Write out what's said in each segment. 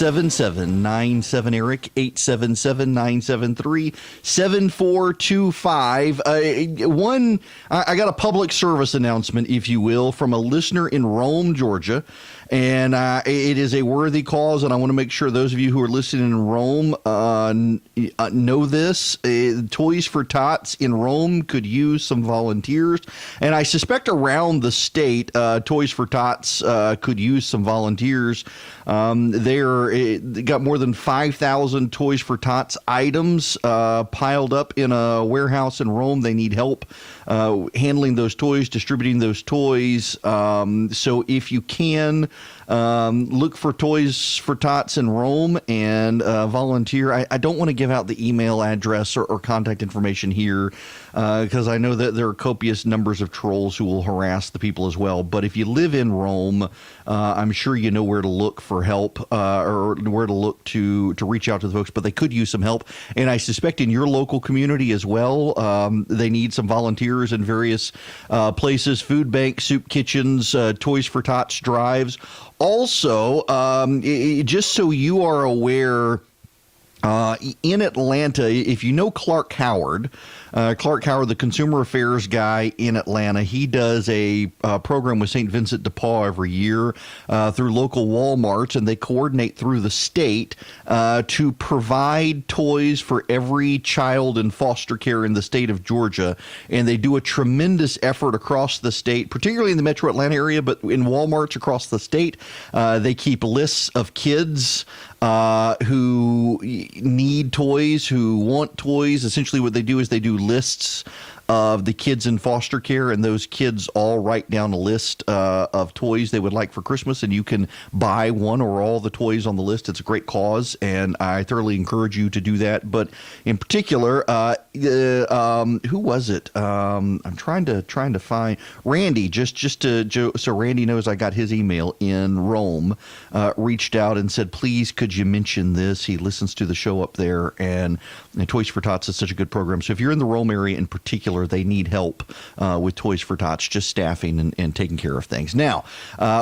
877-97-ERIC, 877-973-7425. I got a public service announcement, if you will, from a listener in Rome, Georgia. And it is a worthy cause, and I want to make sure those of you who are listening in Rome know this. Toys for Tots in Rome could use some volunteers, and I suspect around the state, Toys for Tots could use some volunteers. They got more than 5,000 Toys for Tots items piled up in a warehouse in Rome. They need help handling those toys, distributing those toys. So if you can, look for Toys for Tots in Rome and volunteer. I don't want to give out the email address or contact information here because I know that there are copious numbers of trolls who will harass the people as well. But if you live in Rome, I'm sure you know where to look for help or where to look to reach out to the folks. But they could use some help. And I suspect in your local community as well, they need some volunteers in various places, food banks, soup kitchens, Toys for Tots drives. Also, just so you are aware, in Atlanta, if you know Clark Howard, the consumer affairs guy in Atlanta, he does a program with St. Vincent de Paul every year through local Walmarts, and they coordinate through the state to provide toys for every child in foster care in the state of Georgia. And they do a tremendous effort across the state, particularly in the metro Atlanta area, but in Walmarts across the state. They keep lists of kids who need toys, who want toys. Essentially what they do is they do lists of the kids in foster care, and those kids all write down a list of toys they would like for Christmas, and you can buy one or all the toys on the list. It's a great cause, and I thoroughly encourage you to do that. But in particular, who was it? I'm trying to find Randy. So Randy knows I got his email in Rome. Reached out and said, please, could you mention this? He listens to the show up there, and Toys for Tots is such a good program. So if you're in the Rome area in particular, they need help with Toys for Tots, just staffing and taking care of things. Now,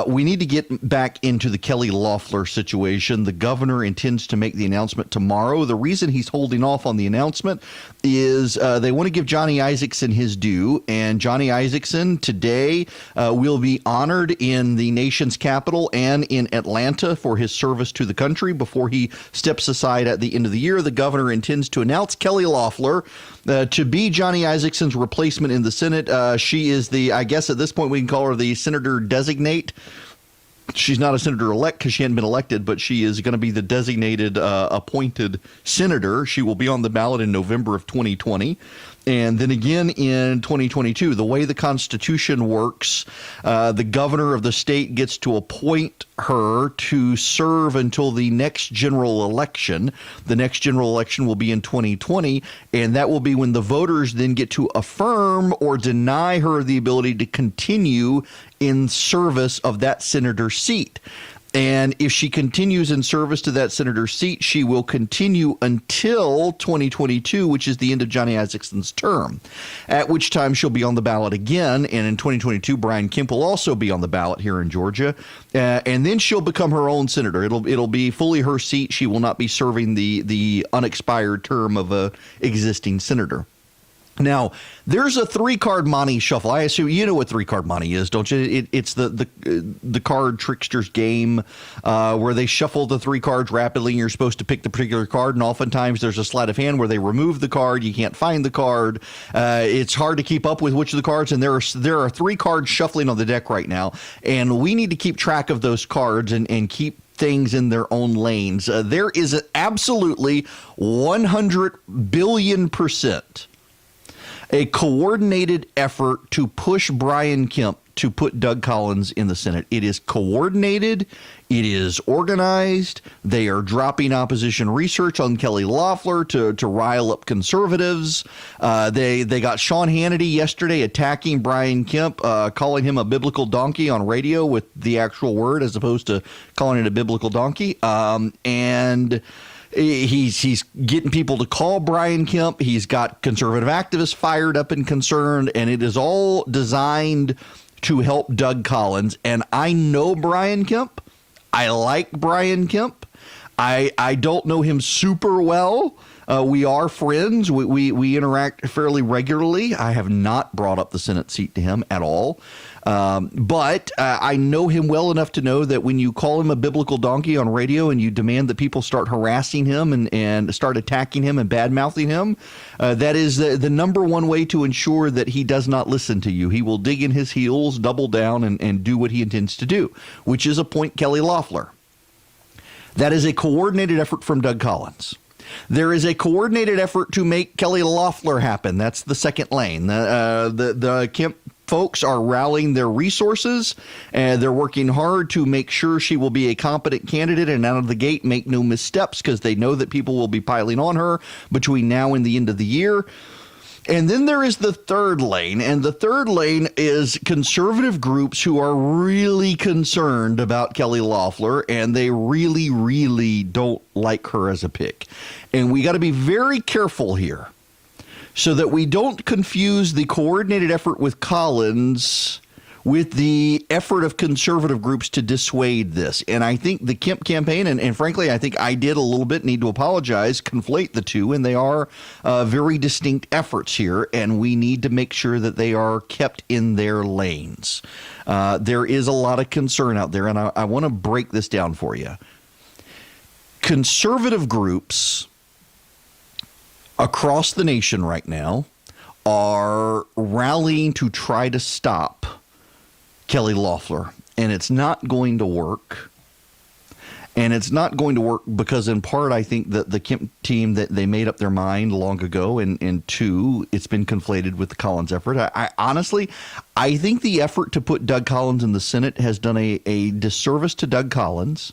we need to get back into the Kelly Loeffler situation. The governor intends to make the announcement tomorrow. The reason he's holding off on the announcement is they want to give Johnny Isaacson his due, and Johnny Isaacson today will be honored in the nation's capital and in Atlanta for his service to the country before he steps aside at the end of the year. The governor intends to announce Kelly Loeffler to be Johnny Isaacson's replacement in the Senate. She is I guess at this point we can call her the senator designate. She's not a senator-elect because she hadn't been elected, but she is going to be the designated appointed senator. She will be on the ballot in November of 2020. And then again in 2022, the way the Constitution works, the governor of the state gets to appoint her to serve until the next general election. The next general election will be in 2020, and that will be when the voters then get to affirm or deny her the ability to continue in service of that senator seat. And if she continues in service to that senator's seat, she will continue until 2022, which is the end of Johnny Isaacson's term, at which time she'll be on the ballot again. And in 2022, Brian Kemp will also be on the ballot here in Georgia. And then she'll become her own senator. It'll be fully her seat. She will not be serving the unexpired term of a existing senator. Now, there's a three-card monte shuffle. I assume you know what three-card monte is, don't you? It's the card trickster's game where they shuffle the three cards rapidly, and you're supposed to pick the particular card, and oftentimes there's a sleight of hand where they remove the card. You can't find the card. It's hard to keep up with which of the cards, and there are three cards shuffling on the deck right now, and we need to keep track of those cards and keep things in their own lanes. There is an absolutely 100 billion% a coordinated effort to push Brian Kemp to put Doug Collins in the Senate. It is coordinated. It is organized. They are dropping opposition research on Kelly Loeffler to rile up conservatives. They got Sean Hannity yesterday attacking Brian Kemp, calling him a biblical donkey on radio with the actual word as opposed to calling it a biblical donkey. And he's getting people to call Brian Kemp. He's got conservative activists fired up and concerned, and it is all designed to help Doug Collins. And I know Brian Kemp. I like Brian Kemp. I don't know him super well. We are friends. We interact fairly regularly. I have not brought up the Senate seat to him at all. But I know him well enough to know that when you call him a biblical donkey on radio and you demand that people start harassing him and start attacking him and bad-mouthing him, that is the number one way to ensure that he does not listen to you. He will dig in his heels, double down, and do what he intends to do, which is appoint Kelly Loeffler. That is a coordinated effort from Doug Collins. There is a coordinated effort to make Kelly Loeffler happen. That's the second lane. The Kemp folks are rallying their resources, and they're working hard to make sure she will be a competent candidate and out of the gate make no missteps, because they know that people will be piling on her between now and the end of the year. And then there is the third lane, and the third lane is conservative groups who are really concerned about Kelly Loeffler, and they really, really don't like her as a pick. And we got to be very careful here so that we don't confuse the coordinated effort with Collins with the effort of conservative groups to dissuade this. And I think the Kemp campaign, and frankly, I think I did a little bit, need to apologize, conflate the two, and they are very distinct efforts here, and we need to make sure that they are kept in their lanes. There is a lot of concern out there, and I want to break this down for you. Conservative groups across the nation right now are rallying to try to stop Kelly Loeffler, and it's not going to work. And it's not going to work because, in part, I think that the Kemp team, that they made up their mind long ago, and two, it's been conflated with the Collins effort. I honestly, I think the effort to put Doug Collins in the Senate has done a disservice to Doug Collins.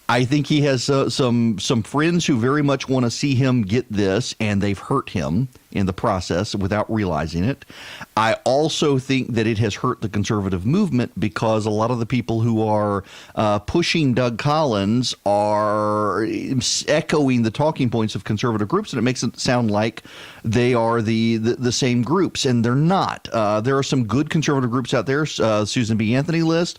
I think he has some friends who very much want to see him get this, and they've hurt him in the process without realizing it. I also think that it has hurt the conservative movement because a lot of the people who are pushing Doug Collins are echoing the talking points of conservative groups, and it makes it sound like they are the same groups, and they're not. There are some good conservative groups out there, Susan B. Anthony list,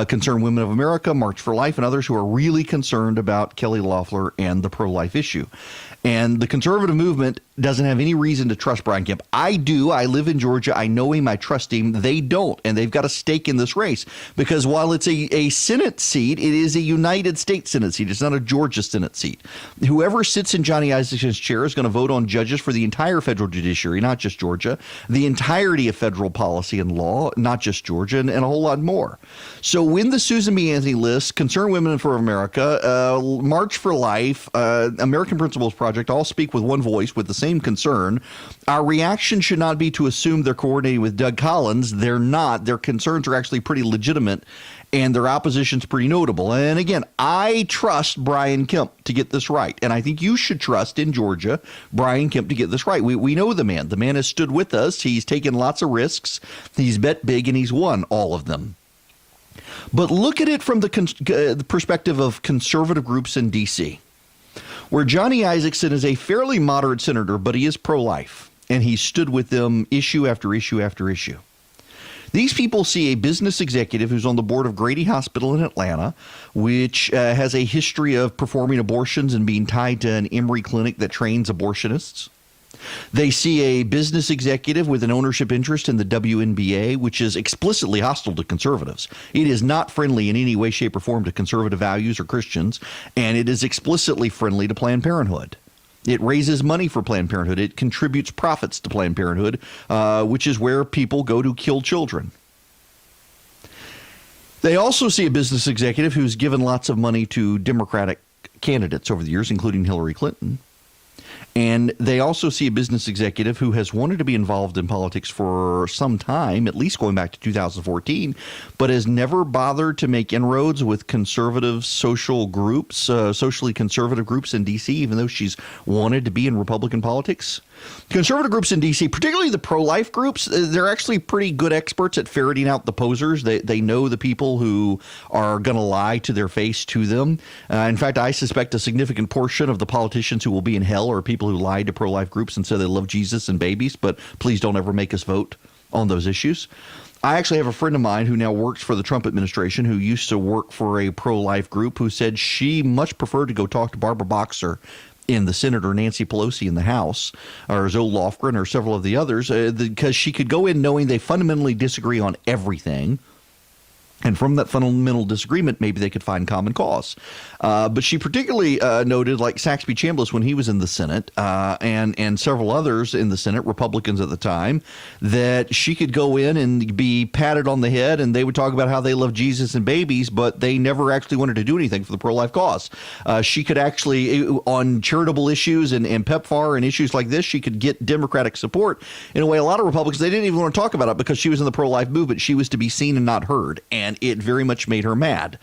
Concerned Women of America, March for Life, and others who are really concerned about Kelly Loeffler and the pro-life issue. And the conservative movement doesn't have any reason to trust Brian Kemp. I do. I live in Georgia. I know him. I trust him. They don't. And they've got a stake in this race because while it's a Senate seat, it is a United States Senate seat. It's not a Georgia Senate seat. Whoever sits in Johnny Isaac's chair is going to vote on judges for the entire federal judiciary, not just Georgia, the entirety of federal policy and law, not just Georgia, and a whole lot more. So when the Susan B. Anthony list, Concerned Women for America, March for Life, American Principles Project all speak with one voice with the same concern, our reaction should not be to assume they're coordinating with Doug Collins. They're not. Their concerns are actually pretty legitimate, and their opposition's pretty notable. And again, I trust Brian Kemp to get this right, and I think you should trust in Georgia Brian Kemp to get this right. We know the man. The man has stood with us. He's taken lots of risks. He's bet big, and he's won all of them. But look at it from the perspective of conservative groups in D.C., where Johnny Isaacson is a fairly moderate senator, but he is pro-life, and he stood with them issue after issue after issue. These people see a business executive who's on the board of Grady Hospital in Atlanta, which has a history of performing abortions and being tied to an Emory clinic that trains abortionists. They see a business executive with an ownership interest in the WNBA, which is explicitly hostile to conservatives. It is not friendly in any way, shape, or form to conservative values or Christians, and it is explicitly friendly to Planned Parenthood. It raises money for Planned Parenthood. It contributes profits to Planned Parenthood, which is where people go to kill children. They also see a business executive who's given lots of money to Democratic candidates over the years, including Hillary Clinton. And they also see a business executive who has wanted to be involved in politics for some time, at least going back to 2014, but has never bothered to make inroads with conservative social groups, socially conservative groups in D.C., even though she's wanted to be in Republican politics. Conservative groups in D.C., particularly the pro-life groups, they're actually pretty good experts at ferreting out the posers. They know the people who are going to lie to their face to them. In fact, I suspect a significant portion of the politicians who will be in hell are people who lied to pro-life groups and said they love Jesus and babies, but please don't ever make us vote on those issues. I actually have a friend of mine who now works for the Trump administration who used to work for a pro-life group who said she much preferred to go talk to Barbara Boxer in the Senate or Nancy Pelosi in the House or Zoe Lofgren or several of the others because she could go in knowing they fundamentally disagree on everything. And from that fundamental disagreement, maybe they could find common cause. But she particularly noted, like Saxby Chambliss when he was in the Senate, and several others in the Senate, Republicans at the time, that she could go in and be patted on the head, and they would talk about how they love Jesus and babies, but they never actually wanted to do anything for the pro-life cause. She could actually, on charitable issues and PEPFAR and issues like this, she could get Democratic support. In a way, a lot of Republicans, they didn't even want to talk about it because she was in the pro-life movement. She was to be seen and not heard. And it very much made her mad.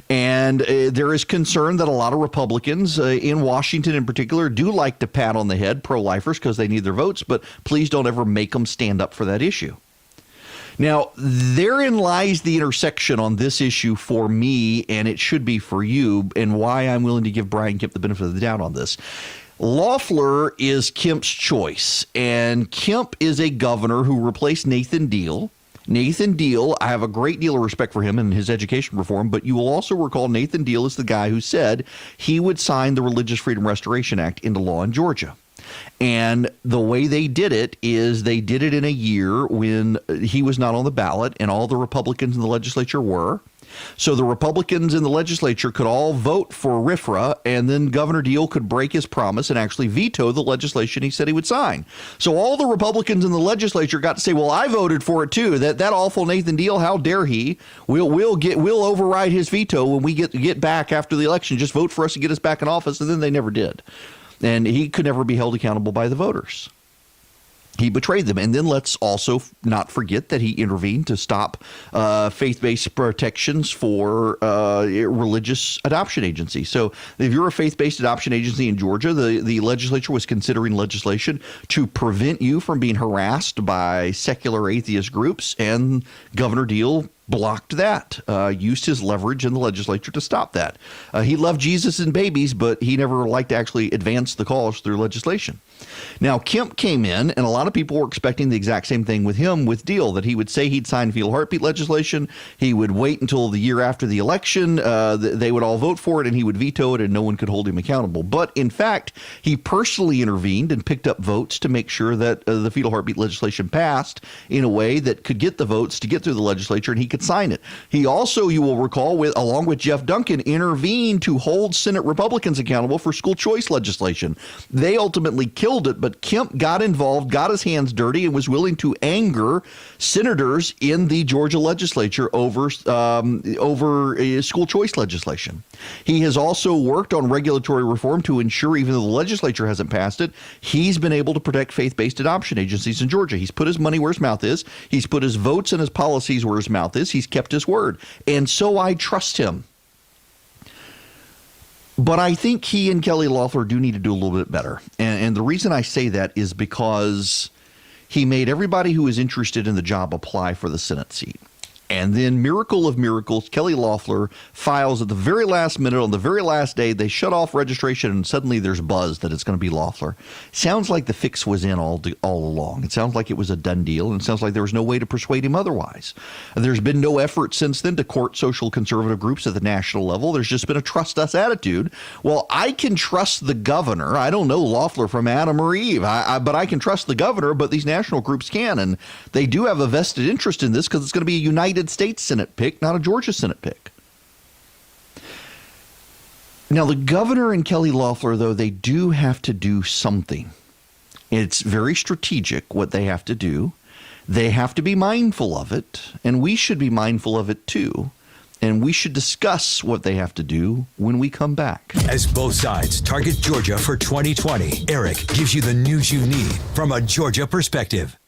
And there is concern that a lot of Republicans in Washington in particular do like to pat on the head pro-lifers because they need their votes, but please don't ever make them stand up for that issue. Now, therein lies the intersection on this issue for me, and it should be for you, and why I'm willing to give Brian Kemp the benefit of the doubt on this. Loeffler is Kemp's choice, and Kemp is a governor who replaced Nathan Deal. Nathan Deal, I have a great deal of respect for him and his education reform, but you will also recall Nathan Deal is the guy who said he would sign the Religious Freedom Restoration Act into law in Georgia. And the way they did it is they did it in a year when he was not on the ballot and all the Republicans in the legislature were. So the Republicans in the legislature could all vote for RFRA, and then Governor Deal could break his promise and actually veto the legislation he said he would sign. So all the Republicans in the legislature got to say, well, I voted for it too. That awful Nathan Deal, how dare he? We'll override his veto when we get back after the election. Just vote for us to get us back in office. And then they never did. And he could never be held accountable by the voters. He betrayed them. And then let's also not forget that he intervened to stop faith-based protections for religious adoption agencies. So if you're a faith-based adoption agency in Georgia, the legislature was considering legislation to prevent you from being harassed by secular atheist groups, and Governor Deal blocked that, used his leverage in the legislature to stop that. He loved Jesus and babies, but he never liked to actually advance the cause through legislation. Now, Kemp came in, and a lot of people were expecting the exact same thing with him, with Deal, that he would say he'd sign fetal heartbeat legislation. He would wait until the year after the election. They would all vote for it, and he would veto it, and no one could hold him accountable. But in fact, he personally intervened and picked up votes to make sure that the fetal heartbeat legislation passed in a way that could get the votes to get through the legislature, and he could sign it. He also, you will recall, along with Jeff Duncan, intervened to hold Senate Republicans accountable for school choice legislation. They ultimately killed it, but Kemp got involved, got his hands dirty, and was willing to anger senators in the Georgia legislature over school choice legislation. He has also worked on regulatory reform to ensure, even though the legislature hasn't passed it, he's been able to protect faith-based adoption agencies in Georgia. He's put his money where his mouth is. He's put his votes and his policies where his mouth is. He's kept his word. And so I trust him. But I think he and Kelly Loeffler do need to do a little bit better. And the reason I say that is because he made everybody who was interested in the job apply for the Senate seat. And then, miracle of miracles, Kelly Loeffler files at the very last minute, on the very last day. They shut off registration, and suddenly there's buzz that it's going to be Loeffler. Sounds like the fix was in all along. It sounds like it was a done deal, and it sounds like there was no way to persuade him otherwise. There's been no effort since then to court social conservative groups at the national level. There's just been a trust us attitude. Well, I can trust the governor. I don't know Loeffler from Adam or Eve, but I can trust the governor, but these national groups can, and they do have a vested interest in this because it's going to be a United States Senate pick, not a Georgia Senate pick. Now, the governor and Kelly Loeffler, though, they do have to do something. It's very strategic what they have to do. They have to be mindful of it, and we should be mindful of it too. And we should discuss what they have to do when we come back. As both sides target Georgia for 2020, Erick gives you the news you need from a Georgia perspective.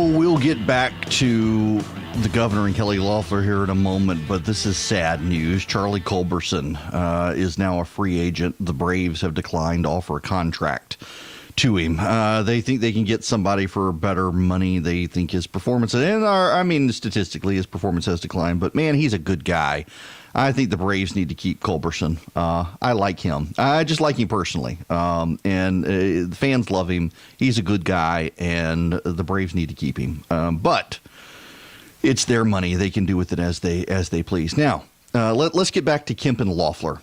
we'll get back to the governor and Kelly Loeffler here in a moment, but this is sad news. Charlie Culberson is now a free agent. The Braves have declined to offer a contract to him. They think they can get somebody for better money. They think his performance, statistically, his performance has declined, but man, he's a good guy. I think the Braves need to keep Culberson. I like him. I just like him personally. The fans love him. He's a good guy, and the Braves need to keep him. But it's their money. They can do with it as they please. Now, let's get back to Kemp and Loeffler.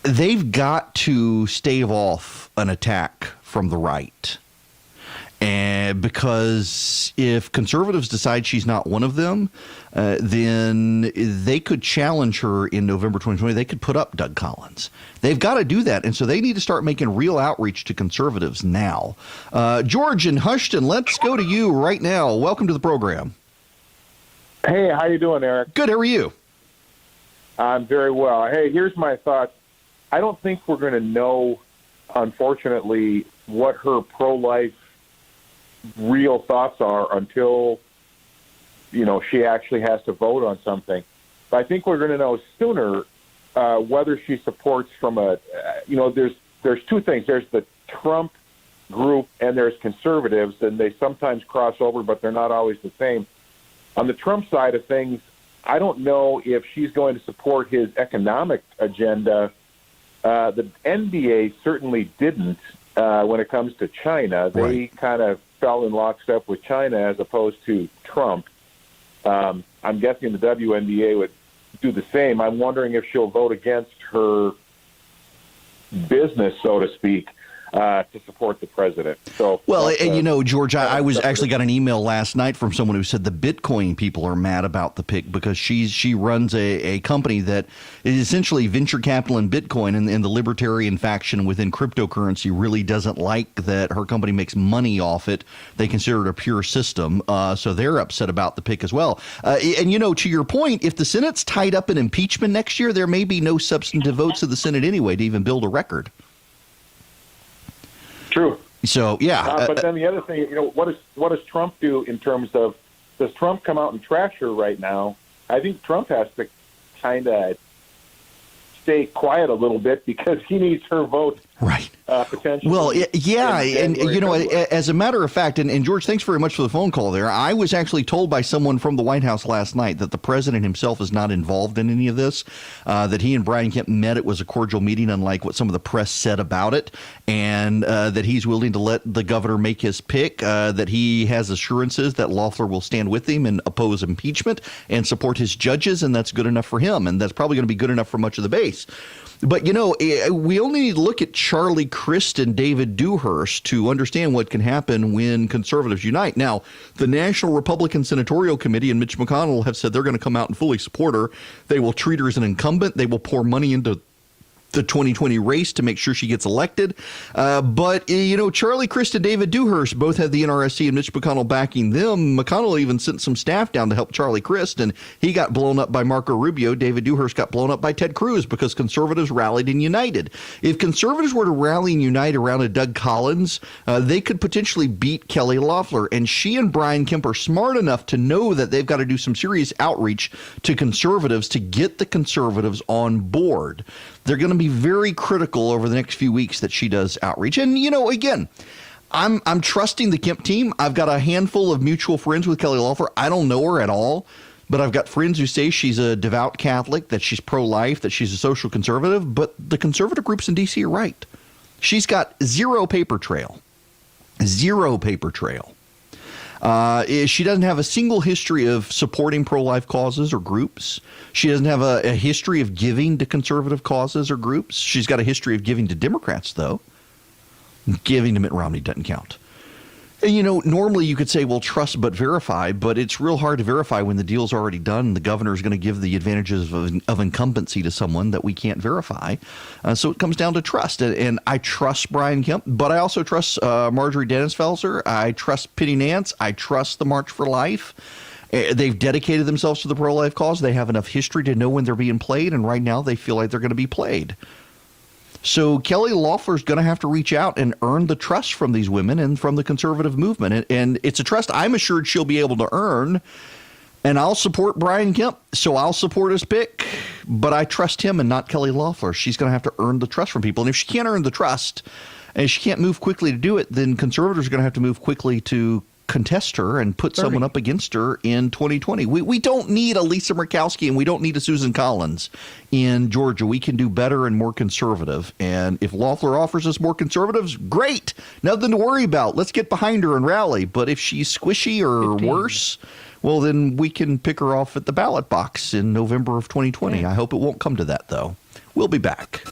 They've got to stave off an attack from the right. And because if conservatives decide she's not one of them, then they could challenge her in November 2020. They could put up Doug Collins. They've got to do that. And so they need to start making real outreach to conservatives now. George in Houston, let's go to you right now. Welcome to the program. Hey, how you doing, Eric? Good. How are you? I'm very well. Hey, here's my thoughts. I don't think we're going to know, unfortunately, what her pro-life real thoughts are until, she actually has to vote on something. But I think we're going to know sooner whether she supports from there's two things. There's the Trump group and there's conservatives, and they sometimes cross over, but they're not always the same. On the Trump side of things, I don't know if she's going to support his economic agenda. The NBA certainly didn't when it comes to China. They kind of fell in lockstep with China as opposed to Trump. I'm guessing the WNBA would do the same. I'm wondering if she'll vote against her business, so to speak, to support the president. So, George, I was actually got an email last night from someone who said the Bitcoin people are mad about the pick because she runs a company that is essentially venture capital in Bitcoin, and the libertarian faction within cryptocurrency really doesn't like that her company makes money off it. They consider it a pure system, so they're upset about the pick as well. To your point, if the Senate's tied up in impeachment next year, there may be no substantive votes of the Senate anyway to even build a record. True. So, yeah. But then the other thing, what does Trump do in terms of, does Trump come out and trash her right now? I think Trump has to kind of stay quiet a little bit because he needs her vote. Right. Potentially. Well, as a matter of fact, and George, thanks very much for the phone call there. I was actually told by someone from the White House last night that the president himself is not involved in any of this, that he and Brian Kemp met. It was a cordial meeting, unlike what some of the press said about it, and that he's willing to let the governor make his pick, that he has assurances that Loeffler will stand with him and oppose impeachment and support his judges, and that's good enough for him, and that's probably going to be good enough for much of the base. But, we only need to look at Charlie Crist and David Dewhurst to understand what can happen when conservatives unite. Now, the National Republican Senatorial Committee and Mitch McConnell have said they're going to come out and fully support her. They will treat her as an incumbent. They will pour money into the 2020 race to make sure she gets elected. But Charlie Crist and David Dewhurst both had the NRSC and Mitch McConnell backing them. McConnell even sent some staff down to help Charlie Crist, and he got blown up by Marco Rubio. David Dewhurst got blown up by Ted Cruz because conservatives rallied and united. If conservatives were to rally and unite around a Doug Collins, they could potentially beat Kelly Loeffler. And she and Brian Kemp are smart enough to know that they've got to do some serious outreach to conservatives to get the conservatives on board. They're going to be very critical over the next few weeks that she does outreach. And, again, I'm trusting the Kemp team. I've got a handful of mutual friends with Kelly Loeffler. I don't know her at all, but I've got friends who say she's a devout Catholic, that she's pro-life, that she's a social conservative. But the conservative groups in D.C. are right. She's got zero paper trail. Zero paper trail. She doesn't have a single history of supporting pro-life causes or groups. She doesn't have a history of giving to conservative causes or groups. She's got a history of giving to Democrats, though. Giving to Mitt Romney doesn't count. And, normally you could say, well, trust but verify, but it's real hard to verify when the deal's already done. The governor is going to give the advantages of incumbency to someone that we can't verify. So it comes down to trust. And I trust Brian Kemp, but I also trust Marjorie Dennis-Felser. I trust Penny Nance. I trust the March for Life. They've dedicated themselves to the pro-life cause. They have enough history to know when they're being played, and right now they feel like they're going to be played. So Kelly Loeffler's going to have to reach out and earn the trust from these women and from the conservative movement. And it's a trust I'm assured she'll be able to earn. And I'll support Brian Kemp, so I'll support his pick. But I trust him and not Kelly Loeffler. She's going to have to earn the trust from people. And if she can't earn the trust and she can't move quickly to do it, then conservatives are going to have to move quickly to contest her and put someone up against her in 2020. We don't need a Lisa Murkowski and we don't need a Susan Collins in Georgia. We can do better and more conservative. And if Loeffler offers us more conservatives, great. Nothing to worry about. Let's get behind her and rally. But if she's squishy or worse, well, then we can pick her off at the ballot box in November of 2020. I hope it won't come to that, though. We'll be back.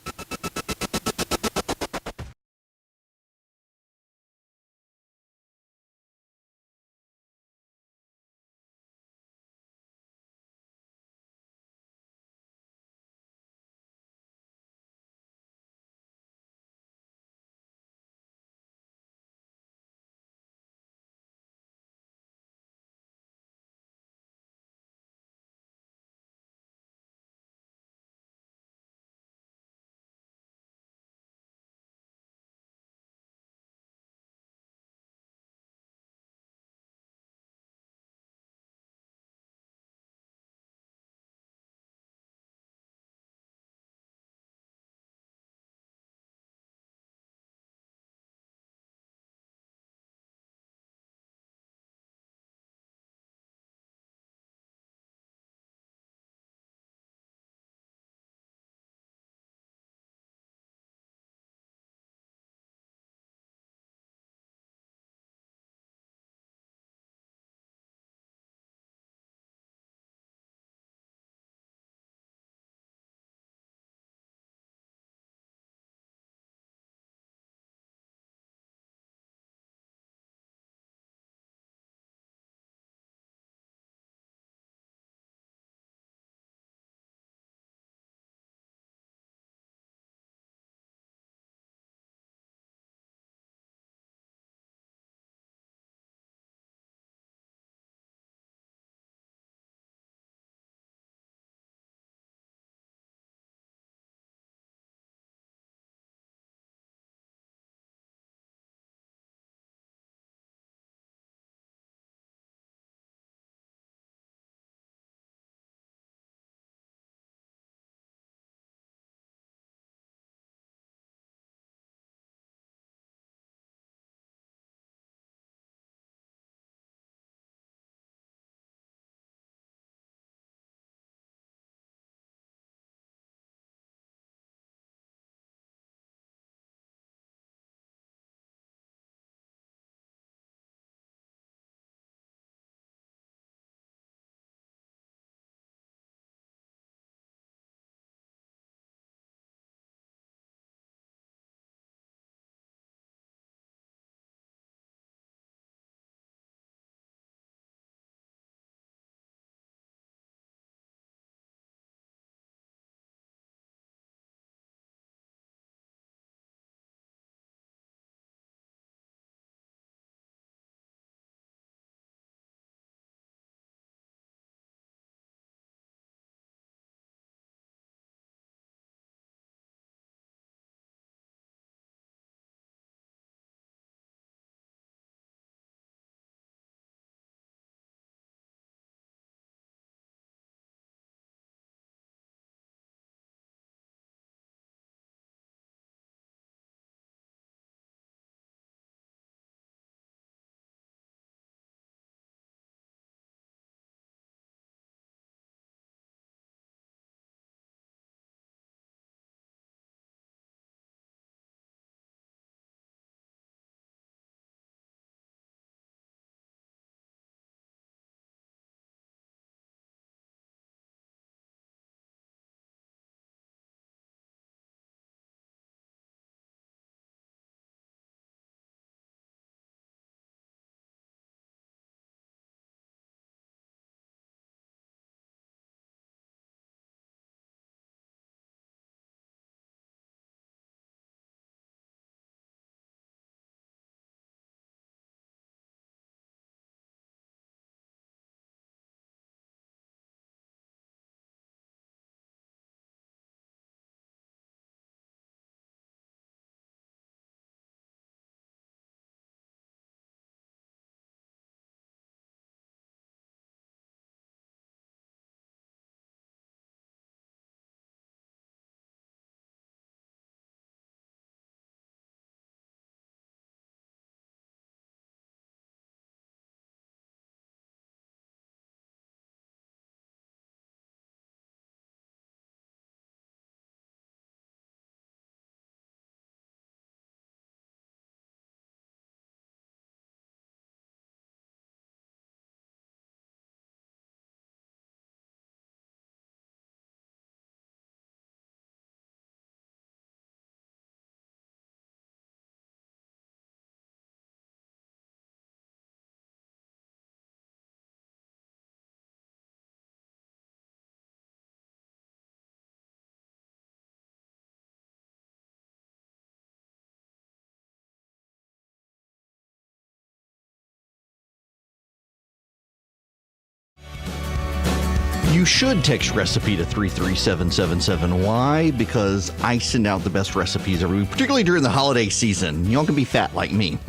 You should text recipe to 33777. Why? Because I send out the best recipes every week, particularly during the holiday season. Y'all can be fat like me.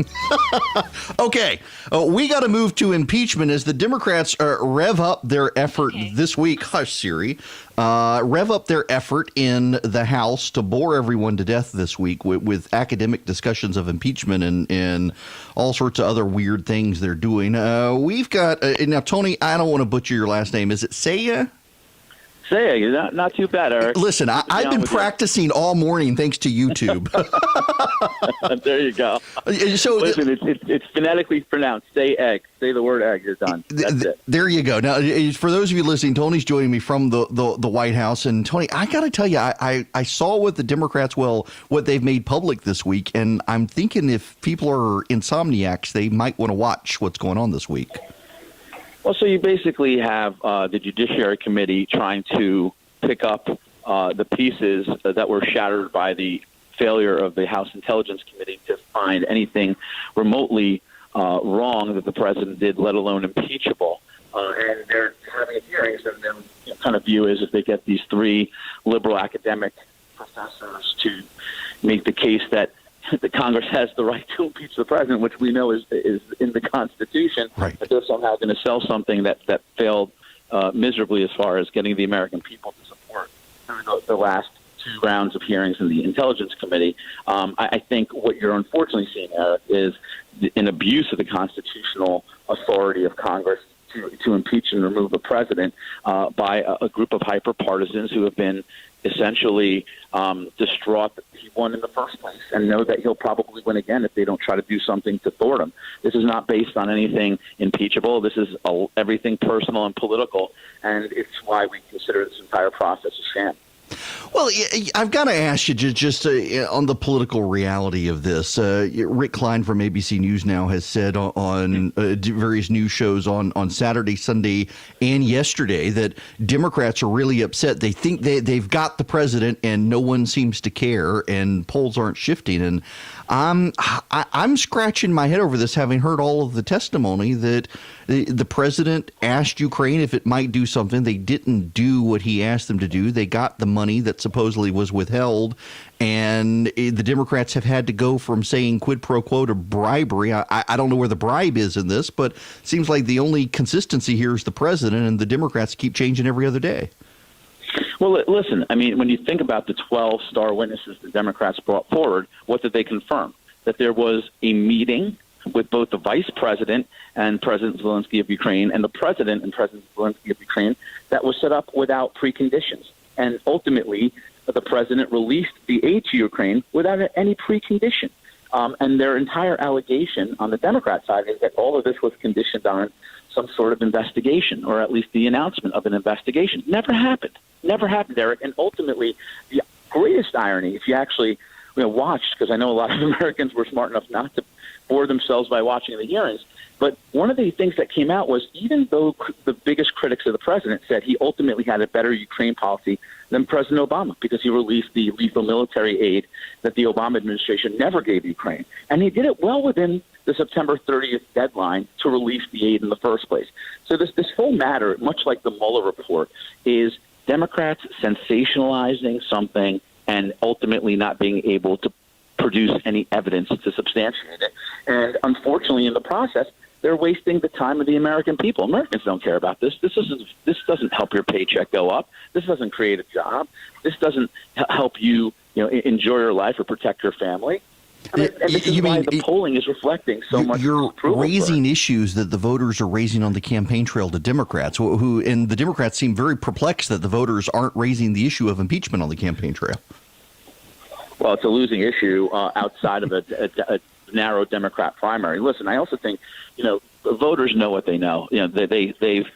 Okay, we got to move to impeachment as the Democrats rev up their effort this week. Hush, Siri. Rev up their effort in the House to bore everyone to death this week with academic discussions of impeachment and all sorts of other weird things they're doing. We've got now, Tony, I don't want to butcher your last name. Is it Saya? Saya, not too bad, Eric. Listen, I've been practicing all morning thanks to YouTube. There you go. So listen, it's phonetically pronounced. Say egg. Say the word egg. You're done. That's it. There you go. Now, for those of you listening, Tony's joining me from the White House. And Tony, I got to tell you, I saw what the Democrats, what they've made public this week. And I'm thinking if people are insomniacs, they might want to watch what's going on this week. Well, so you basically have the Judiciary Committee trying to pick up the pieces that were shattered by the failure of the House Intelligence Committee to find anything remotely wrong that the president did, let alone impeachable. And they're having hearings, and their kind of view is if they get these three liberal academic professors to make the case that the Congress has the right to impeach the president, which we know is in the Constitution, right, that they're somehow going to sell something that failed miserably as far as getting the American people to support the last two rounds of hearings in the Intelligence Committee. I think what you're unfortunately seeing, Eric, is an abuse of the constitutional authority of Congress to impeach and remove the president by a group of hyper-partisans who have been essentially distraught that he won in the first place and know that he'll probably win again if they don't try to do something to thwart him. This is not based on anything impeachable. This is everything personal and political, and it's why we consider this entire process a sham. Well, I've got to ask you just on the political reality of this. Rick Klein from ABC News Now has said on various news shows on Saturday, Sunday, and yesterday that Democrats are really upset. They think they've got the president and no one seems to care and polls aren't shifting. And I'm scratching my head over this, having heard all of the testimony that the president asked Ukraine if it might do something. They didn't do what he asked them to do. They got the money that supposedly was withheld, and the Democrats have had to go from saying quid pro quo to bribery. I don't know where the bribe is in this, but it seems like the only consistency here is the president, and the Democrats keep changing every other day. Well, listen, I mean, when you think about the 12 star witnesses the Democrats brought forward, what did they confirm? That there was a meeting with both the vice president and President Zelensky of Ukraine and the president and President Zelensky of Ukraine that was set up without preconditions. And ultimately, the president released the aid to Ukraine without any precondition. And their entire allegation on the Democrat side is that all of this was conditioned on some sort of investigation, or at least the announcement of an investigation. Never happened, Eric. And ultimately, the greatest irony, if you actually watched, because I know a lot of Americans were smart enough not to bore themselves by watching the hearings, but one of the things that came out was even though the biggest critics of the president said he ultimately had a better Ukraine policy than President Obama because he released the lethal military aid that the Obama administration never gave Ukraine. And he did it well within the September 30th deadline to release the aid in the first place. So this whole matter, much like the Mueller report, is Democrats sensationalizing something and ultimately not being able to produce any evidence to substantiate it. And unfortunately, in the process, they're wasting the time of the American people. Americans don't care about this. This doesn't help your paycheck go up. This doesn't create a job. This doesn't help you, enjoy your life or protect your family. And this is why the polling is reflecting so much. You're raising issues that the voters are raising on the campaign trail to Democrats, and the Democrats seem very perplexed that the voters aren't raising the issue of impeachment on the campaign trail. Well, it's a losing issue outside of a narrow Democrat primary. Listen, I also think, the voters know what they know. They've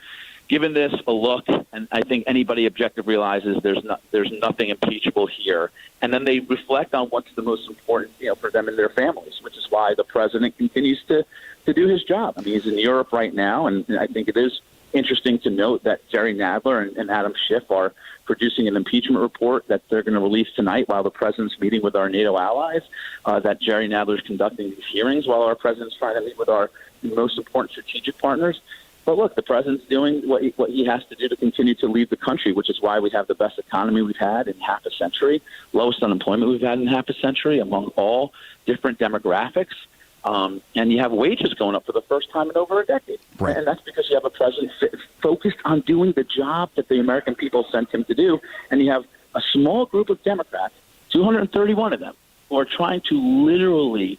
given this a look, and I think anybody objective realizes there's nothing impeachable here. And then they reflect on what's the most important, for them and their families, which is why the president continues to do his job. I mean, he's in Europe right now, and I think it is interesting to note that Jerry Nadler and Adam Schiff are producing an impeachment report that they're going to release tonight while the president's meeting with our NATO allies, that Jerry Nadler is conducting these hearings while our president's trying to meet with our most important strategic partners. But look, the president's doing what he has to do to continue to lead the country, which is why we have the best economy we've had in half a century, lowest unemployment we've had in half a century among all different demographics. And you have wages going up for the first time in over a decade. Right. And that's because you have a president focused on doing the job that the American people sent him to do. And you have a small group of Democrats, 231 of them, who are trying to literally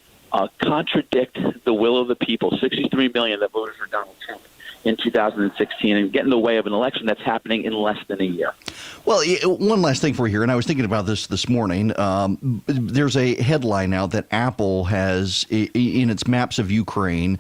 contradict the will of the people, 63 million that voted for Donald Trump in 2016, and get in the way of an election that's happening in less than a year. Well, one last thing for here, and I was thinking about this morning. There's a headline now that Apple has, in its maps of Ukraine,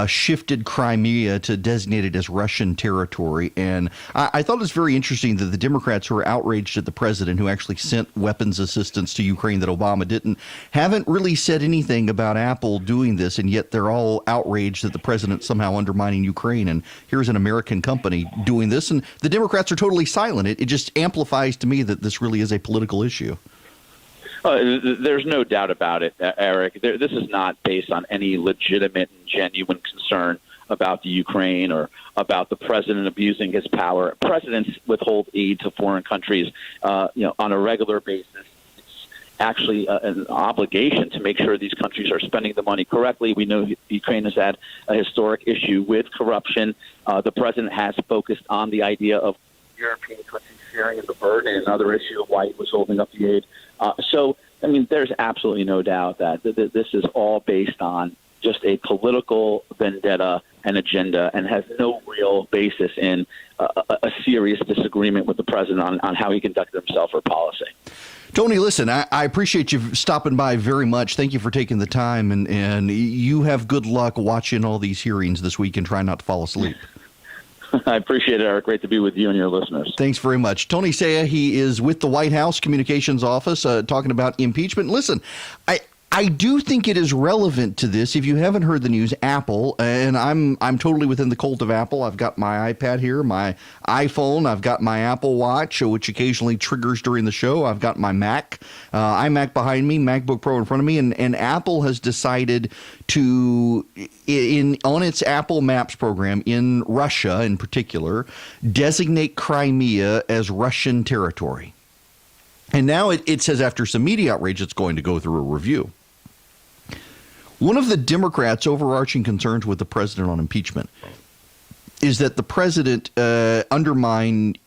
shifted Crimea to designate it as Russian territory. And I thought it was very interesting that the Democrats who are outraged at the president, who actually sent weapons assistance to Ukraine that Obama didn't, haven't really said anything about Apple doing this, and yet they're all outraged that the president's somehow undermining Ukraine. And here's an American company doing this, and the Democrats are totally silent. It just amplifies to me that this really is a political issue. There's no doubt about it, Eric. This is not based on any legitimate and genuine concern about the Ukraine or about the president abusing his power. Presidents withhold aid to foreign countries, on a regular basis. It's actually an obligation to make sure these countries are spending the money correctly. We know Ukraine has had a historic issue with corruption. The president has focused on the idea of European countries sharing in the burden, and another issue of why he was holding up the aid. There's absolutely no doubt that this is all based on just a political vendetta and agenda, and has no real basis in a serious disagreement with the president on how he conducted himself or policy. Tony, listen, I appreciate you stopping by very much. Thank you for taking the time, and you have good luck watching all these hearings this week and trying not to fall asleep. I appreciate it, Eric. Great to be with you and your listeners. Thanks very much. Tony Saya, he is with the White House Communications Office talking about impeachment. Listen, I do think it is relevant to this. If you haven't heard the news, Apple, and I'm totally within the cult of Apple. I've got my iPad here, my iPhone. I've got my Apple Watch, which occasionally triggers during the show. I've got my Mac, iMac behind me, MacBook Pro in front of me, and Apple has decided to, on its Apple Maps program in Russia in particular, designate Crimea as Russian territory. And now it says after some media outrage, it's going to go through a review. One of the Democrats' overarching concerns with the president on impeachment is that the president undermined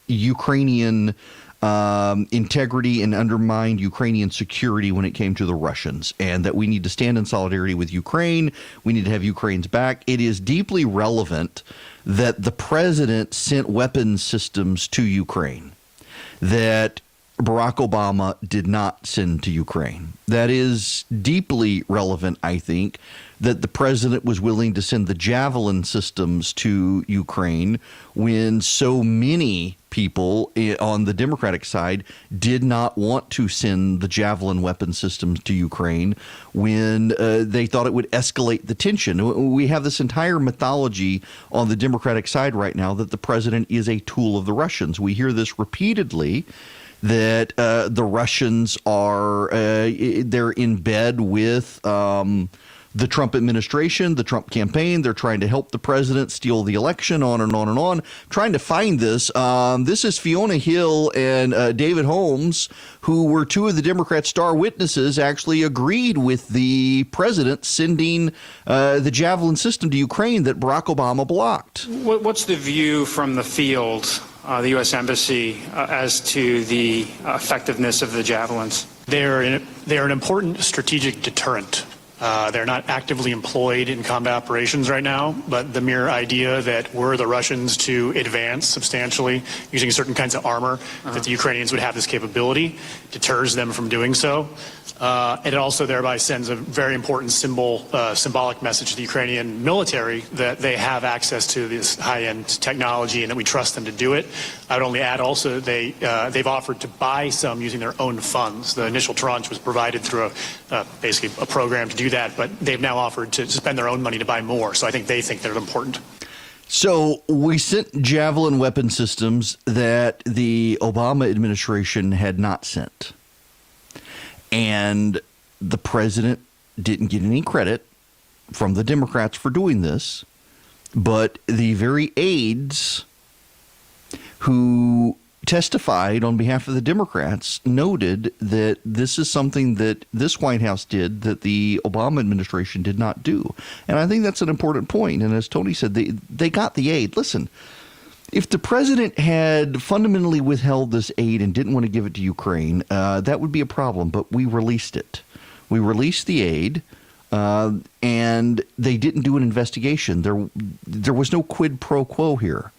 Ukrainian integrity and undermined Ukrainian security when it came to the Russians, and that we need to stand in solidarity with Ukraine. We need to have Ukraine's back. It is deeply relevant that the president sent weapons systems to Ukraine that Barack Obama did not send to Ukraine. That is deeply relevant, I think, that the president was willing to send the Javelin systems to Ukraine when so many people on the Democratic side did not want to send the Javelin weapon systems to Ukraine when they thought it would escalate the tension. We have this entire mythology on the Democratic side right now that the president is a tool of the Russians. We hear this repeatedly, that the Russians are they're in bed with the Trump administration, the Trump campaign. They're trying to help the president steal the election, on and on and on. Trying to find this. This is Fiona Hill and David Holmes, who were two of the Democrat star witnesses, actually agreed with the president sending the Javelin system to Ukraine that Barack Obama blocked. What's the view from the field, the U.S. Embassy, as to the effectiveness of the Javelins? They're an important strategic deterrent. They're not actively employed in combat operations right now, but the mere idea that were the Russians to advance substantially using certain kinds of armor, that the Ukrainians would have this capability, deters them from doing so. And it also thereby sends a very important symbolic message to the Ukrainian military that they have access to this high-end technology and that we trust them to do it. I would only add also that they've offered to buy some using their own funds. The initial tranche was provided through basically a program to do that, but they've now offered to spend their own money to buy more. So I think they think they're important. So we sent Javelin weapon systems that the Obama administration had not sent. And the president didn't get any credit from the Democrats for doing this. But the very aides who testified on behalf of the Democrats noted that this is something that this White House did that the Obama administration did not do. And I think that's an important point. And as Tony said, they got the aid. Listen, if the president had fundamentally withheld this aid and didn't want to give it to Ukraine, that would be a problem. But we released it. We released the aid. And they didn't do an investigation. There was no quid pro quo here.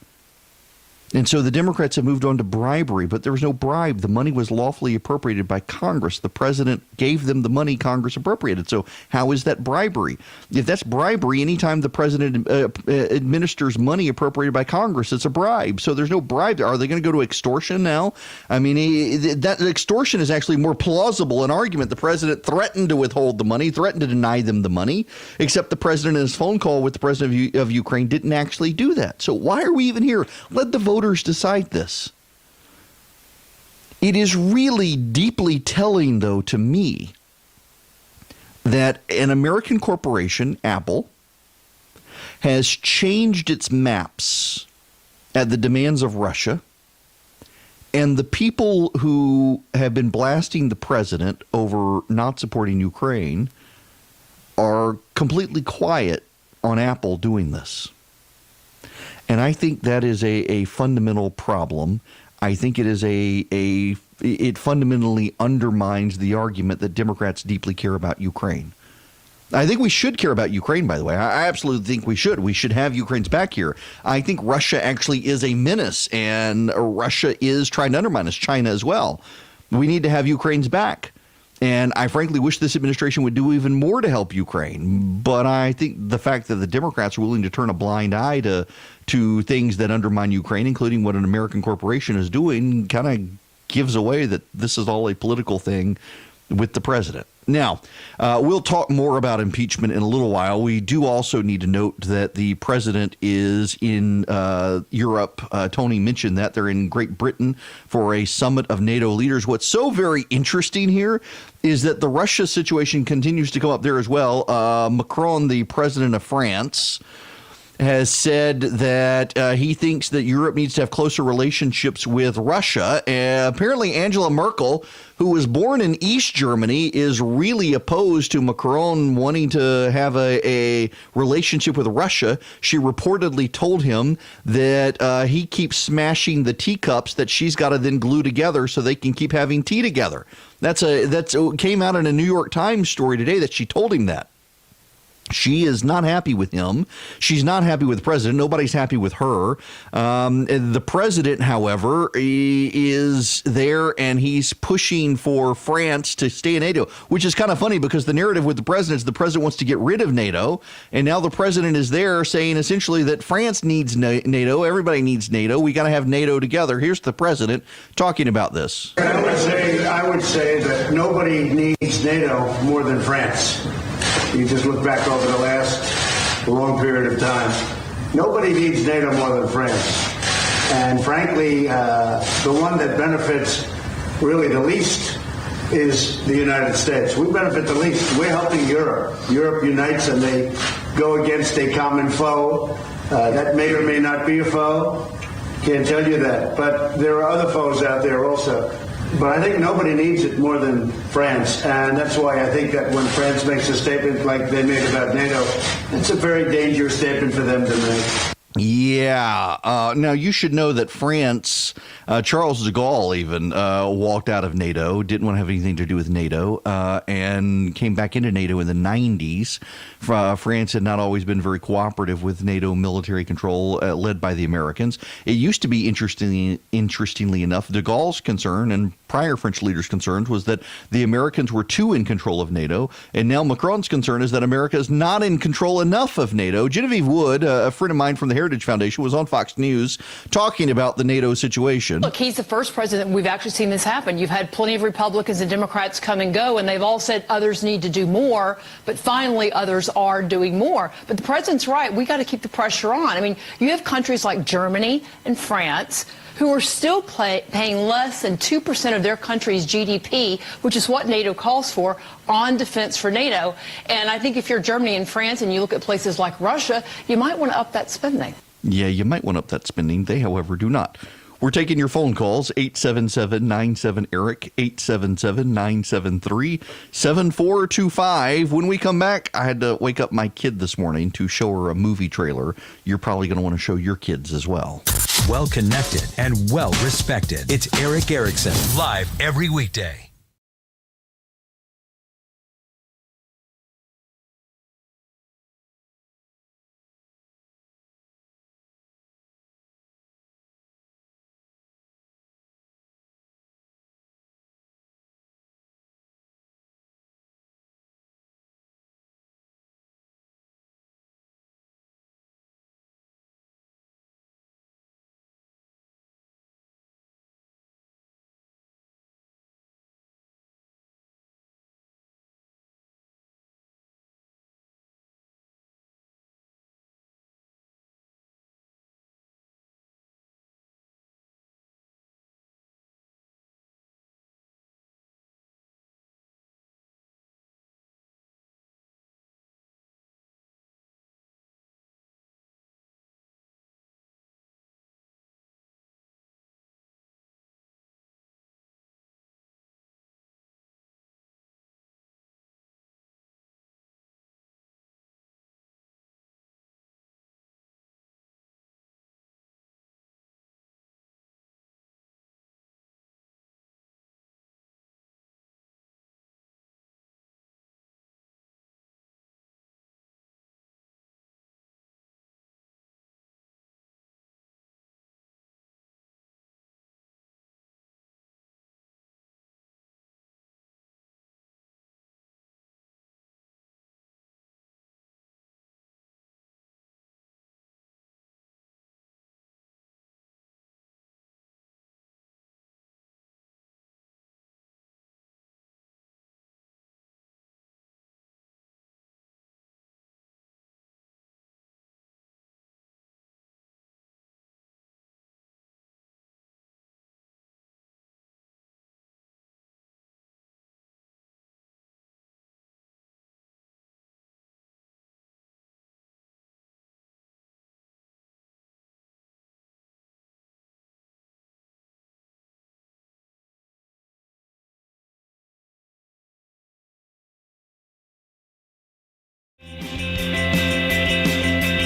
And so the Democrats have moved on to bribery, but there was no bribe. The money was lawfully appropriated by Congress. The president gave them the money Congress appropriated. So how is that bribery? If that's bribery, anytime the president administers money appropriated by Congress, it's a bribe. So there's no bribe. Are they going to go to extortion now? I mean, that extortion is actually more plausible an argument. The president threatened to withhold the money, threatened to deny them the money, except the president in his phone call with the president of Ukraine didn't actually do that. So why are we even here? Let the voters decide this. It is really deeply telling, though, to me that an American corporation, Apple, has changed its maps at the demands of Russia, and the people who have been blasting the president over not supporting Ukraine are completely quiet on Apple doing this. And I think that is a fundamental problem. I think it is it fundamentally undermines the argument that Democrats deeply care about Ukraine. I think we should care about Ukraine, by the way. I absolutely think we should. We should have Ukraine's back here. I think Russia actually is a menace, and Russia is trying to undermine us, China as well. We need to have Ukraine's back. And I frankly wish this administration would do even more to help Ukraine. But I think the fact that the Democrats are willing to turn a blind eye to things that undermine Ukraine, including what an American corporation is doing, kind of gives away that this is all a political thing with the president. Now, we'll talk more about impeachment in a little while. We do also need to note that the president is in Europe. Tony mentioned that. They're in Great Britain for a summit of NATO leaders. What's so very interesting here is that the Russia situation continues to come up there as well. Macron, the president of France, has said that he thinks that Europe needs to have closer relationships with Russia. Apparently, Angela Merkel, who was born in East Germany, is really opposed to Macron wanting to have a relationship with Russia. She reportedly told him that he keeps smashing the teacups that she's got to then glue together so they can keep having tea together. That's came out in a New York Times story today that she told him that. She is not happy with him. She's not happy with the president. Nobody's happy with her. The president, however, is there, and he's pushing for France to stay in NATO, which is kind of funny because the narrative with the president is the president wants to get rid of NATO, and now the president is there saying essentially that France needs NATO. Everybody needs NATO. We got to have NATO together. Here's the president talking about this. I would say that nobody needs NATO more than France. You just look back over the last long period of time. Nobody needs NATO more than France. And frankly, the one that benefits really the least is the United States. We benefit the least. We're helping Europe. Europe unites and they go against a common foe. That may or may not be a foe. Can't tell you that. But there are other foes out there also. But I think nobody needs it more than France, and that's why I think that when France makes a statement like they made about NATO, it's a very dangerous statement for them to make. Yeah. Now, you should know that France, Charles de Gaulle even walked out of NATO, didn't want to have anything to do with NATO, and came back into NATO in the 90s. France had not always been very cooperative with NATO military control led by the Americans. It used to be, interestingly enough, de Gaulle's concern and prior French leaders' concerns was that the Americans were too in control of NATO, and now Macron's concern is that America is not in control enough of NATO. Genevieve Wood, a friend of mine from the Heritage Foundation, was on Fox News talking about the NATO situation. Look, he's the first president we've actually seen this happen. You've had plenty of Republicans and Democrats come and go, and they've all said others need to do more, but finally others are doing more. But the president's right. We got to keep the pressure on. I mean, you have countries like Germany and France who are still paying less than 2% of their country's GDP, which is what NATO calls for, on defense for NATO. And I think if you're Germany and France and you look at places like Russia, you might want to up that spending. Yeah, you might want to up that spending. They, however, do not. We're taking your phone calls, 877-97-ERIC, 877-973-7425. When we come back, I had to wake up my kid this morning to show her a movie trailer. You're probably going to want to show your kids as well. Well connected and well respected. It's Erick Erickson, live every weekday.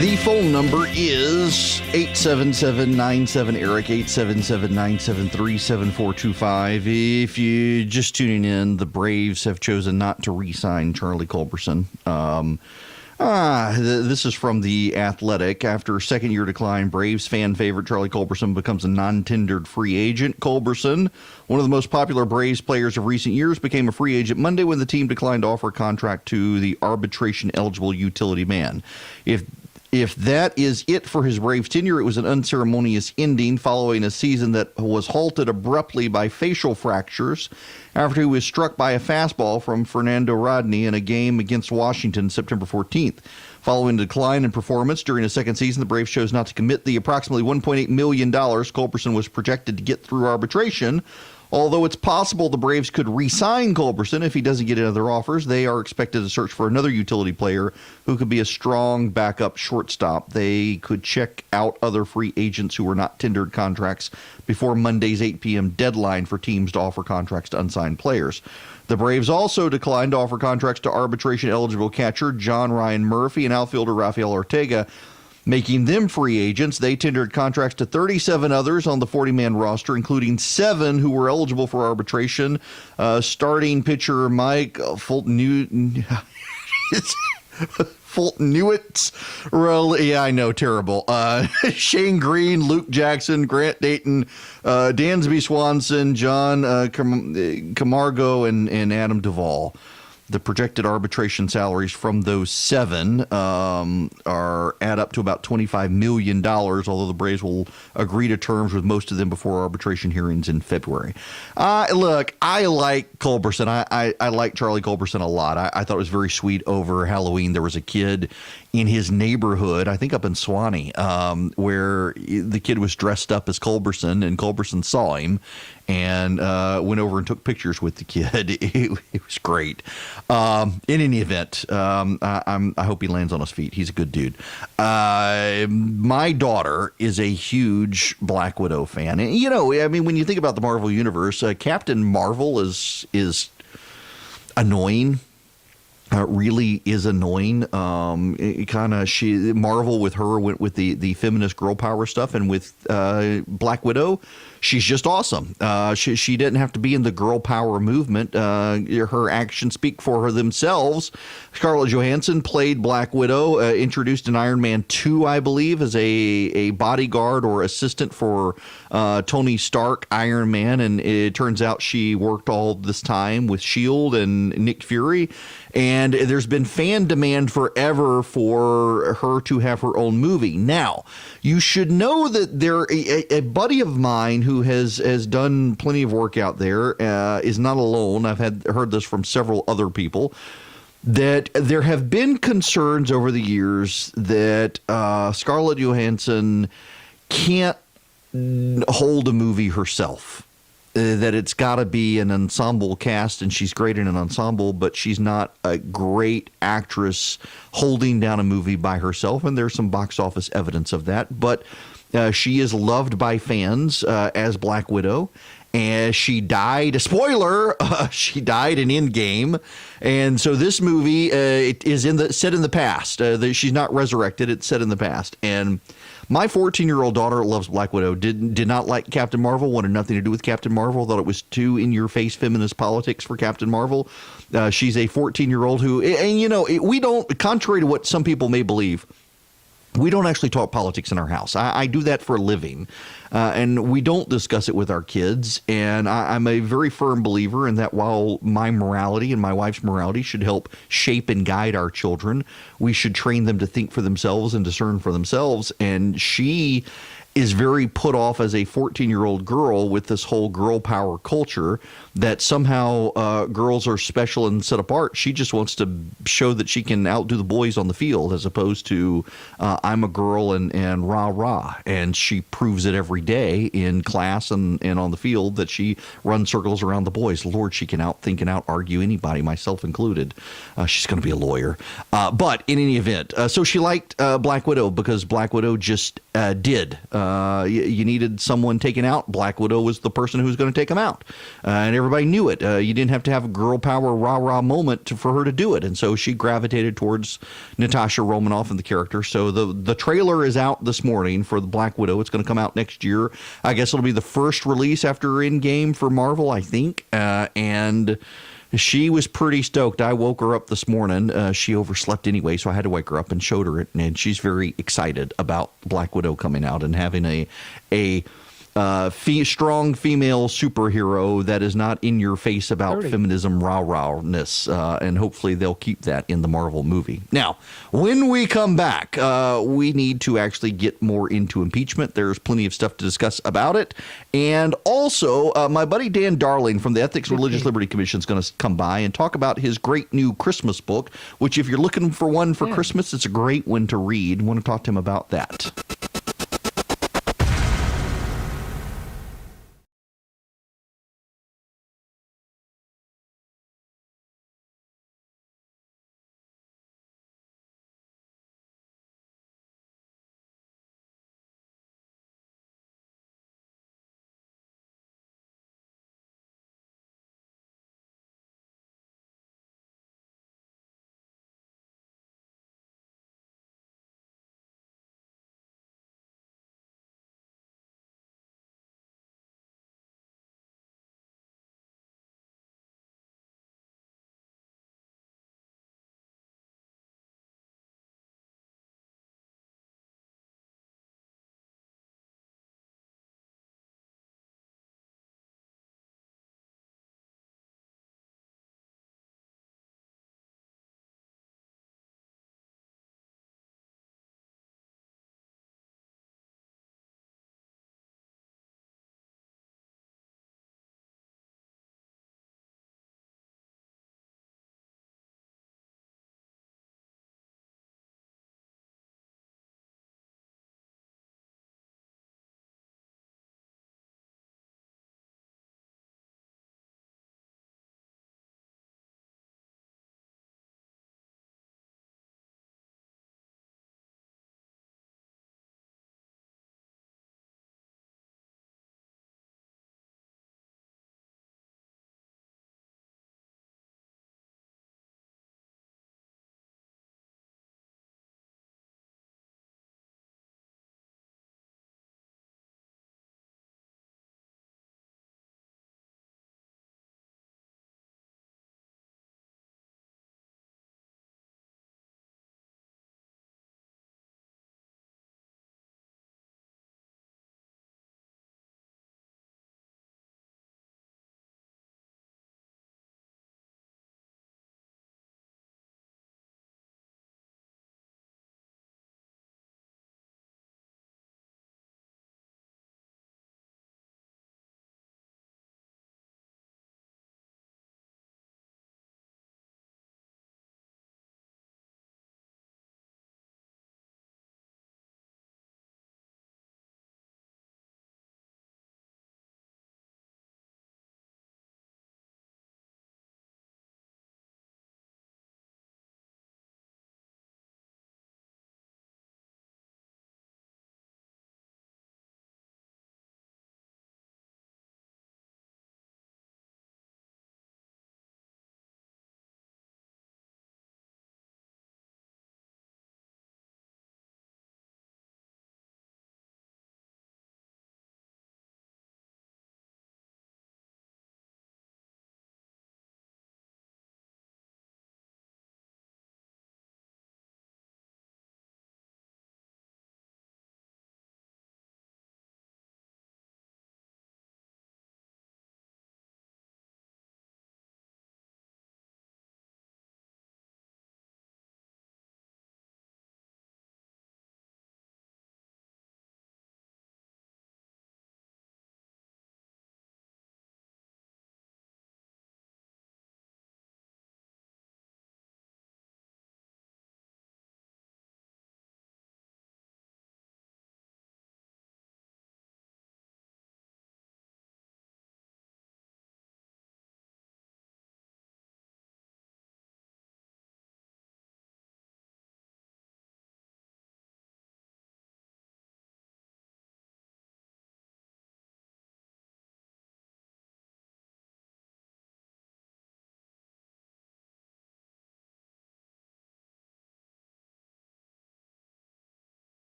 The phone number is 877-97-ERIC, 877-973-7425. If you're just tuning in, the Braves have chosen not to re-sign Charlie Culberson. This is from The Athletic. After a second-year decline, Braves fan favorite Charlie Culberson becomes a non-tendered free agent. Culberson, one of the most popular Braves players of recent years, became a free agent Monday when the team declined to offer a contract to the arbitration-eligible utility man. If that is it for his Braves tenure, it was an unceremonious ending following a season that was halted abruptly by facial fractures after he was struck by a fastball from Fernando Rodney in a game against Washington September 14th. Following a decline in performance during his second season, the Braves chose not to commit the approximately $1.8 million Culberson was projected to get through arbitration. Although it's possible the Braves could re-sign Culberson if he doesn't get any other offers, they are expected to search for another utility player who could be a strong backup shortstop. They could check out other free agents who were not tendered contracts before Monday's 8 p.m. deadline for teams to offer contracts to unsigned players. The Braves also declined to offer contracts to arbitration-eligible catcher John Ryan Murphy and outfielder Rafael Ortega, making them free agents. They tendered contracts to 37 others on the 40-man roster, including 7 who were eligible for arbitration. Starting pitcher Mike Fulton-Newitz. Yeah, I know, terrible. Shane Green, Luke Jackson, Grant Dayton, Dansby Swanson, John Camargo, and Adam Duvall. The projected arbitration salaries from those 7 are add up to about $25 million, although the Braves will agree to terms with most of them before arbitration hearings in February. Look, I like Culberson. I like Charlie Culberson a lot. I thought it was very sweet over Halloween. There was a kid in his neighborhood, I think up in Swanee, where the kid was dressed up as Culberson, and Culberson saw him and went over and took pictures with the kid. It was great. In any event, I hope he lands on his feet. He's a good dude. My daughter is a huge Black Widow fan. And, you know, I mean, when you think about the Marvel Universe, Captain Marvel is annoying. Really is annoying. Marvel with her went with the feminist girl power stuff, and with Black Widow, she's just awesome. She didn't have to be in the girl power movement. Her actions speak for her themselves. Scarlett Johansson played Black Widow, introduced in Iron Man 2, I believe, as a bodyguard or assistant for Tony Stark, Iron Man, and it turns out she worked all this time with S.H.I.E.L.D. and Nick Fury. And there's been fan demand forever for her to have her own movie. Now, you should know that a buddy of mine who has done plenty of work out there is not alone. I've heard this from several other people, that there have been concerns over the years that Scarlett Johansson can't hold a movie herself. That it's got to be an ensemble cast, and she's great in an ensemble, but she's not a great actress holding down a movie by herself, and there's some box office evidence of that. But she is loved by fans as Black Widow, and she died. Spoiler: she died in Endgame, and so this movie it is set in the past. She's not resurrected; it's set in the past, and my 14-year-old daughter loves Black Widow. Did not like Captain Marvel. Wanted nothing to do with Captain Marvel. Thought it was too in-your-face feminist politics for Captain Marvel. She's a 14-year-old who, and you know, we don't. Contrary to what some people may believe, we don't actually talk politics in our house. I do that for a living, and we don't discuss it with our kids. And I'm a very firm believer in that while my morality and my wife's morality should help shape and guide our children, we should train them to think for themselves and discern for themselves. And she is very put off as a 14-year-old girl with this whole girl power culture that somehow girls are special and set apart. She just wants to show that she can outdo the boys on the field, as opposed to I'm a girl and rah. And she proves it every day in class and on the field that she runs circles around the boys. Lord, she can outthink and out-argue anybody, myself included. She's going to be a lawyer. But in any event, so she liked Black Widow because Black Widow just did. You needed someone taken out. Black Widow was the person who was going to take him out. And everybody knew it. You didn't have to have a girl power rah-rah moment for her to do it. And so she gravitated towards Natasha Romanoff and the character. So the trailer is out this morning for the Black Widow. It's going to come out next year. I guess it'll be the first release after Endgame for Marvel, I think. And she was pretty stoked. I woke her up this morning. She overslept anyway, so I had to wake her up and showed her it. And she's very excited about Black Widow coming out and having a strong female superhero that is not in your face about feminism rah-rahness, and hopefully they'll keep that in the Marvel movie. Now, when we come back, we need to actually get more into impeachment. There's plenty of stuff to discuss about it, and also my buddy Dan Darling from the Ethics and Religious Liberty Commission is going to come by and talk about his great new Christmas book, which if you're looking for one for Christmas, it's a great one to read. I want to talk to him about that.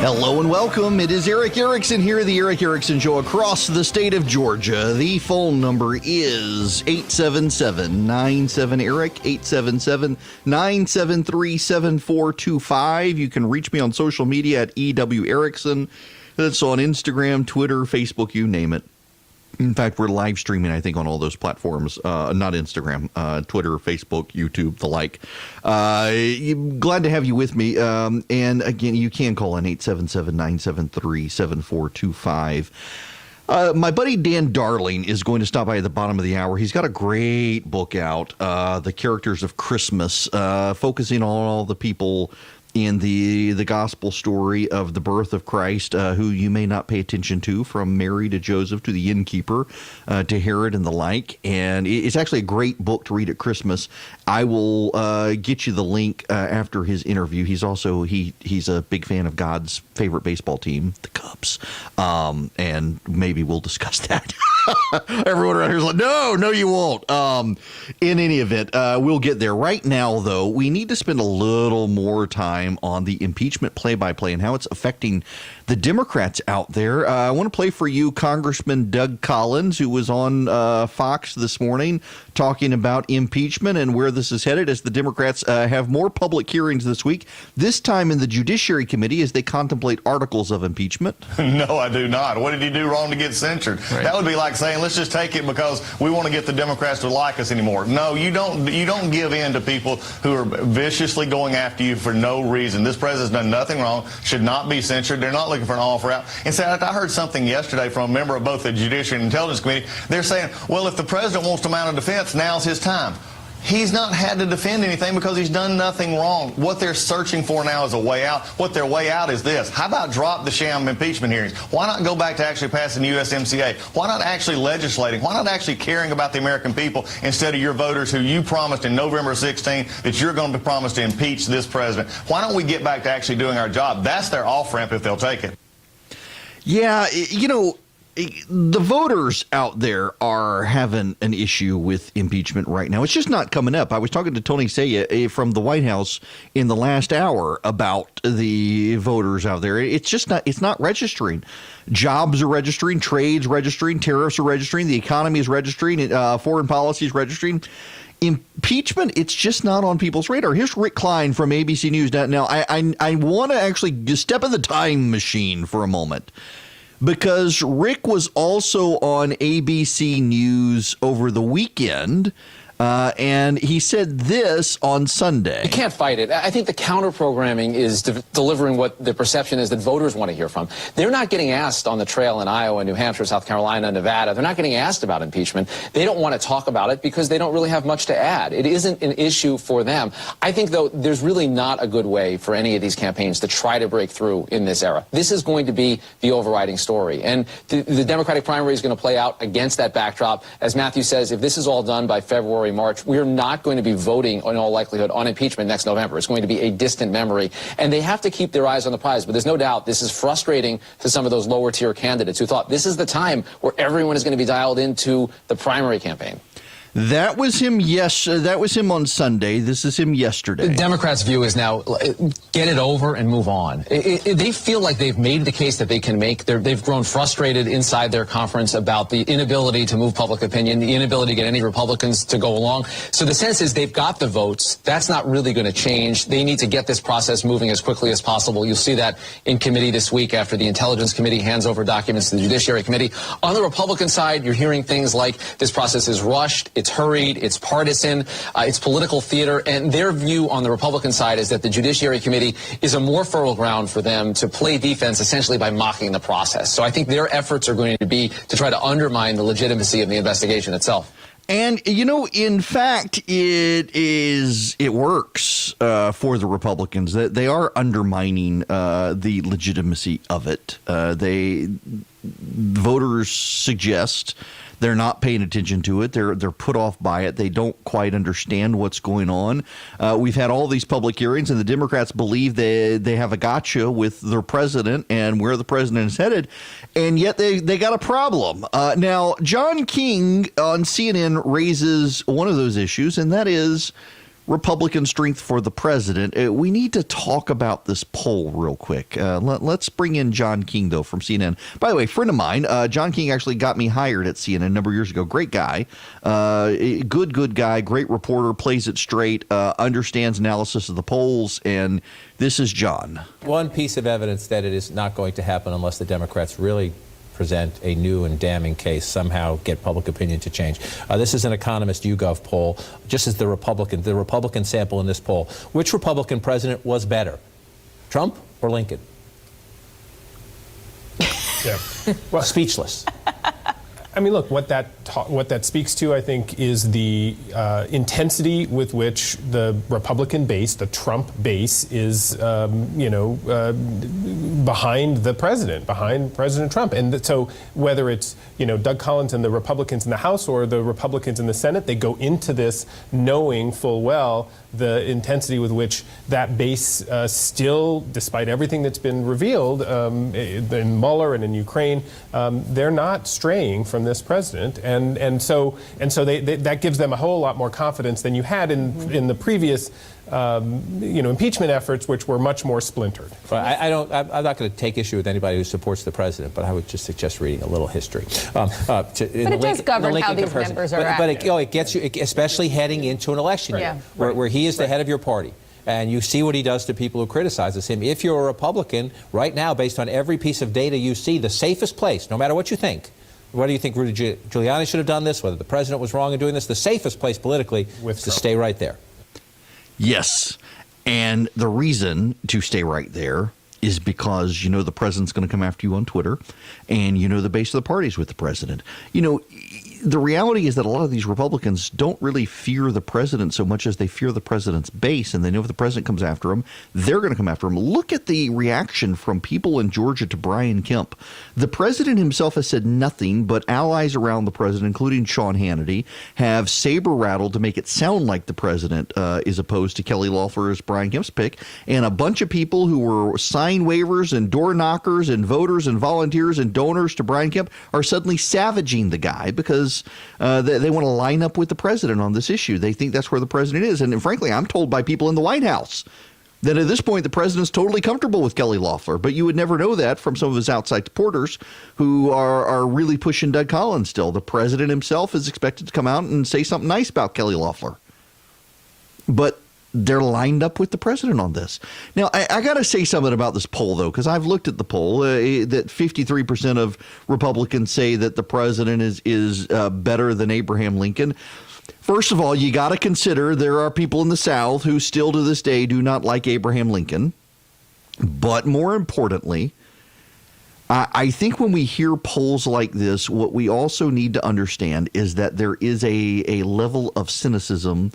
Hello and welcome. It is Erick Erickson here, the Erick Erickson Show across the state of Georgia. The phone number is 877-97-ERIC, 877-973-7425. You can reach me on social media at EW Erickson. That's on Instagram, Twitter, Facebook, you name it. In fact, we're live streaming, I think, on all those platforms, not Instagram, Twitter, Facebook, YouTube, the like. Glad to have you with me. And again, you can call in 877-973-7425. My buddy Dan Darling is going to stop by at the bottom of the hour. He's got a great book out, The Characters of Christmas, focusing on all the people in the gospel story of the birth of Christ, who you may not pay attention to, from Mary to Joseph to the innkeeper to Herod and the like. And it's actually a great book to read at Christmas. I will get you the link after his interview. He's also he's a big fan of God's favorite baseball team, the Cubs, and maybe we'll discuss that. Everyone around here is like, no, you won't. In any event, we'll get there. Right now, though, we need to spend a little more time on the impeachment play-by-play and how it's affecting the Democrats out there. I want to play for you Congressman Doug Collins, who was on Fox this morning talking about impeachment and where this is headed as the Democrats have more public hearings this week, this time in the Judiciary Committee as they contemplate articles of impeachment. No, I do not. What did he do wrong to get censured? Right. That would be like saying, let's just take it because we want to get the Democrats to like us anymore. No, you don't give in to people who are viciously going after you for no reason. This president's done nothing wrong, should not be censured. They're not looking for an offer out. In fact, I heard something yesterday from a member of both the Judiciary and Intelligence Committee. They're saying, well, if the president wants to mount a defense, now's his time. He's not had to defend anything because he's done nothing wrong. What they're searching for now is a way out. What their way out is this. How about drop the sham impeachment hearings? Why not go back to actually passing the USMCA? Why not actually legislating? Why not actually caring about the American people instead of your voters who you promised in November 16 that you're going to promise to impeach this president? Why don't we get back to actually doing our job? That's their off-ramp if they'll take it. Yeah, the voters out there are having an issue with impeachment right now. It's just not coming up. I was talking to Tony Saya from the White House in the last hour about the voters out there. It's not registering. Jobs are registering, trades registering, tariffs are registering, the economy is registering, foreign policy is registering. Impeachment, it's just not on people's radar. Here's Rick Klein from ABC News. Now, I want to actually just step in the time machine for a moment, because Rick was also on ABC News over the weekend, and he said this on Sunday. You can't fight it. I think the counter-programming is delivering what the perception is that voters want to hear from. They're not getting asked on the trail in Iowa, New Hampshire, South Carolina, Nevada. They're not getting asked about impeachment. They don't want to talk about it because they don't really have much to add. It isn't an issue for them. I think, though, there's really not a good way for any of these campaigns to try to break through in this era. This is going to be the overriding story. And the Democratic primary is going to play out against that backdrop. As Matthew says, if this is all done by February, March, we're not going to be voting in all likelihood on impeachment next November. It's going to be a distant memory. And they have to keep their eyes on the prize. But there's no doubt this is frustrating to some of those lower tier candidates who thought this is the time where everyone is going to be dialed into the primary campaign. That was him. Yes, that was him on Sunday. This is him yesterday. The Democrats' view is now get it over and move on. They feel like they've made the case that they can make. They've grown frustrated inside their conference about the inability to move public opinion, the inability to get any Republicans to go along. So the sense is they've got the votes. That's not really going to change. They need to get this process moving as quickly as possible. You'll see that in committee this week after the Intelligence Committee hands over documents to the Judiciary Committee. On the Republican side, you're hearing things like this process is rushed. It's hurried, it's partisan, it's political theater, and their view on the Republican side is that the Judiciary Committee is a more fertile ground for them to play defense essentially by mocking the process. So I think their efforts are going to be to try to undermine the legitimacy of the investigation itself. And, in fact, it works for the Republicans. They are undermining the legitimacy of it. Voters suggest they're not paying attention to it. They're put off by it. They don't quite understand what's going on. We've had all these public hearings, and the Democrats believe they have a gotcha with their president and where the president is headed, and yet they got a problem. Now, John King on CNN raises one of those issues, and that is Republican strength for the president, we need to talk about this poll real quick. Let's bring in John King, though, from CNN. By the way, friend of mine, John King actually got me hired at CNN a number of years ago. Great guy, good guy, great reporter, plays it straight, understands analysis of the polls, and this is John. One piece of evidence that it is not going to happen unless the Democrats really present a new and damning case, somehow get public opinion to change. This is an Economist YouGov poll, just as the Republican sample in this poll. Which Republican president was better, Trump or Lincoln? Yeah. Well, speechless. I mean, look, what that speaks to, I think, is the intensity with which the Republican base, the Trump base, is, behind the president, behind President Trump. And so whether it's, Doug Collins and the Republicans in the House or the Republicans in the Senate, they go into this knowing full well the intensity with which that base still, despite everything that's been revealed in Mueller and in Ukraine, they're not straying from this president, and so that gives them a whole lot more confidence than you had in the previous impeachment efforts, which were much more splintered. Well, I'm not going to take issue with anybody who supports the president, but I would just suggest reading a little history. But it does govern how these members are acting. But it gets you, especially heading into an election year, where he is the head of your party. And you see what he does to people who criticizes him. If you're a Republican, right now, based on every piece of data you see, the safest place, no matter what you think, whether you think Rudy Giuliani should have done this, whether the president was wrong in doing this, the safest place politically is to stay right there. Yes. And the reason to stay right there is because the president's going to come after you on Twitter, and the base of the party is with the president. The reality is that a lot of these Republicans don't really fear the president so much as they fear the president's base, and they know if the president comes after him, they're going to come after him. Look at the reaction from people in Georgia to Brian Kemp. The president himself has said nothing, but allies around the president, including Sean Hannity, have saber-rattled to make it sound like the president is opposed to Kelly Loeffler as Brian Kemp's pick, and a bunch of people who were sign waivers and door knockers and voters and volunteers and donors to Brian Kemp are suddenly savaging the guy because they want to line up with the president on this issue. They think that's where the president is. And frankly, I'm told by people in the White House that at this point the president's totally comfortable with Kelly Loeffler. But you would never know that from some of his outside supporters who are really pushing Doug Collins still. The president himself is expected to come out and say something nice about Kelly Loeffler. But they're lined up with the president on this. Now, I got to say something about this poll, though, because I've looked at the poll that 53% of Republicans say that the president is better than Abraham Lincoln. First of all, you got to consider there are people in the South who still to this day do not like Abraham Lincoln. But more importantly, I think when we hear polls like this, what we also need to understand is that there is a level of cynicism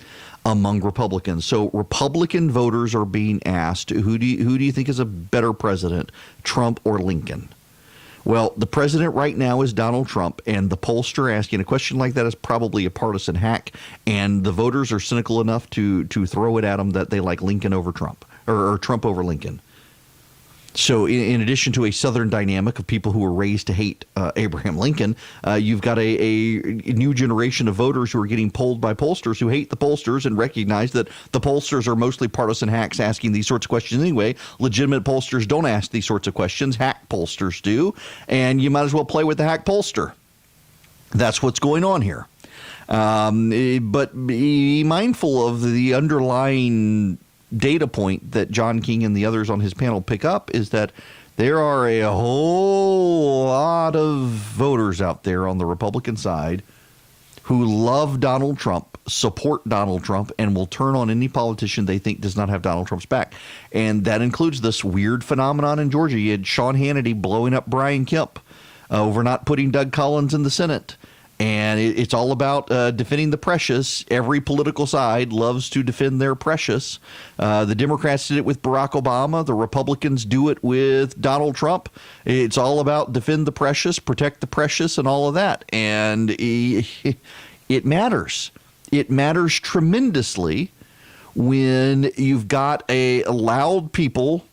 among Republicans. So Republican voters are being asked, who do you think is a better president, Trump or Lincoln? Well, the president right now is Donald Trump, and the pollster asking a question like that is probably a partisan hack, and the voters are cynical enough to throw it at them that they like Lincoln over Trump, or Trump over Lincoln. So in addition to a Southern dynamic of people who were raised to hate Abraham Lincoln, you've got a new generation of voters who are getting polled by pollsters who hate the pollsters and recognize that the pollsters are mostly partisan hacks asking these sorts of questions anyway. Legitimate pollsters don't ask these sorts of questions. Hack pollsters do. And you might as well play with the hack pollster. That's what's going on here. But be mindful of the underlying data point that John King and the others on his panel pick up is that there are a whole lot of voters out there on the Republican side who love Donald Trump, support Donald Trump, and will turn on any politician they think does not have Donald Trump's back. And that includes this weird phenomenon in Georgia. You had Sean Hannity blowing up Brian Kemp over not putting Doug Collins in the Senate. And it's all about defending the precious. Every political side loves to defend their precious. The Democrats did it with Barack Obama. The Republicans do it with Donald Trump. It's all about defend the precious, protect the precious, and all of that. And it matters. It matters tremendously when you've got a loud people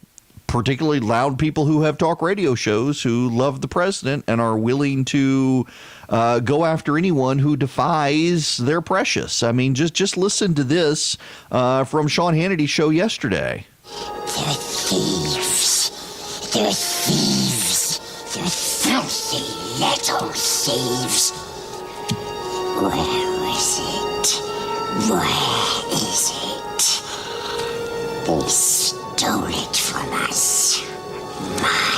particularly loud people who have talk radio shows who love the president and are willing to go after anyone who defies their precious. I mean, just listen to this from Sean Hannity's show yesterday. They're thieves. They're thieves. They're filthy little thieves. Where is it? Where is it? They stole it from us. My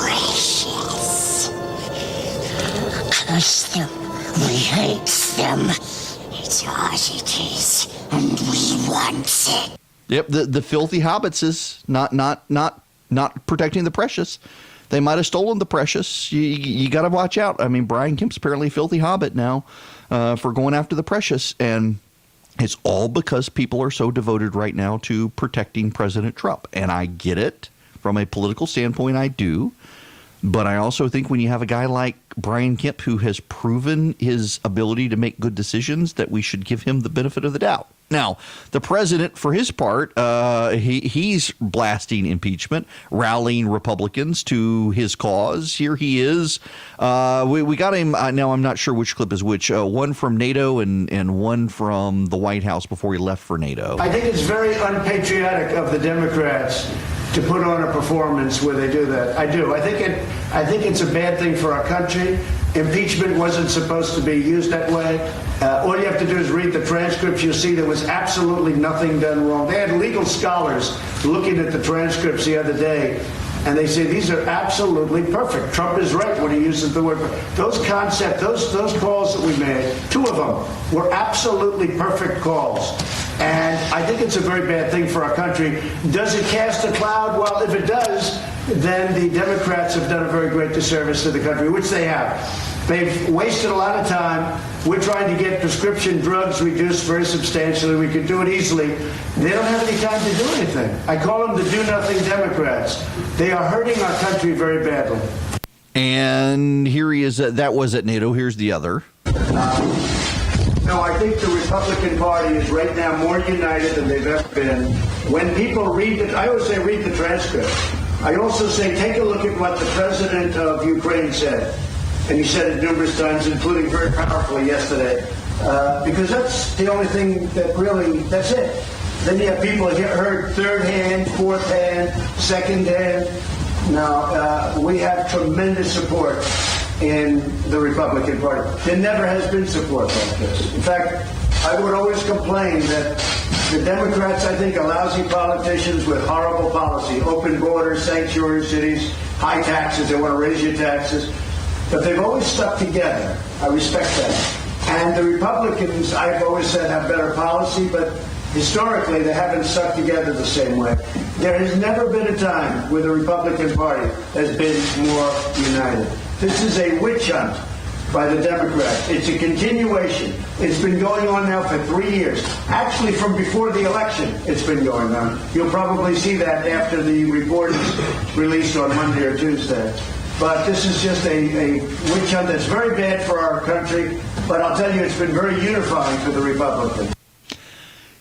precious. Curse them. We hate them. It's ours it is, and we want it. Yep, the filthy hobbits is not protecting the precious. They might have stolen the precious. You got to watch out. I mean, Brian Kemp's apparently a filthy hobbit now for going after the precious, and it's all because people are so devoted right now to protecting President Trump. And I get it from a political standpoint. I do. But I also think when you have a guy like Brian Kemp who has proven his ability to make good decisions, that we should give him the benefit of the doubt. Now, the president, for his part, he's blasting impeachment, rallying Republicans to his cause. Here he is. We got him. Now, I'm not sure which clip is which. One from NATO and one from the White House before he left for NATO. I think it's very unpatriotic of the Democrats to put on a performance where they do that. I do. I think it's a bad thing for our country. Impeachment wasn't supposed to be used that way. All you have to do is read the transcripts. You'll see there was absolutely nothing done wrong. They had legal scholars looking at the transcripts the other day, and they say these are absolutely perfect. Trump is right when he uses the word. Those concepts, those calls that we made, 2 of them were absolutely perfect calls. And I think it's a very bad thing for our country. Does it cast a cloud? Well, if it does, then the Democrats have done a very great disservice to the country, which they have. They've wasted a lot of time. We're trying to get prescription drugs reduced very substantially. We could do it easily. They don't have any time to do anything. I call them the do-nothing Democrats. They are hurting our country very badly. And here he is. That was at NATO. Here's the other. No, I think the Republican Party is right now more united than they've ever been. When people read it, I always say read the transcript. I also say take a look at what the president of Ukraine said. And he said it numerous times, including very powerfully yesterday, because that's the only thing that really, that's it. Then you have people heard third hand, fourth hand, second hand. Now, we have tremendous support in the Republican Party. There never has been support like this. In fact, I would always complain that the Democrats, I think, are lousy politicians with horrible policy. Open borders, sanctuary cities, high taxes. They want to raise your taxes. But they've always stuck together. I respect that. And the Republicans, I've always said, have better policy, but historically they haven't stuck together the same way. There has never been a time where the Republican Party has been more united. This is a witch hunt by the Democrats. It's a continuation. It's been going on now for 3 years. Actually, from before the election, it's been going on. You'll probably see that after the report is released on Monday or Tuesday. But this is just a witch hunt that's very bad for our country. But I'll tell you, it's been very unifying for the Republicans.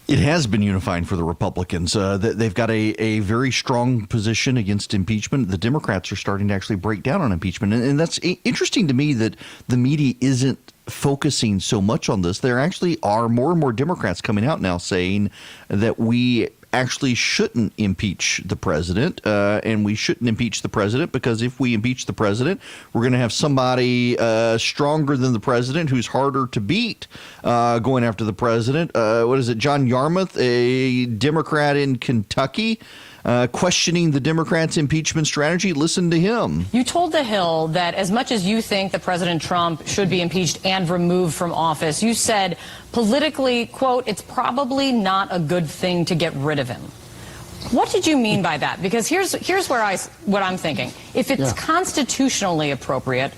It has been unifying for the Republicans. They've got a very strong position against impeachment. The Democrats are starting to actually break down on impeachment. And that's interesting to me that the media isn't focusing so much on this. There actually are more and more Democrats coming out now saying that we actually shouldn't impeach the president, and we shouldn't impeach the president because if we impeach the president, we're going to have somebody stronger than the president who's harder to beat going after the president. What is it? John Yarmouth, a Democrat in Kentucky, questioning the Democrats' impeachment strategy. Listen to him. You told The Hill that as much as you think that President Trump should be impeached and removed from office, you said politically, quote, it's probably not a good thing to get rid of him. What did you mean by that? Because here's what I'm thinking. If it's constitutionally appropriate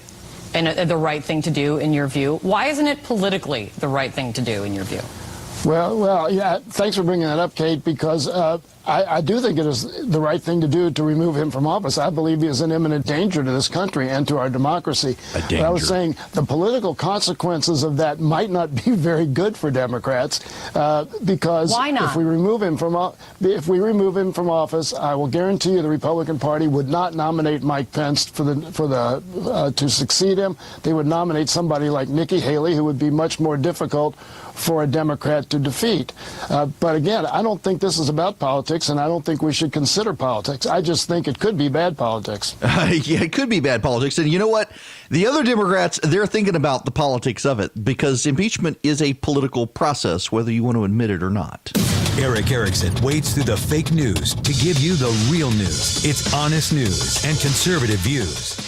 and the right thing to do in your view, why isn't it politically the right thing to do in your view? Well, yeah, thanks for bringing that up, Kate, because I do think it is the right thing to do to remove him from office. I believe he is an imminent danger to this country and to our democracy. A danger. But I was saying the political consequences of that might not be very good for Democrats because Why not? if we remove him from office, I will guarantee you the Republican Party would not nominate Mike Pence to succeed him. They would nominate somebody like Nikki Haley, who would be much more difficult for a Democrat to defeat. But again, I don't think this is about politics, and I don't think we should consider politics. I just think it could be bad politics. Yeah, it could be bad politics. And you know what? The other Democrats, they're thinking about the politics of it because impeachment is a political process, whether you want to admit it or not. Erick Erickson wades through the fake news to give you the real news. It's honest news and conservative views.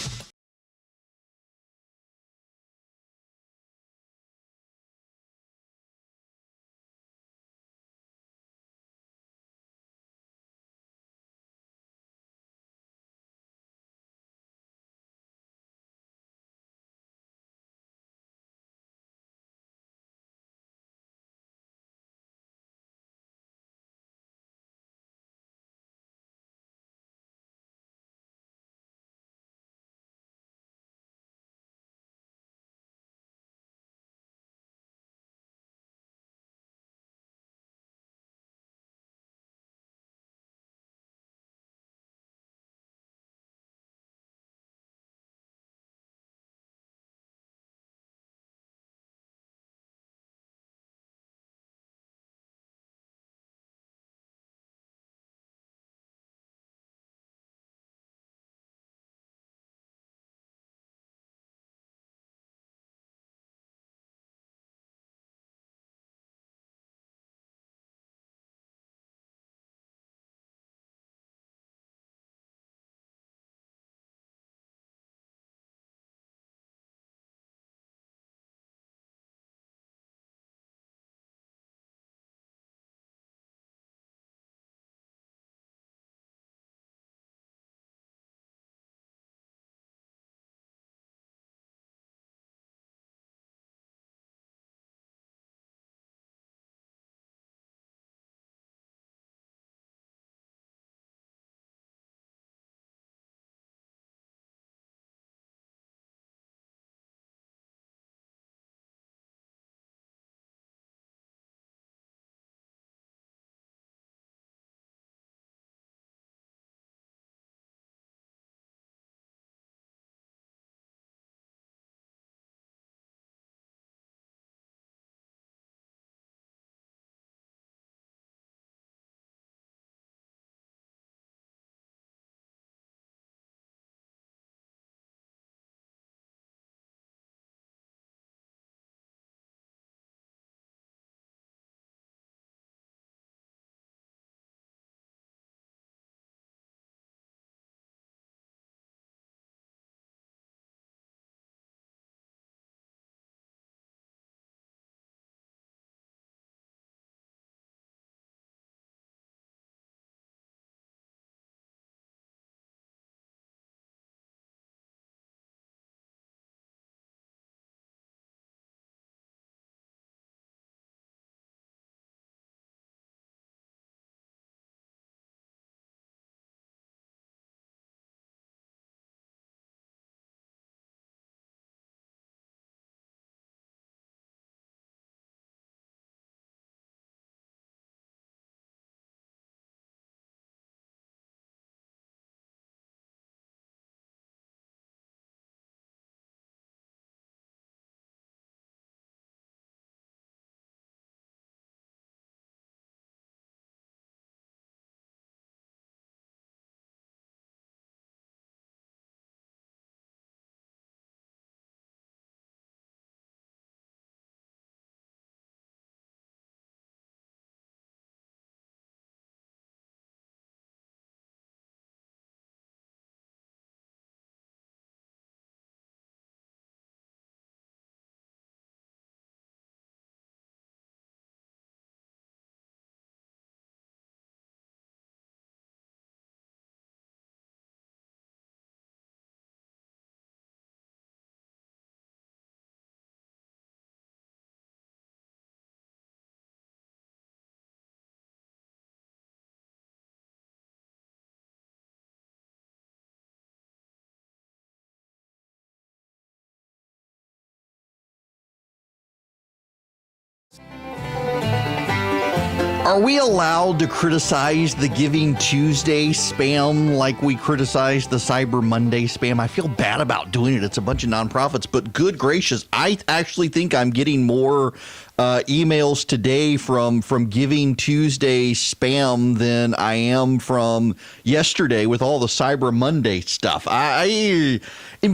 Are we allowed to criticize the Giving Tuesday spam like we criticize the Cyber Monday spam? I feel bad about doing it. It's a bunch of nonprofits, but good gracious, I actually think I'm getting more emails today from Giving Tuesday spam than I am from yesterday with all the Cyber Monday stuff. And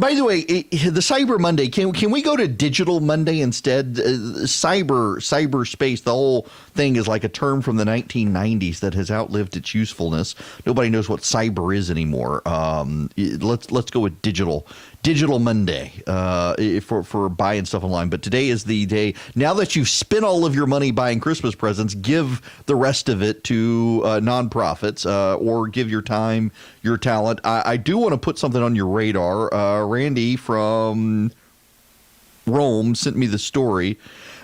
by the way, the Cyber Monday, can we go to Digital Monday instead? Cyberspace, the whole thing is like a term from the 1990s that has outlived its usefulness. Nobody knows what cyber is anymore. Let's go with Digital Monday for buying stuff online. But today is the day. Now that you've spent all of your money buying Christmas presents, give the rest of it to nonprofits or give your time, your talent. I do want to put something on your radar. Randy from Rome sent me the story.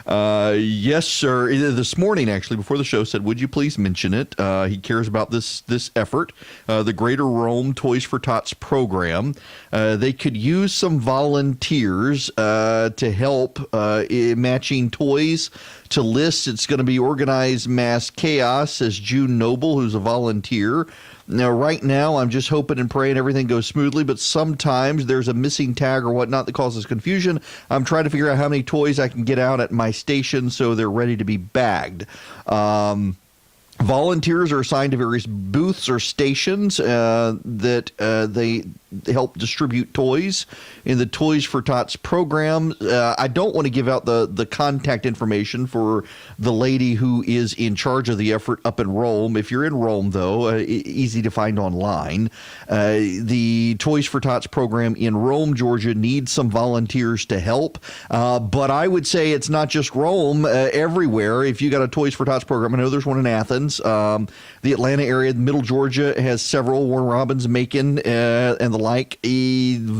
Yes, sir. This morning, actually, before the show, said, would you please mention it? He cares about this effort, the Greater Rome Toys for Tots program. They could use some volunteers to help matching toys to lists. It's going to be organized mass chaos, says June Noble, who's a volunteer. Now, right now, I'm just hoping and praying everything goes smoothly, but sometimes there's a missing tag or whatnot that causes confusion. I'm trying to figure out how many toys I can get out at my station so they're ready to be bagged. Volunteers are assigned to various booths or stations that they help distribute toys in the Toys for Tots program. I don't want to give out the contact information for the lady who is in charge of the effort up in Rome. If you're in Rome, though, easy to find online. The Toys for Tots program in Rome, Georgia, needs some volunteers to help. But I would say it's not just Rome. Everywhere, if you got a Toys for Tots program, I know there's one in Athens. The Atlanta area, Middle Georgia has several, Warren Robins, Macon, and the like.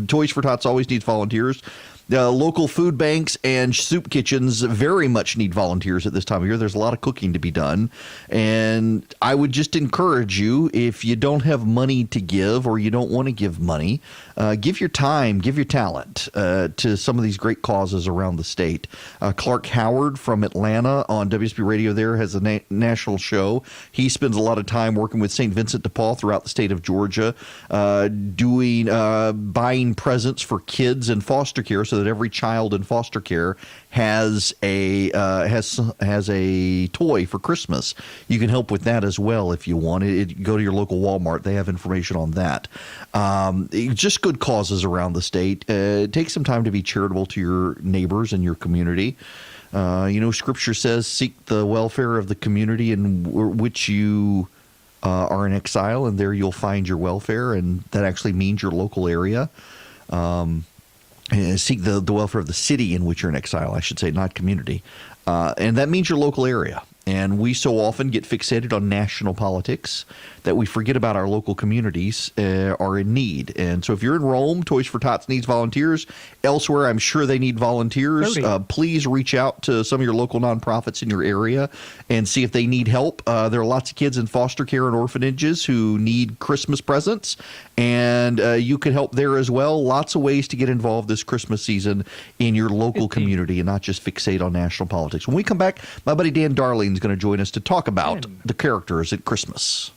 Toys for Tots always needs volunteers. Local food banks and soup kitchens very much need volunteers at this time of year. There's a lot of cooking to be done. And I would just encourage you, if you don't have money to give or you don't want to give money, give your time, give your talent to some of these great causes around the state. Clark Howard from Atlanta on WSB Radio there has a national show. He spends a lot of time working with St. Vincent de Paul throughout the state of Georgia, buying presents for kids in foster care so that every child in foster care has a toy for Christmas. You can help with that as well if you want. Go to your local Walmart. They have information on that. Just good causes around the state. Take some time to be charitable to your neighbors and your community. Scripture says, seek the welfare of the community in which you are in exile, and there you'll find your welfare, and that actually means your local area. Seek the welfare of the city in which you're in exile, I should say, not community. And that means your local area. And we so often get fixated on national politics that we forget about our local communities are in need. And so if you're in Rome, Toys for Tots needs volunteers. Elsewhere, I'm sure they need volunteers. Please reach out to some of your local nonprofits in your area and see if they need help. There are lots of kids in foster care and orphanages who need Christmas presents, and you can help there as well. Lots of ways to get involved this Christmas season in your local community and not just fixate on national politics. When we come back, my buddy Dan Darling is going to join us to talk about the characters at Christmas.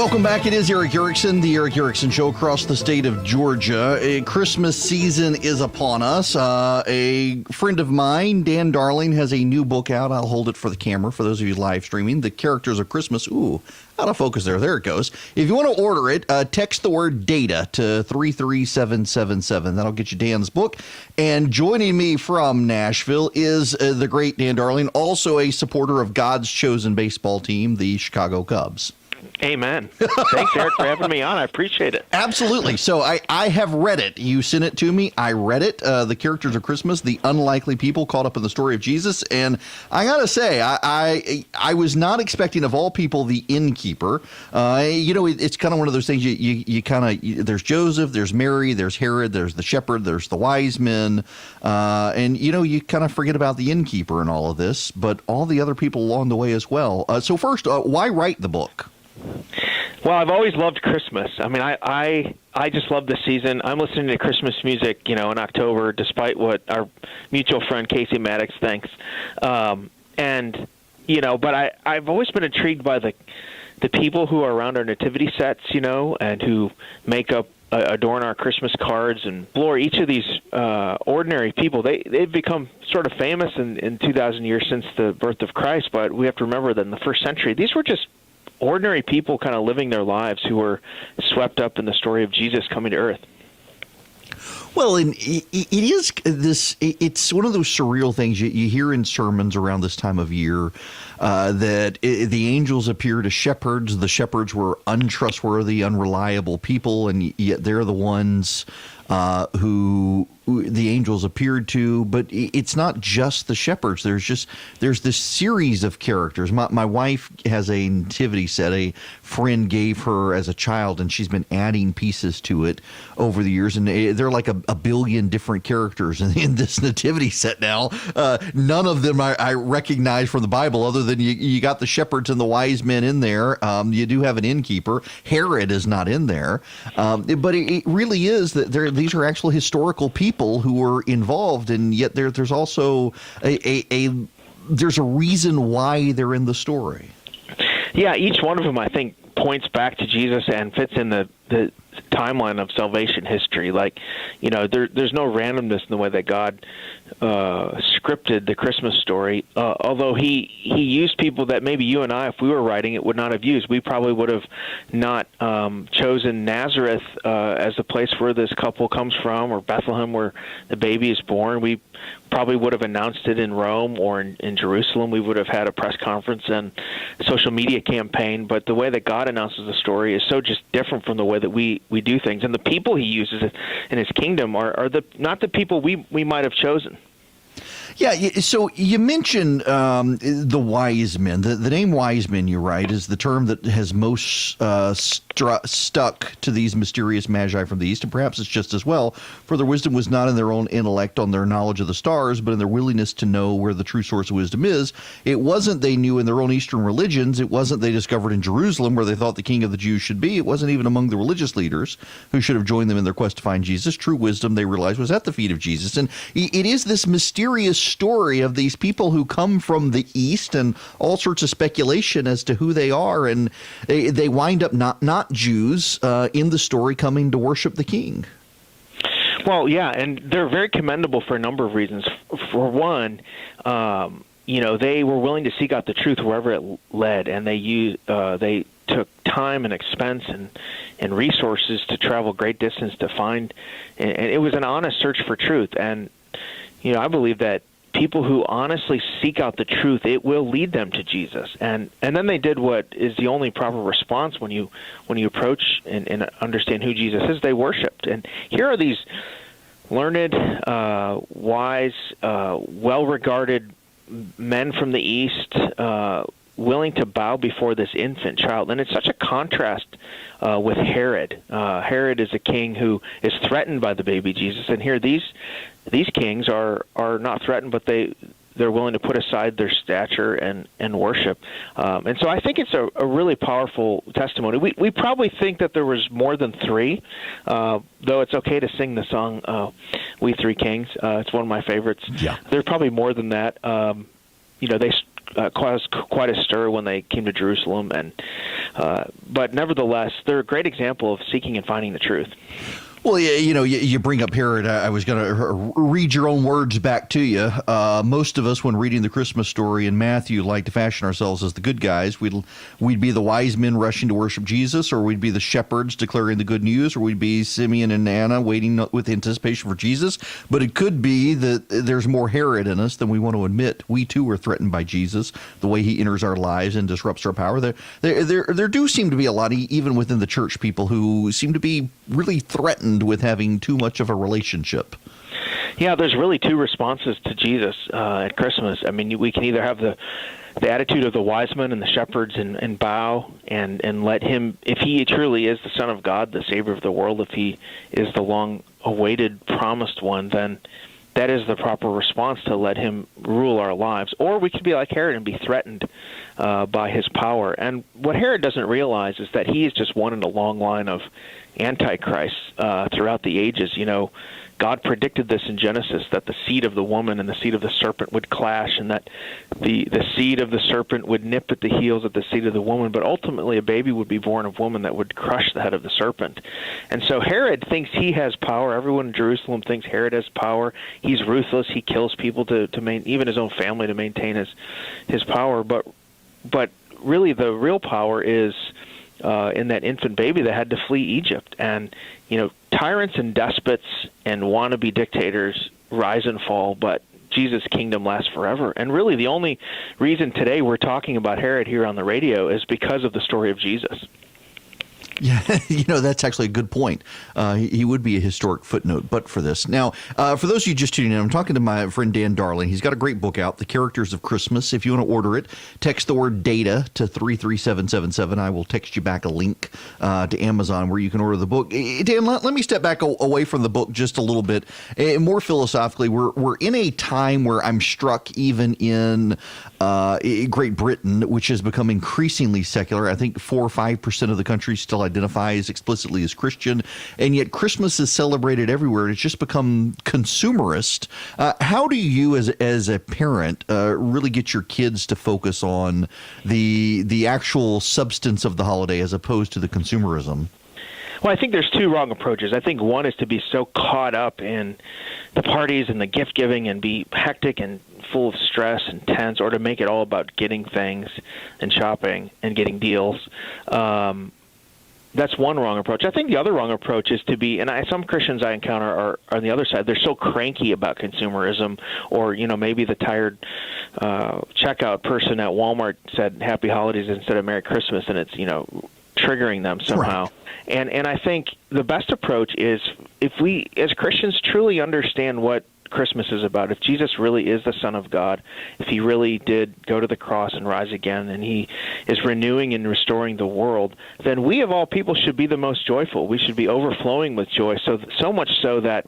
Welcome back. It is Erick Erickson, the Erick Erickson Show across the state of Georgia. Christmas season is upon us. A friend of mine, Dan Darling, has a new book out. I'll hold it for the camera for those of you live streaming. The Characters of Christmas. Ooh, out of focus there. There it goes. If you want to order it, text the word data to 33777. That'll get you Dan's book. And joining me from Nashville is the great Dan Darling, also a supporter of God's chosen baseball team, the Chicago Cubs. Amen. Thanks, Eric, for having me on. I appreciate it. Absolutely. So I have read it. You sent it to me. I read it. The Characters of Christmas, the unlikely people caught up in the story of Jesus. And I got to say, I was not expecting, of all people, the innkeeper. It's kind of one of those things you kind of, there's Joseph, there's Mary, there's Herod, there's the shepherd, there's the wise men. And you kind of forget about the innkeeper in all of this, but all the other people along the way as well. So first, why write the book? Well, I've always loved Christmas. I mean, I just love the season. I'm listening to Christmas music, in October, despite what our mutual friend Casey Maddox thinks. But I've always been intrigued by the people who are around our nativity sets, and who make up, adorn our Christmas cards. And Lord, each of these ordinary people, they've become sort of famous in 2,000 years since the birth of Christ. But we have to remember that in the first century, these were just ordinary people kind of living their lives who were swept up in the story of Jesus coming to earth. Well, and it's one of those surreal things you hear in sermons around this time of year, that the angels appear to shepherds. The shepherds were untrustworthy, unreliable people, and yet they're the ones who the angels appeared to. But it's not just the shepherds. There's this series of characters. My wife has a nativity set a friend gave her as a child, and she's been adding pieces to it over the years, and they're like a billion different characters in this nativity set now. None of them I recognize from the Bible, other than you got the shepherds and the wise men in there. You do have an innkeeper. Herod is not in there, but it really is that these are actual historical people who were involved, and yet there's also there's a reason why they're in the story. Yeah, each one of them, I think, points back to Jesus and fits in the timeline of salvation history. Like, there's no randomness in the way that God scripted the Christmas story, although he used people that maybe you and I, if we were writing it, would not have used. We probably would have not chosen Nazareth as the place where this couple comes from, or Bethlehem where the baby is born. We probably would have announced it in Rome or in Jerusalem. We would have had a press conference and social media campaign, but the way that God announces the story is so just different from the way that we do things. And the people he uses in his kingdom are not the people we might have chosen. Yeah, so you mentioned the wise men. The name wise men, you're right, is the term that has most stuck to these mysterious magi from the east, and perhaps it's just as well, for their wisdom was not in their own intellect on their knowledge of the stars, but in their willingness to know where the true source of wisdom is. It wasn't they knew in their own Eastern religions. It wasn't they discovered in Jerusalem where they thought the king of the Jews should be. It wasn't even among the religious leaders who should have joined them in their quest to find Jesus. True wisdom, they realized, was at the feet of Jesus. And it is this mysterious story of these people who come from the East, and all sorts of speculation as to who they are, and they wind up not Jews in the story coming to worship the king. Well, yeah, and they're very commendable for a number of reasons. For one, they were willing to seek out the truth wherever it led, and they took time and expense and resources to travel great distance to find, and it was an honest search for truth. And I believe that people who honestly seek out the truth, it will lead them to Jesus. And then they did what is the only proper response when you approach and understand who Jesus is. They worshiped. And here are these learned, wise, well-regarded men from the East, willing to bow before this infant child. And it's such a contrast with Herod. Herod is a king who is threatened by the baby Jesus, and here these kings are not threatened, but they're willing to put aside their stature and worship. And so I think it's a really powerful testimony. We probably think that there was more than three, though it's okay to sing the song "We Three Kings." It's one of my favorites. Yeah. There's probably more than that. They caused quite a stir when they came to Jerusalem, and But nevertheless, they're a great example of seeking and finding the truth. Well, yeah, you bring up Herod. I was going to read your own words back to you. Most of us, when reading the Christmas story in Matthew, like to fashion ourselves as the good guys. We'd be the wise men rushing to worship Jesus, or we'd be the shepherds declaring the good news, or we'd be Simeon and Anna waiting with anticipation for Jesus. But it could be that there's more Herod in us than we want to admit. We, too, are threatened by Jesus, the way he enters our lives and disrupts our power. There do seem to be a lot, even within the church, people who seem to be really threatened with having too much of a relationship. Yeah, there's really two responses to Jesus at Christmas. I mean, we can either have the attitude of the wise men and the shepherds and bow and let him, if he truly is the Son of God, the Savior of the world, if he is the long-awaited promised one, then that is the proper response, to let him rule our lives. Or we could be like Herod and be threatened by his power. And what Herod doesn't realize is that he is just one in a long line of antichrists throughout the ages. God predicted this in Genesis, that the seed of the woman and the seed of the serpent would clash, and that the seed of the serpent would nip at the heels of the seed of the woman, but ultimately a baby would be born of woman that would crush the head of the serpent. And so Herod thinks he has power. Everyone in Jerusalem thinks Herod has power. He's ruthless. He kills people to even his own family, to maintain his power. But really the real power is in that infant baby that had to flee Egypt. And, tyrants and despots and wannabe dictators rise and fall, but Jesus' kingdom lasts forever. And really the only reason today we're talking about Herod here on the radio is because of the story of Jesus. Yeah, that's actually a good point. He would be a historic footnote, but for this. Now, for those of you just tuning in, I'm talking to my friend Dan Darling. He's got a great book out, The Characters of Christmas. If you want to order it, text the word DATA to 33777. I will text you back a link to Amazon where you can order the book. Dan, let me step back away from the book just a little bit. More philosophically, we're in a time where I'm struck, even in Great Britain, which has become increasingly secular. I think 4 or 5% of the country still identifies explicitly as Christian, and yet Christmas is celebrated everywhere. It's just become consumerist. How do you, as a parent, really get your kids to focus on the actual substance of the holiday as opposed to the consumerism? Well, I think there's two wrong approaches. I think one is to be so caught up in the parties and the gift giving and be hectic and full of stress and tense, or to make it all about getting things and shopping and getting deals. That's one wrong approach. I think the other wrong approach is to be, and some Christians I encounter are on the other side. They're so cranky about consumerism, or maybe the tired checkout person at Walmart said Happy Holidays instead of Merry Christmas, and it's triggering them somehow. Right. And I think the best approach is, if we as Christians truly understand what Christmas is about, if Jesus really is the Son of God, if he really did go to the cross and rise again, and he is renewing and restoring the world, then we of all people should be the most joyful. We should be overflowing with joy, so much so that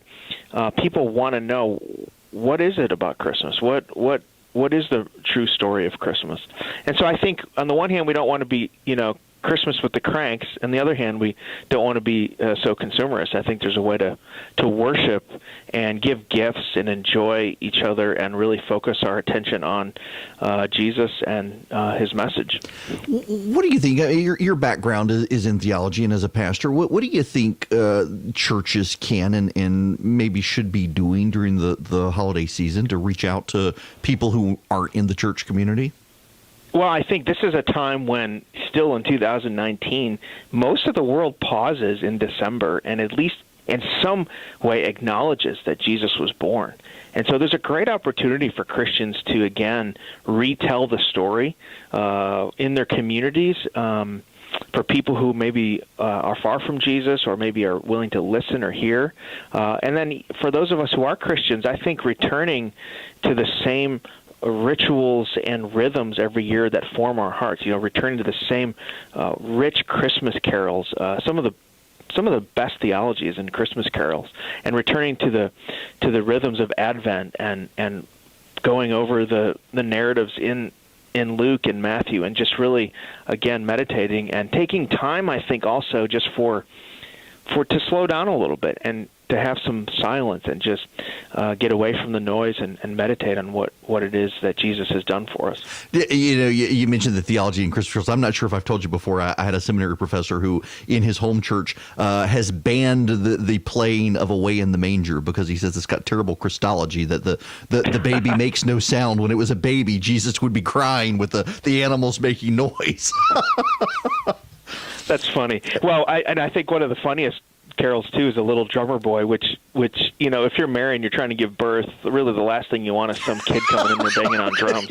people want to know, what is it about Christmas? What is the true story of Christmas? And so I think on the one hand, we don't want to be Christmas with the cranks, and the other hand, we don't want to be so consumerist. I think there's a way to worship and give gifts and enjoy each other and really focus our attention on Jesus and his message. What do you think? Your background is in theology, and as a pastor, what do you think churches can and maybe should be doing during the holiday season to reach out to people who aren't in the church community? Well, I think this is a time when, still in 2019, most of the world pauses in December and at least in some way acknowledges that Jesus was born. And so there's a great opportunity for Christians to, again, retell the story in their communities, for people who maybe are far from Jesus or maybe are willing to listen or hear. And then for those of us who are Christians, I think returning to the same rituals and rhythms every year that form our hearts, returning to the same rich Christmas carols, some of the best theology is in Christmas carols, and returning to the rhythms of Advent and going over the narratives in Luke and Matthew, and just really, again, meditating and taking time, I think, also just to slow down a little bit and have some silence and just get away from the noise and meditate on what it is that Jesus has done for us. You mentioned the theology in Christmas carols. I'm not sure if I've told you before. I had a seminary professor who, in his home church, has banned the playing of Away in the Manger because he says it's got terrible Christology, that the baby makes no sound. When it was a baby, Jesus would be crying with the animals making noise. That's funny. Well, I think one of the funniest carols too is a little drummer boy, which if you're married and you're trying to give birth, really the last thing you want is some kid coming in there banging on drums.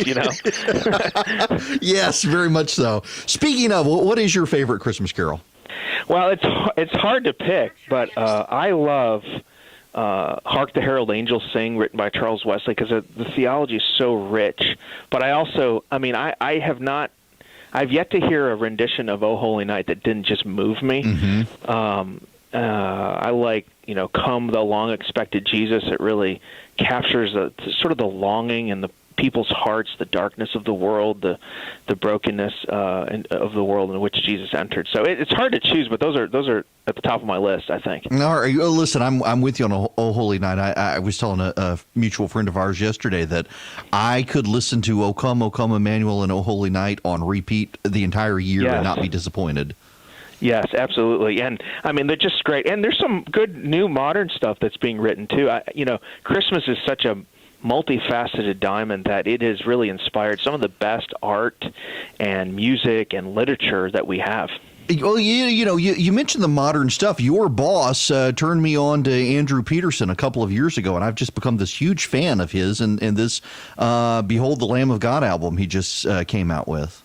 Yes, very much so. Speaking of, what is your favorite Christmas carol? Well, it's hard to pick, but I love Hark the Herald Angels Sing, written by Charles Wesley, because the theology is so rich. But I also, I've yet to hear a rendition of O Holy Night that didn't just move me. Mm-hmm. I like, Come the Long Expected Jesus. It really captures sort of the longing in the people's hearts, the darkness of the world, the brokenness of the world in which Jesus entered. So it's hard to choose, but those are at the top of my list, I think. All right, listen, I'm with you on O Holy Night. I was telling a mutual friend of ours yesterday that I could listen to O Come, Emmanuel, and O Holy Night on repeat the entire year and not be disappointed. Yes, absolutely. And they're just great. And there's some good new modern stuff that's being written too. Christmas is such a multifaceted diamond that it has really inspired some of the best art and music and literature that we have. Well, you mentioned the modern stuff. Your boss turned me on to Andrew Peterson a couple of years ago, and I've just become this huge fan of his and this Behold the Lamb of God album he just came out with.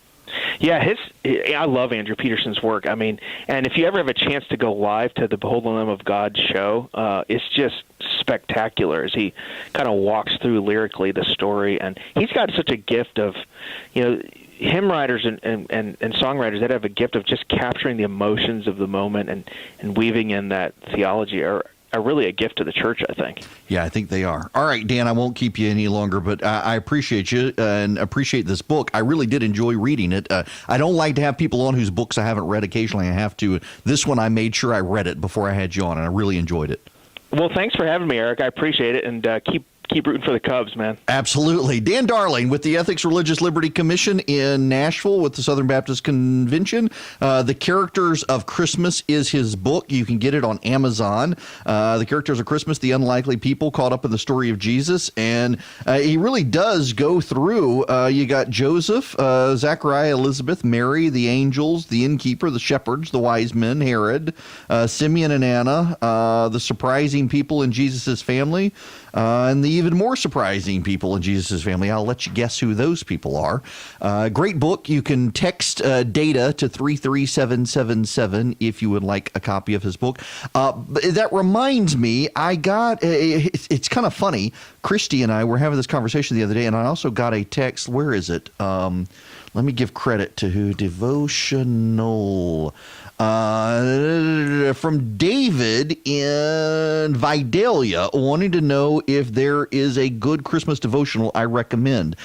Yeah, I love Andrew Peterson's work. And if you ever have a chance to go live to the Behold the Lamb of God show, it's just spectacular as he kind of walks through lyrically the story. And he's got such a gift of, hymn writers and songwriters that have a gift of just capturing the emotions of the moment and weaving in that theology are really a gift to the church, I think. Yeah, I think they are. All right, Dan, I won't keep you any longer, but I appreciate you and appreciate this book. I really did enjoy reading it. I don't like to have people on whose books I haven't read. Occasionally I have to. This one, I made sure I read it before I had you on, and I really enjoyed it. Well, thanks for having me, Eric. I appreciate it, and keep rooting for the Cubs, man. Absolutely. Dan Darling with the Ethics Religious Liberty Commission in Nashville with the Southern Baptist Convention. The Characters of Christmas is his book. You can get it on Amazon. The Characters of Christmas, the unlikely people caught up in the story of Jesus. And he really does go through. You got Joseph, Zachariah, Elizabeth, Mary, the angels, the innkeeper, the shepherds, the wise men, Herod, Simeon and Anna, the surprising people in Jesus' family, and the even more surprising people in Jesus' family. I'll let you guess who those people are. Great book. You can text data to 33777 if you would like a copy of his book. That reminds me, I got, it's kind of funny. Christy and I were having this conversation the other day, and I also got a text. Where is it? Let me give credit to who? Devotional. From David in Vidalia, wanting to know if there is a good Christmas devotional I recommend.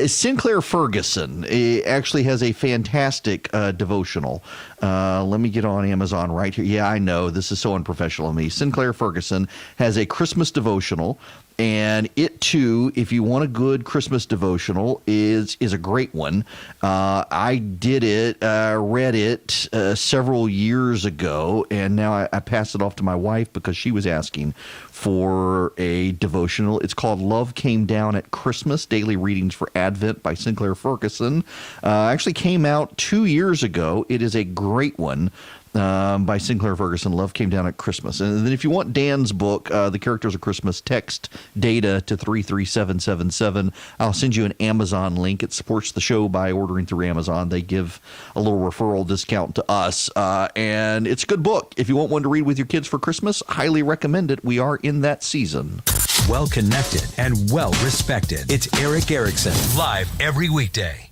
Sinclair Ferguson actually has a fantastic devotional. Let me get on Amazon right here. Yeah, I know. This is so unprofessional of me. Sinclair Ferguson has a Christmas devotional. And it, too, if you want a good Christmas devotional, is a great one. I did it, read it several years ago, and now I passed it off to my wife because she was asking for a devotional. It's called Love Came Down at Christmas, Daily Readings for Advent by Sinclair Ferguson. Actually came out 2 years ago. It is a great one. By Sinclair Ferguson, Love Came Down at Christmas. And then if you want Dan's book, The Characters of Christmas, text data to 33777. I'll send you an Amazon link. It supports the show by ordering through Amazon. They give a little referral discount to us. And it's a good book. If you want one to read with your kids for Christmas, highly recommend it. We are in that season. Well connected and well respected. It's Erick Erickson, live every weekday.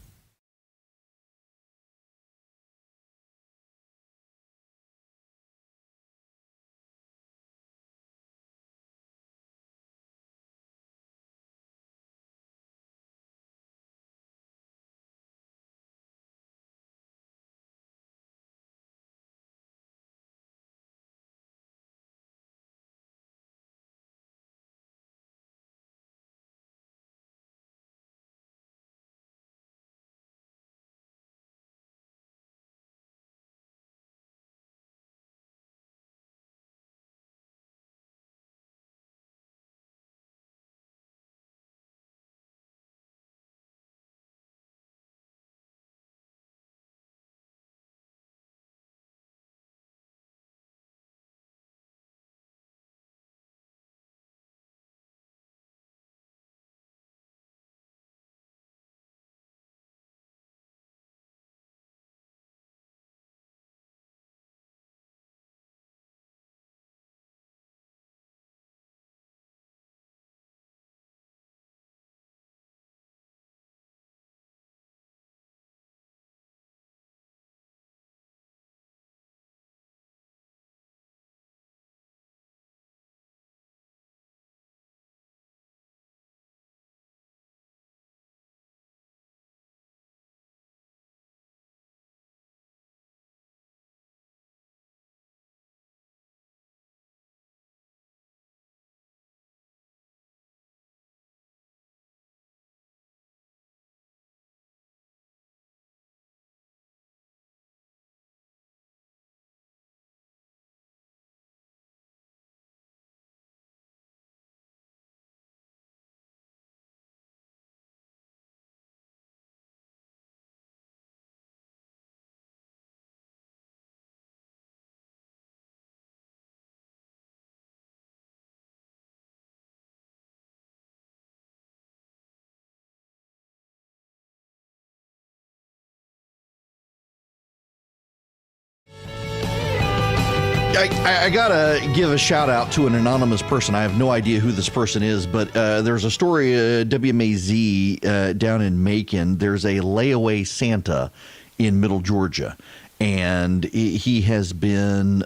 I gotta give a shout out to an anonymous person. I have no idea who this person is, but there's a story, WMAZ down in Macon. There's a layaway Santa in Middle Georgia, and he has been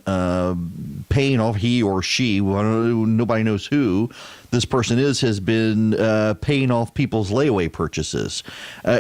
paying off, he or she, nobody knows who this person has been paying off people's layaway purchases,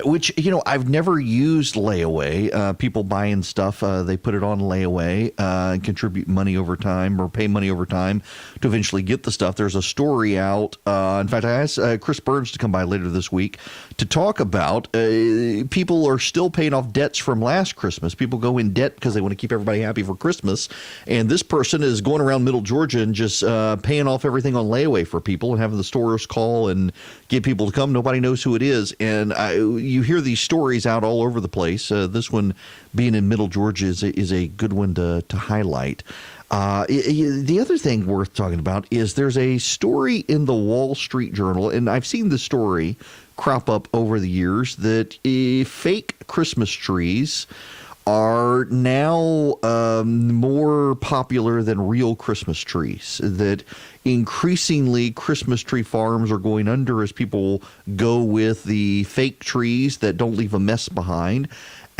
which, I've never used layaway. People buying stuff, they put it on layaway and contribute money over time or pay money over time to eventually get the stuff. There's a story out. In fact, I asked Chris Burns to come by later this week to talk about people are still paying off debts from last Christmas. People go in debt because they want to keep everybody happy for Christmas. And this person is going around Middle Georgia and just paying off everything on layaway for people and having the stores call and get people to come. Nobody knows who it is. And you hear these stories out all over the place. This one being in Middle Georgia is a good one to highlight. The other thing worth talking about is there's a story in the Wall Street Journal, and I've seen the story crop up over the years, that fake Christmas trees are now more popular than real Christmas trees, that increasingly Christmas tree farms are going under as people go with the fake trees that don't leave a mess behind.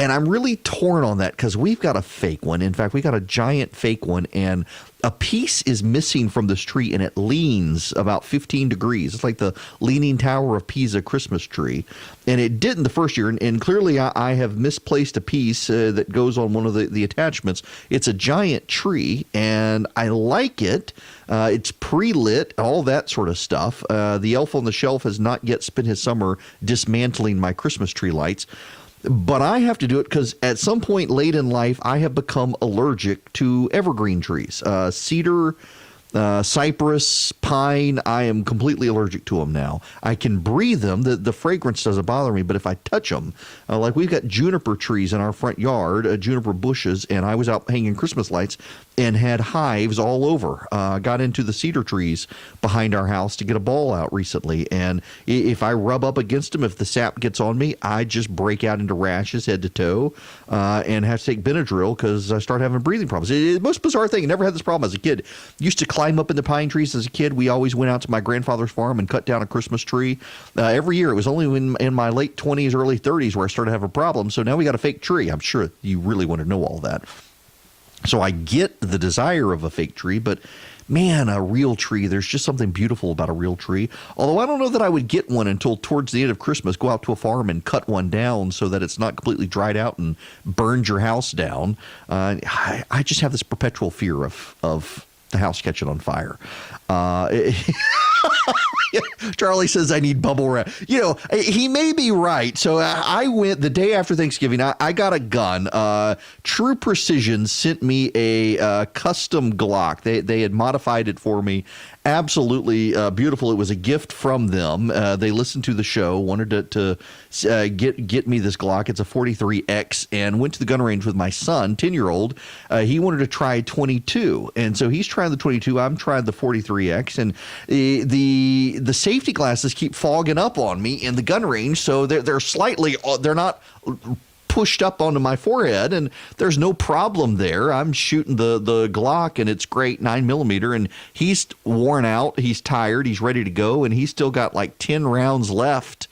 And I'm really torn on that because we've got a fake one. In fact, we got a giant fake one, and a piece is missing from this tree, and it leans about 15 degrees. It's like the Leaning Tower of Pisa Christmas tree. And it didn't the first year, and clearly I have misplaced a piece that goes on one of the attachments. It's a giant tree, and I like it. It's pre-lit, all that sort of stuff. The elf on the shelf has not yet spent his summer dismantling my Christmas tree lights. But I have to do it because at some point late in life, I have become allergic to evergreen trees. Cedar, cypress, pine, I am completely allergic to them now. I can breathe them. The fragrance doesn't bother me, but if I touch them, like we've got juniper trees in our front yard, juniper bushes, and I was out hanging Christmas lights and had hives all over. Got into the cedar trees behind our house to get a ball out recently, and if I rub up against them, if the sap gets on me, I just break out into rashes head to toe and have to take Benadryl because I start having breathing problems. It's the most bizarre thing. I never had this problem as a kid. Used to climb up in the pine trees as a kid. We always went out to my grandfather's farm and cut down a Christmas tree every year. It was only in my late 20s, early 30s where I started to have a problem. So now we got a fake tree. I'm sure you really want to know all that. So I get the desire of a fake tree, but man, a real tree, there's just something beautiful about a real tree. Although I don't know that I would get one until towards the end of Christmas, go out to a farm and cut one down so that it's not completely dried out and burns your house down. I just have this perpetual fear of the house catching on fire. Charlie says I need bubble wrap. He may be right. So I went the day after Thanksgiving. I got a gun. True Precision sent me a custom Glock. They had modified it for me. Absolutely beautiful. It was a gift from them. They listened to the show, wanted to get me this Glock. It's a 43X, and went to the gun range with my son, 10-year-old. He wanted to try 22, and so he's trying the 22. I'm trying the 43X, and the safety glasses keep fogging up on me in the gun range, so they're not pushed up onto my forehead, and there's no problem there. I'm shooting the Glock, and it's great, 9mm, and he's worn out, he's tired, he's ready to go, and he's still got like 10 rounds left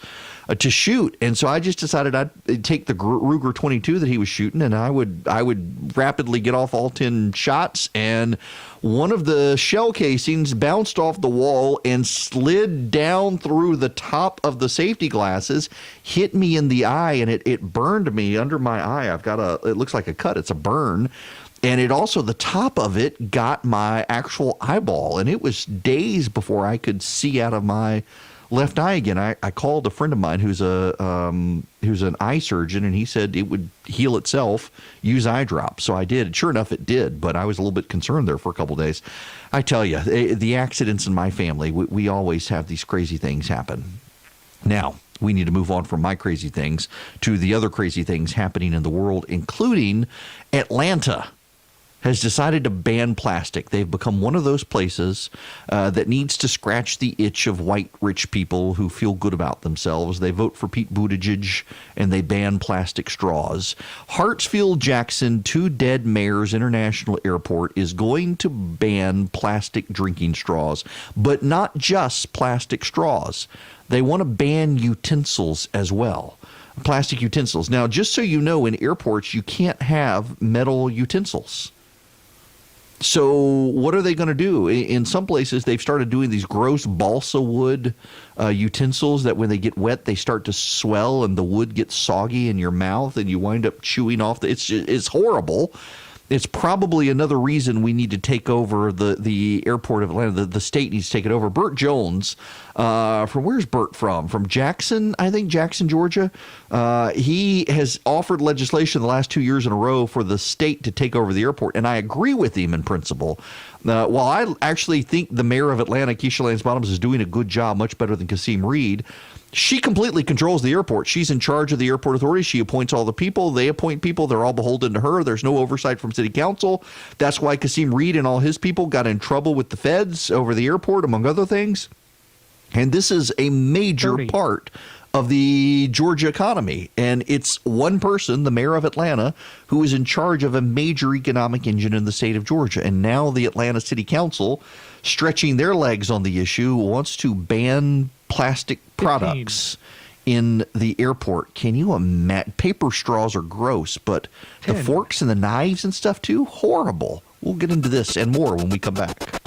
to shoot. And so I just decided I'd take the Ruger 22 that he was shooting, and I would rapidly get off all 10 shots, and one of the shell casings bounced off the wall and slid down through the top of the safety glasses, hit me in the eye, and it burned me under my eye. It looks like a cut. It's a burn. And it also, the top of it got my actual eyeball, and it was days before I could see out of my left eye again. I called a friend of mine who's an eye surgeon, and he said it would heal itself. Use eye drops. So I did. Sure enough, it did. But I was a little bit concerned there for a couple of days. I tell you, the accidents in my family, we always have these crazy things happen. Now, we need to move on from my crazy things to the other crazy things happening in the world, including Atlanta has decided to ban plastic. They've become one of those places that needs to scratch the itch of white rich people who feel good about themselves. They vote for Pete Buttigieg and they ban plastic straws. Hartsfield-Jackson, two dead mayors International Airport, is going to ban plastic drinking straws, but not just plastic straws. They want to ban utensils as well. Plastic utensils. Now, just so you know, in airports, you can't have metal utensils. So what are they going to do? In some places, they've started doing these gross balsa wood utensils that when they get wet, they start to swell and the wood gets soggy in your mouth and you wind up chewing off. It's horrible. It's probably another reason we need to take over the airport of Atlanta. The state needs to take it over. Burt Jones, from where's Burt from? From Jackson, I think, Jackson, Georgia. He has offered legislation the last 2 years in a row for the state to take over the airport, and I agree with him in principle. While I actually think the mayor of Atlanta, Keisha Lance Bottoms, is doing a good job, much better than Kasim Reed, she completely controls the airport. She's in charge of the airport authority. She appoints all the people. They appoint people. They're all beholden to her. There's no oversight from city council. That's why Kasim Reed and all his people got in trouble with the feds over the airport, among other things. And this is a major part of the Georgia economy. And it's one person, the mayor of Atlanta, who is in charge of a major economic engine in the state of Georgia. And now the Atlanta City Council, stretching their legs on the issue, wants to ban plastic products in the airport. Can you imagine? Paper straws are gross, but the forks and the knives and stuff too, horrible. We'll get into this and more when we come back.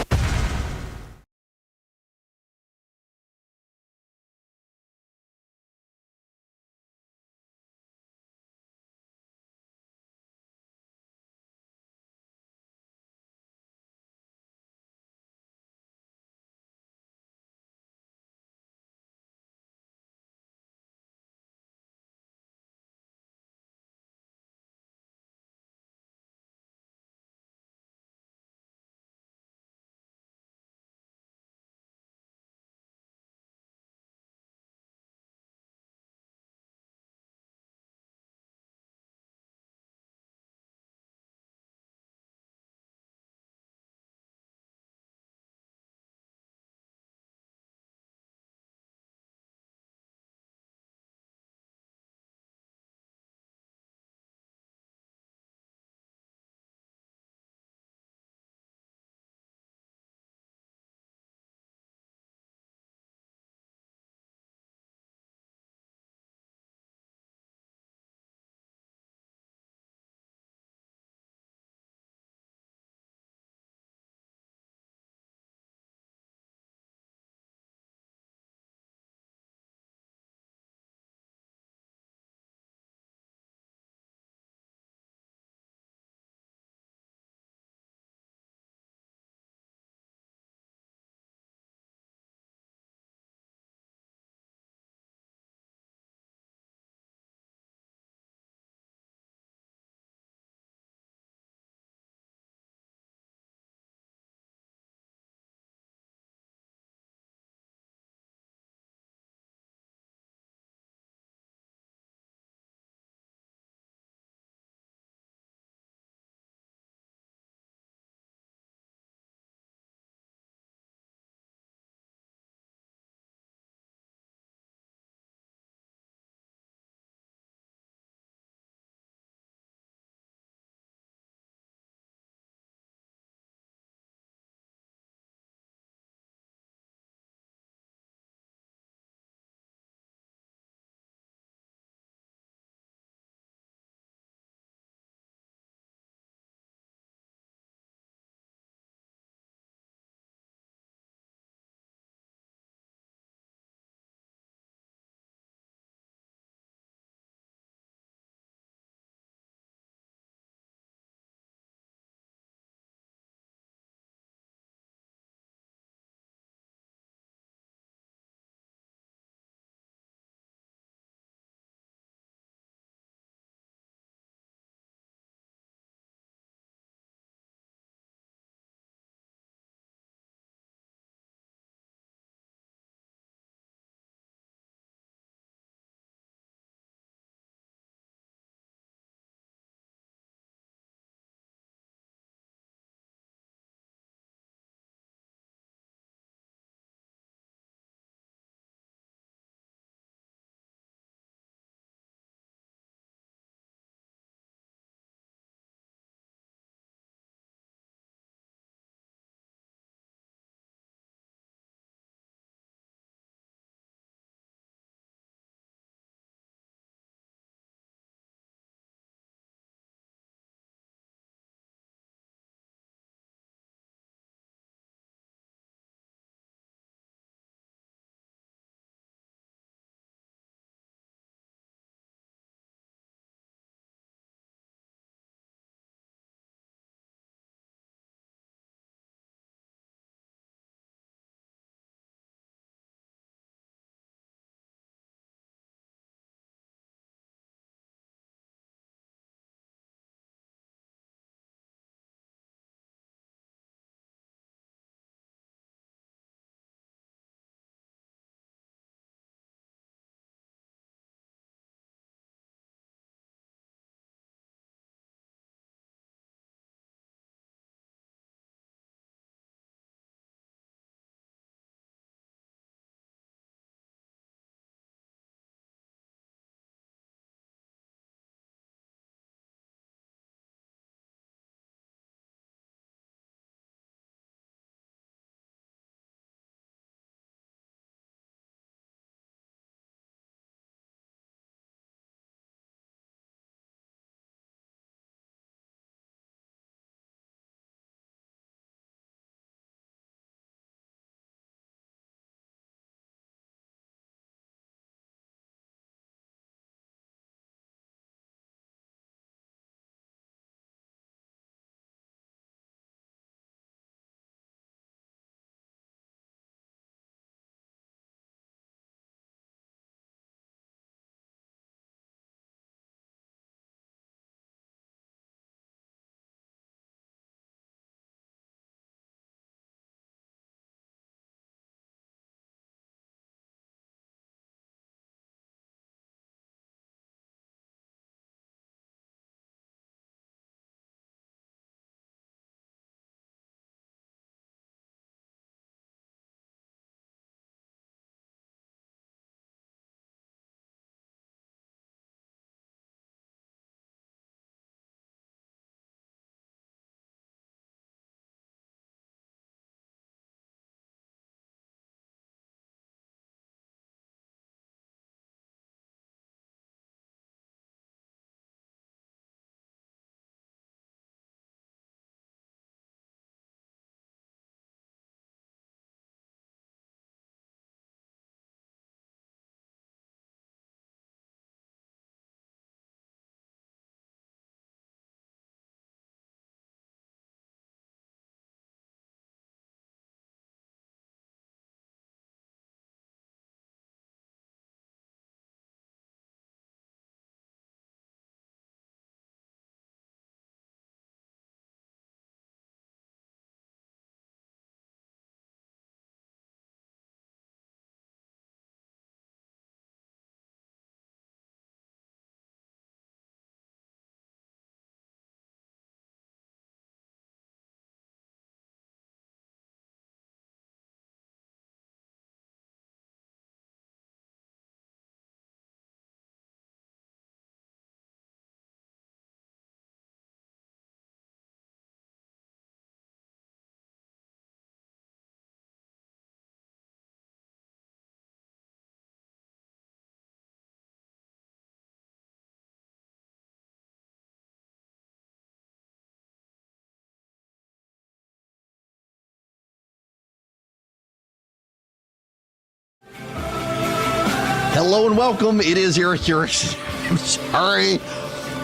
Hello and welcome. It is Erick Erickson. I'm sorry.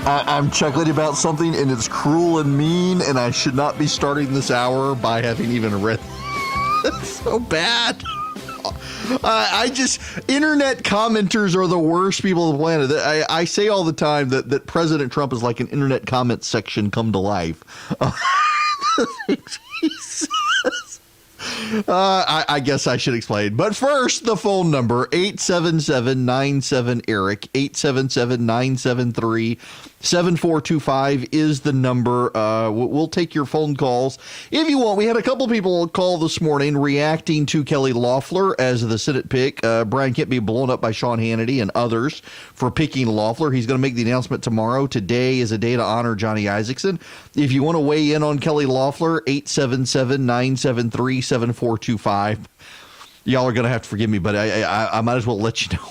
I'm chuckling about something, and it's cruel and mean, and I should not be starting this hour by having even read. It's so bad. Internet commenters are the worst people on the planet. I say all the time that President Trump is like an internet comment section come to life. Jesus. I guess I should explain. But first, the phone number, 877-97-ERIC, 877-973-7425 is the number. We'll take your phone calls if you want. We had a couple people call this morning reacting to Kelly Loeffler as the Senate pick. Brian can't be blown up by Sean Hannity and others for picking Loeffler. He's going to make the announcement tomorrow. Today is a day to honor Johnny Isakson. If you want to weigh in on Kelly Loeffler, 877-973-7425. Y'all are going to have to forgive me, but I might as well let you know.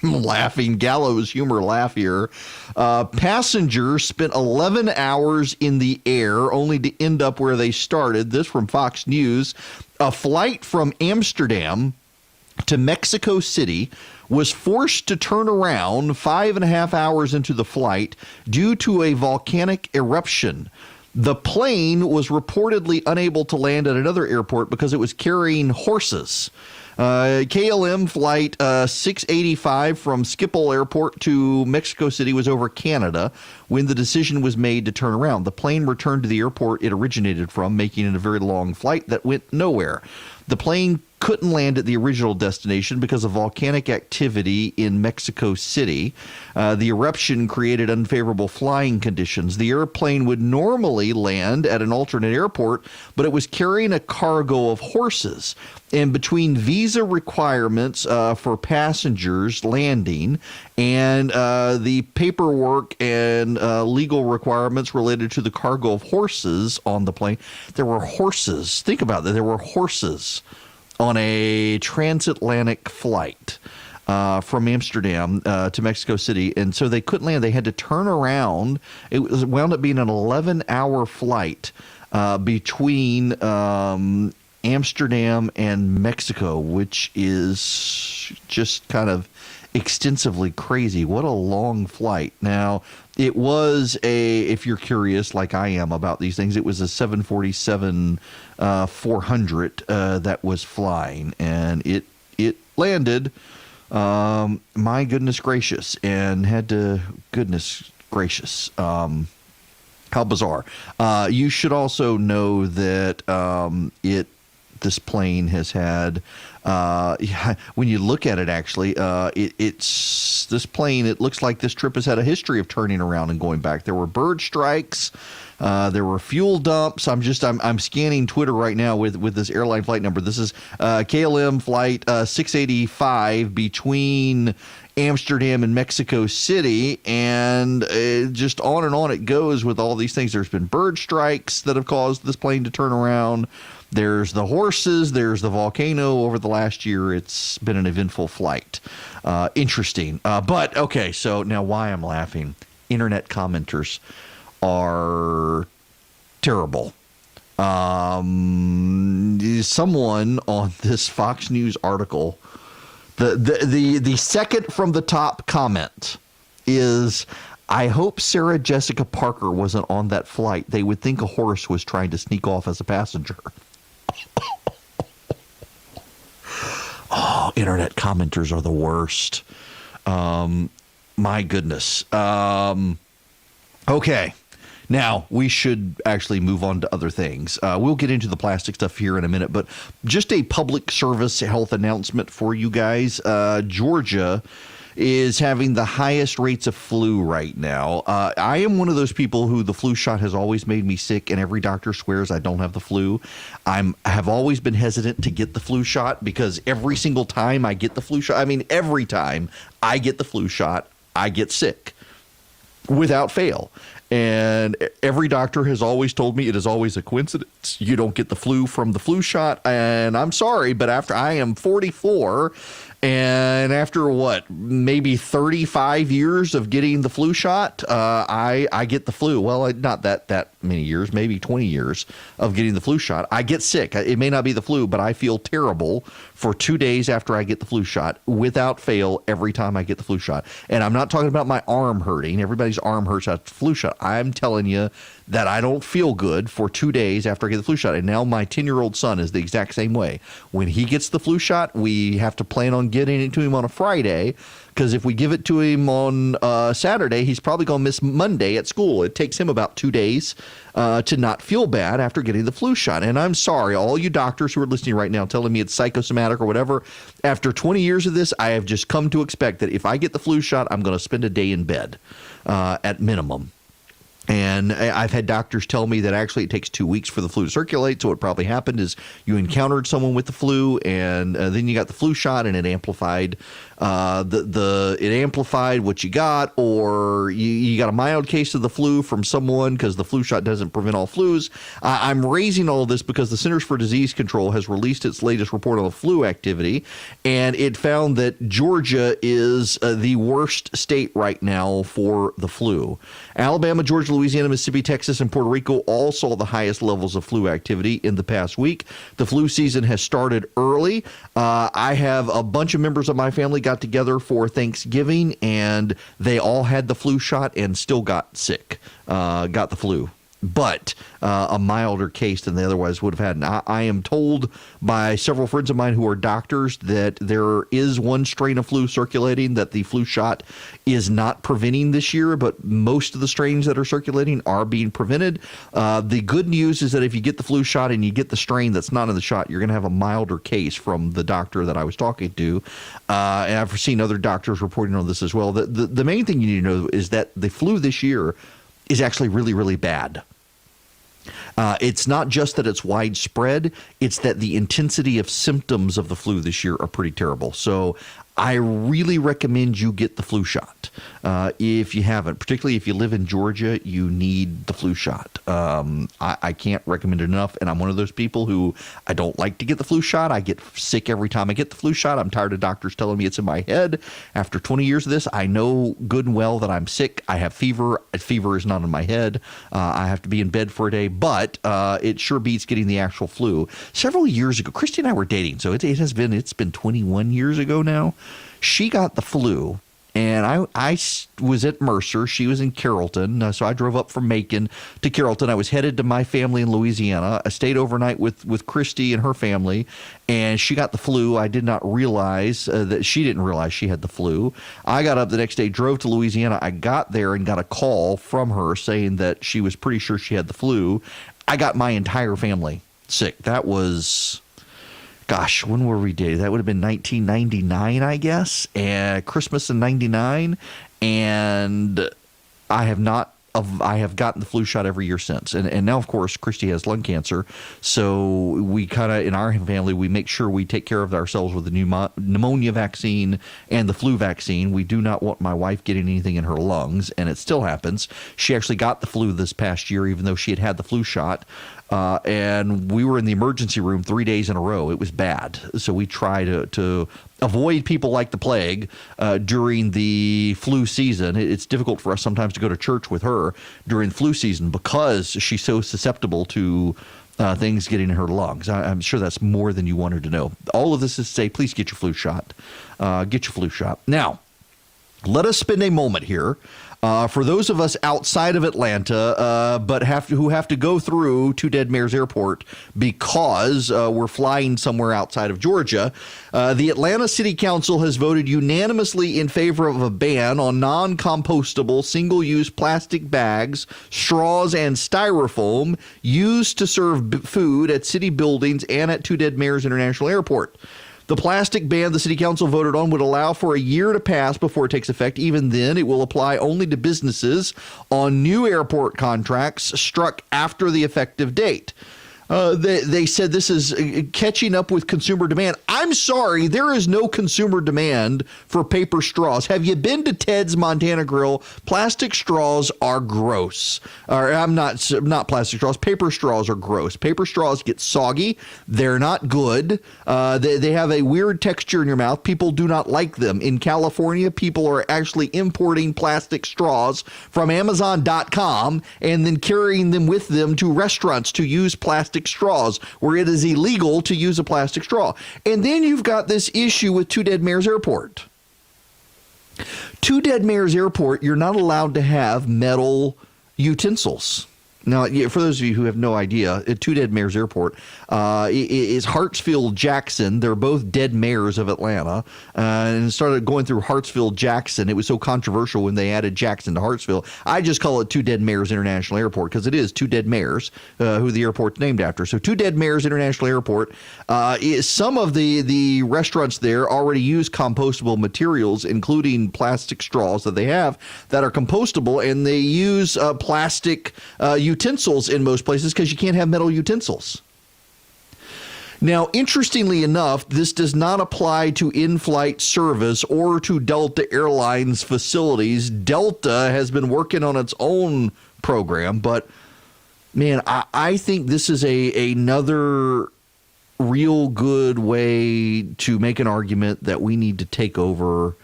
I'm laughing. Gallows humor laugh here. Passengers spent 11 hours in the air only to end up where they started. This from Fox News. A flight from Amsterdam to Mexico City was forced to turn around 5.5 hours into the flight due to a volcanic eruption. The plane was reportedly unable to land at another airport because it was carrying horses. KLM flight 685 from Schiphol Airport to Mexico City was over Canada when the decision was made to turn around. The plane returned to the airport it originated from, making it a very long flight that went nowhere. The plane couldn't land at the original destination because of volcanic activity in Mexico City. The eruption created unfavorable flying conditions. The airplane would normally land at an alternate airport, but it was carrying a cargo of horses. And between visa requirements for passengers landing and the paperwork and legal requirements related to the cargo of horses on the plane, there were horses. Think about that. There were horses on a transatlantic flight from Amsterdam to Mexico City. And so they couldn't land. They had to turn around. It wound up being an 11-hour flight between Amsterdam and Mexico, which is just kind of extensively crazy. What a long flight. Now, it was if you're curious like I am about these things, it was a 747 400 that was flying, and it landed, my goodness gracious, and had to, goodness gracious, how bizarre. You should also know that this plane has had, when you look at it, actually, this plane, it looks like this trip has had a history of turning around and going back. There were bird strikes. There were fuel dumps. I'm scanning Twitter right now with this airline flight number. This is KLM flight 685 between Amsterdam and Mexico City, and just on and on it goes with all these things. There's been bird strikes that have caused this plane to turn around. There's the horses. There's the volcano. Over the last year, it's been an eventful flight. Interesting. But, okay, so now why I'm laughing. Internet commenters are terrible. Someone on this Fox News article, the second from the top comment is, I hope Sarah Jessica Parker wasn't on that flight. They would think a horse was trying to sneak off as a passenger. Oh, internet commenters are the worst. My goodness. Okay. Now, we should actually move on to other things. We'll get into the plastic stuff here in a minute, but just a public service health announcement for you guys. Georgia is having the highest rates of flu right now. I am one of those people who the flu shot has always made me sick, and every doctor swears I don't have the flu. I have always been hesitant to get the flu shot because every single time I get the flu shot, every time I get the flu shot, I get sick without fail. And every doctor has always told me it is always a coincidence. You don't get the flu from the flu shot. And I'm sorry, but after I am 44 And after maybe 35 years of getting the flu shot, I get the flu. Well, not that many years, maybe 20 years of getting the flu shot. I get sick. It may not be the flu, but I feel terrible for 2 days after I get the flu shot, without fail, every time I get the flu shot. And I'm not talking about my arm hurting. Everybody's arm hurts after the flu shot. I'm telling you that I don't feel good for 2 days after I get the flu shot. And now my 10-year-old son is the exact same way. When he gets the flu shot, we have to plan on getting it to him on a Friday, because if we give it to him on Saturday, he's probably going to miss Monday at school. It takes him about 2 days to not feel bad after getting the flu shot. And I'm sorry, all you doctors who are listening right now telling me it's psychosomatic or whatever, after 20 years of this, I have just come to expect that if I get the flu shot, I'm going to spend a day in bed at minimum. And I've had doctors tell me that actually it takes 2 weeks for the flu to circulate. So what probably happened is you encountered someone with the flu, and then you got the flu shot, and it amplified it amplified what you got, or you got a mild case of the flu from someone, because the flu shot doesn't prevent all flus. I'm raising all this because the Centers for Disease Control has released its latest report on the flu activity, and it found that Georgia is the worst state right now for the flu. Alabama, Georgia, Louisiana, Mississippi, Texas, and Puerto Rico all saw the highest levels of flu activity in the past week. The flu season has started early. I have a bunch of members of my family got together for Thanksgiving, and they all had the flu shot and still got sick, got the flu, but a milder case than they otherwise would have had. And I am told by several friends of mine who are doctors that there is one strain of flu circulating that the flu shot is not preventing this year, but most of the strains that are circulating are being prevented. The good news is that if you get the flu shot and you get the strain that's not in the shot, you're going to have a milder case, from the doctor that I was talking to. And I've seen other doctors reporting on this as well. The main thing you need to know is that the flu this year is actually really, really bad. It's not just that it's widespread, it's that the intensity of symptoms of the flu this year are pretty terrible. So I really recommend you get the flu shot. If you haven't, particularly if you live in Georgia, you need the flu shot. I can't recommend it enough, and I'm one of those people who I don't like to get the flu shot. I get sick every time I get the flu shot. I'm tired of doctors telling me it's in my head. After 20 years of this, I know good and well that I'm sick. I have fever. Fever is not in my head. I have to be in bed for a day, but it sure beats getting the actual flu. Several years ago, Christy and I were dating, so it's been 21 years ago now. She got the flu, and I was at Mercer. She was in Carrollton, so I drove up from Macon to Carrollton. I was headed to my family in Louisiana. I stayed overnight with Christy and her family, and she got the flu. I did not realize that she didn't realize she had the flu. I got up the next day, drove to Louisiana. I got there and got a call from her saying that she was pretty sure she had the flu. I got my entire family sick. That was... Gosh, when were we dated? That would have been 1999, I guess, and Christmas in 99. And I have gotten the flu shot every year since. And now, of course, Christy has lung cancer. So we kind of, in our family, we make sure we take care of ourselves with the pneumonia vaccine and the flu vaccine. We do not want my wife getting anything in her lungs, and it still happens. She actually got the flu this past year, even though she had the flu shot. And we were in the emergency room 3 days in a row. It was bad. So we try to avoid people like the plague during the flu season. It's difficult for us sometimes to go to church with her during flu season because she's so susceptible to things getting in her lungs. I'm sure that's more than you wanted to know. All of this is to say, please get your flu shot. Get your flu shot. Now, let us spend a moment here. For those of us outside of Atlanta, but who have to go through Two Dead Mares Airport because we're flying somewhere outside of Georgia, the Atlanta City Council has voted unanimously in favor of a ban on non-compostable single-use plastic bags, straws, and styrofoam used to serve food at city buildings and at Two Dead Mares International Airport. The plastic ban the city council voted on would allow for a year to pass before it takes effect. Even then, it will apply only to businesses on new airport contracts struck after the effective date. They said this is catching up with consumer demand. I'm sorry, there is no consumer demand for paper straws. Have you been to Ted's Montana Grill? Plastic straws are gross. Or I'm not plastic straws. Paper straws are gross. Paper straws get soggy. They're not good. They have a weird texture in your mouth. People do not like them. In California, people are actually importing plastic straws from Amazon.com and then carrying them with them to restaurants to use plastic straws where it is illegal to use a plastic straw. And then you've got this issue with Two Dead Mares Airport. Two Dead Mares Airport, you're not allowed to have metal utensils. Now, for those of you who have no idea, at Two Dead Mares Airport is Hartsfield-Jackson. They're both dead mayors of Atlanta. And started going through Hartsfield-Jackson. It was so controversial when they added Jackson to Hartsfield. I just call it Two Dead Mayors International Airport because it is two dead mayors who the airport's named after. So Two Dead Mayors International Airport, some of the restaurants there already use compostable materials, including plastic straws that they have that are compostable, and they use plastic utensils in most places because you can't have metal utensils. Now, interestingly enough, this does not apply to in-flight service or to Delta Airlines facilities. Delta has been working on its own program, but man, I think this is another real good way to make an argument that we need to take over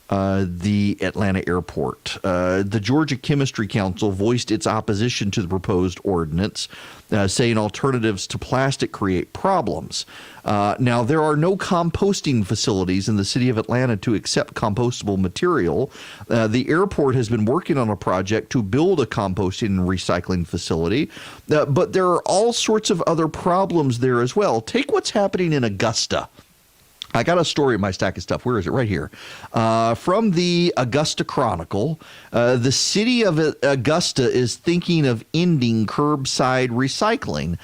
the Atlanta airport. The Georgia Chemistry Council voiced its opposition to the proposed ordinance, saying alternatives to plastic create problems. Now, there are no composting facilities in the city of Atlanta to accept compostable material. The airport has been working on a project to build a composting and recycling facility, but there are all sorts of other problems there as well. Take what's happening in Augusta. I got a story in my stack of stuff. Where is it? Right here. From the Augusta Chronicle, the city of Augusta is thinking of ending curbside recycling.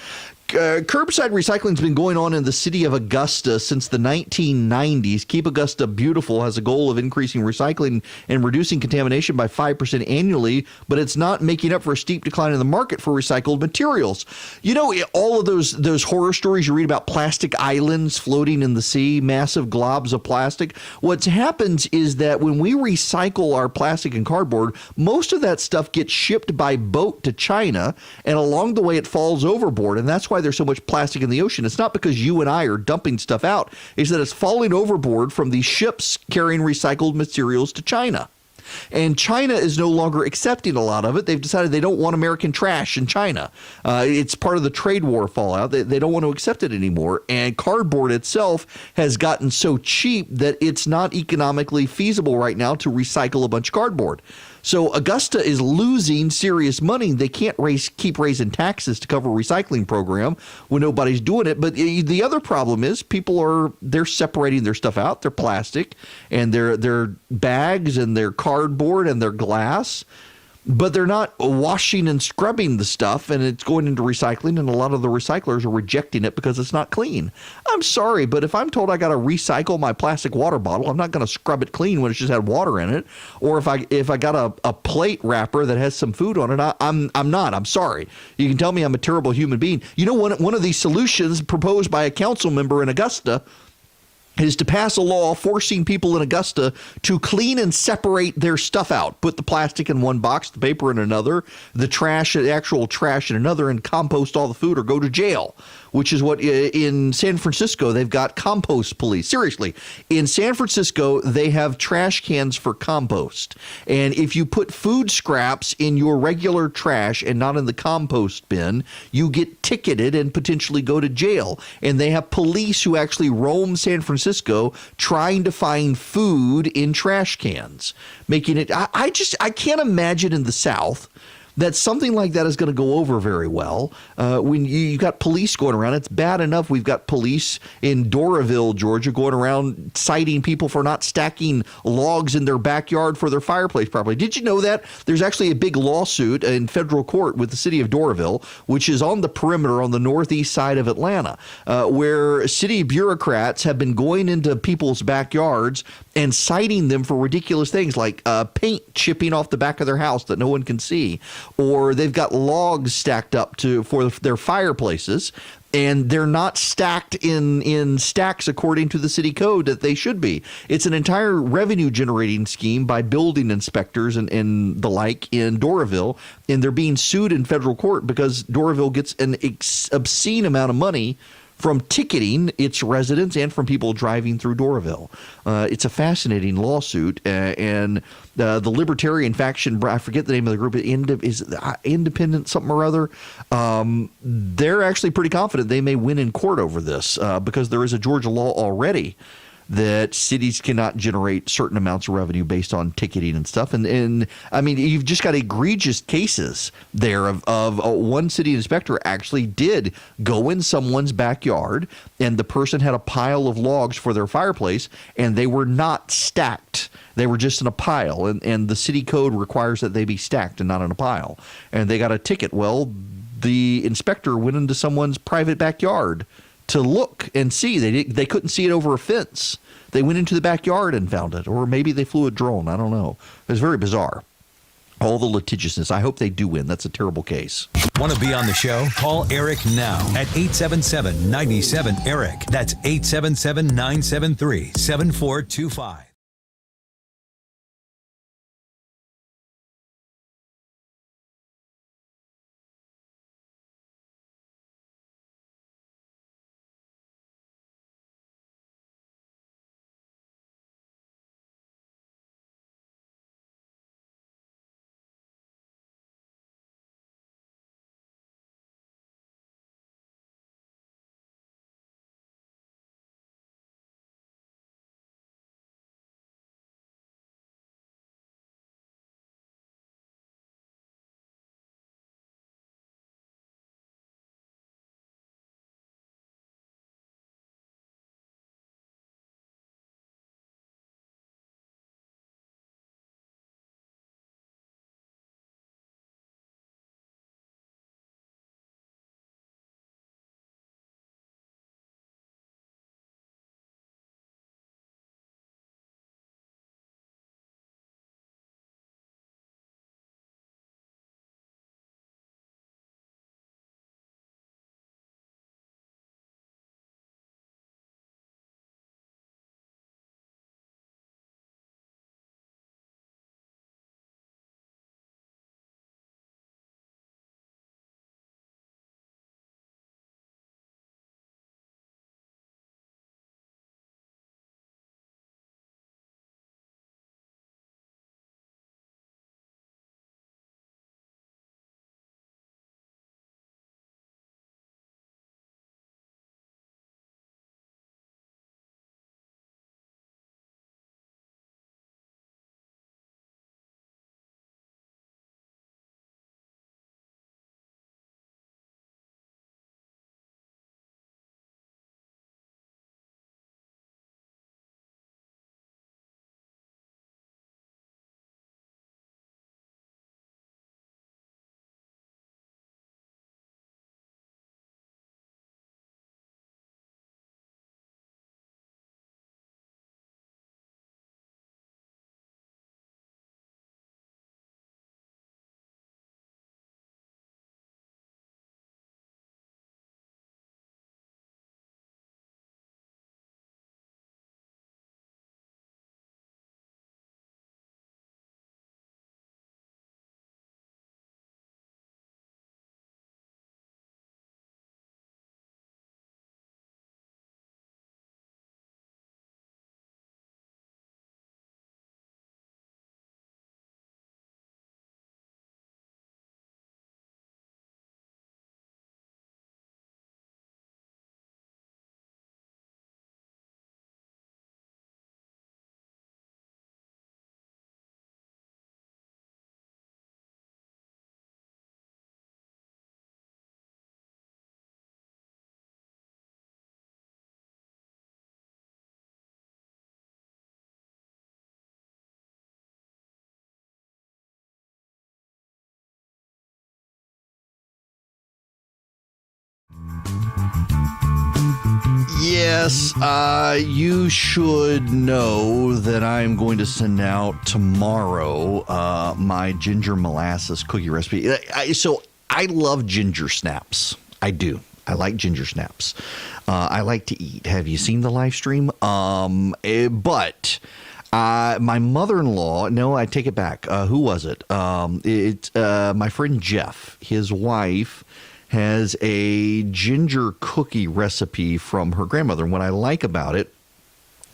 Curbside recycling has been going on in the city of Augusta since the 1990s. Keep Augusta Beautiful has a goal of increasing recycling and reducing contamination by 5% annually, but it's not making up for a steep decline in the market for recycled materials. You know, all of those horror stories you read about plastic islands floating in the sea, massive globs of plastic. What happens is that when we recycle our plastic and cardboard, most of that stuff gets shipped by boat to China, and along the way it falls overboard, and that's why there's so much plastic in the ocean. It's not because you and I are dumping stuff out. It's that it's falling overboard from these ships carrying recycled materials to China. And China is no longer accepting a lot of it. They've decided they don't want American trash in China. It's part of the trade war fallout. They don't want to accept it anymore. And cardboard itself has gotten so cheap that it's not economically feasible right now to recycle a bunch of cardboard. So Augusta is losing serious money. They can't keep raising taxes to cover a recycling program when nobody's doing it. But the other problem is they're separating their stuff out, their plastic and their bags and their cardboard and their glass. But they're not washing and scrubbing the stuff, and it's going into recycling, and a lot of the recyclers are rejecting it because it's not clean. I'm sorry, but if I'm told I got to recycle my plastic water bottle, I'm not going to scrub it clean when it's just had water in it. Or if I got a plate wrapper that has some food on it, I'm not. I'm sorry. You can tell me I'm a terrible human being. You know, one of these solutions proposed by a council member in Augusta is to pass a law forcing people in Augusta to clean and separate their stuff out. Put the plastic in one box, the paper in another, the actual trash in another, and compost all the food or go to jail, which is what in San Francisco, they've got compost police. Seriously, in San Francisco, they have trash cans for compost. And if you put food scraps in your regular trash and not in the compost bin, you get ticketed and potentially go to jail. And they have police who actually roam San Francisco trying to find food in trash cans, making it. I can't imagine in the South that something like that is going to go over very well. When you got police going around, it's bad enough we've got police in Doraville, Georgia, going around citing people for not stacking logs in their backyard for their fireplace properly. Did you know that? There's actually a big lawsuit in federal court with the city of Doraville, which is on the perimeter on the northeast side of Atlanta, where city bureaucrats have been going into people's backyards and citing them for ridiculous things like paint chipping off the back of their house that no one can see. or they've got logs stacked up for their fireplaces, and they're not stacked in stacks according to the city code that they should be. It's an entire revenue generating scheme by building inspectors and the like in Doraville, and they're being sued in federal court because Doraville gets an obscene amount of money from ticketing its residents and from people driving through Doraville. It's a fascinating lawsuit, and the libertarian faction, I forget the name of the group, is Independent something or other. They're actually pretty confident they may win in court over this because there is a Georgia law already that cities cannot generate certain amounts of revenue based on ticketing and stuff. And I mean, you've just got egregious cases there of one city inspector actually did go in someone's backyard, and the person had a pile of logs for their fireplace, and they were not stacked. They were just in a pile, and the city code requires that they be stacked and not in a pile. And they got a ticket. Well, the inspector went into someone's private backyard to look and see. They couldn't see it over a fence. They went into the backyard and found it, or maybe they flew a drone. I don't know. It was very bizarre. All the litigiousness. I hope they do win. That's a terrible case. Want to be on the show? Call Erick now at 877-97-ERIC. That's 877-973-7425. Yes, you should know that I'm going to send out tomorrow my ginger molasses cookie recipe. So I love ginger snaps. I do. I like ginger snaps. I like to eat. Have you seen the live stream? But my mother-in-law, no, I take it back. Who was it? It's my friend Jeff. His wife has a ginger cookie recipe from her grandmother. And what I like about it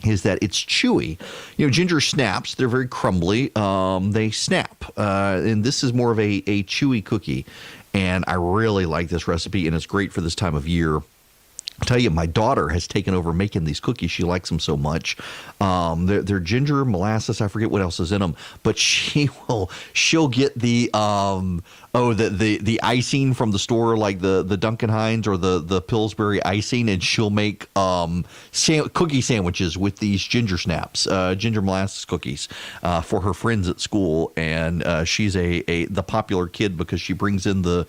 is that it's chewy. You know, ginger snaps, they're very crumbly. They snap. And this is more of a chewy cookie. And I really like this recipe, and it's great for this time of year. I'll tell you, my daughter has taken over making these cookies. She likes them so much. They're ginger, molasses. I forget what else is in them, but she'll get the icing from the store, like the Duncan Hines or the Pillsbury icing, and she'll make cookie sandwiches with these ginger snaps, ginger molasses cookies for her friends at school. And she's the popular kid because she brings in the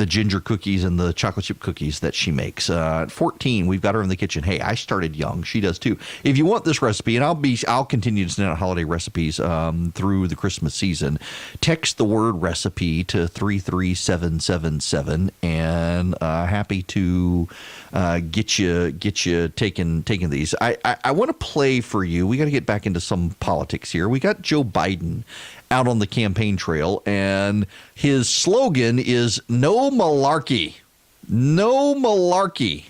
ginger cookies and the chocolate chip cookies that she makes. At 14, we've got her in the kitchen. Hey, I started young. She does too. If you want this recipe, and I'll continue to send out holiday recipes through the Christmas season, text the word recipe to 33777, and happy to get you taking these. I want to play for you. We got to get back into some politics here. We got Joe Biden out on the campaign trail, and his slogan is "No malarkey." No malarkey.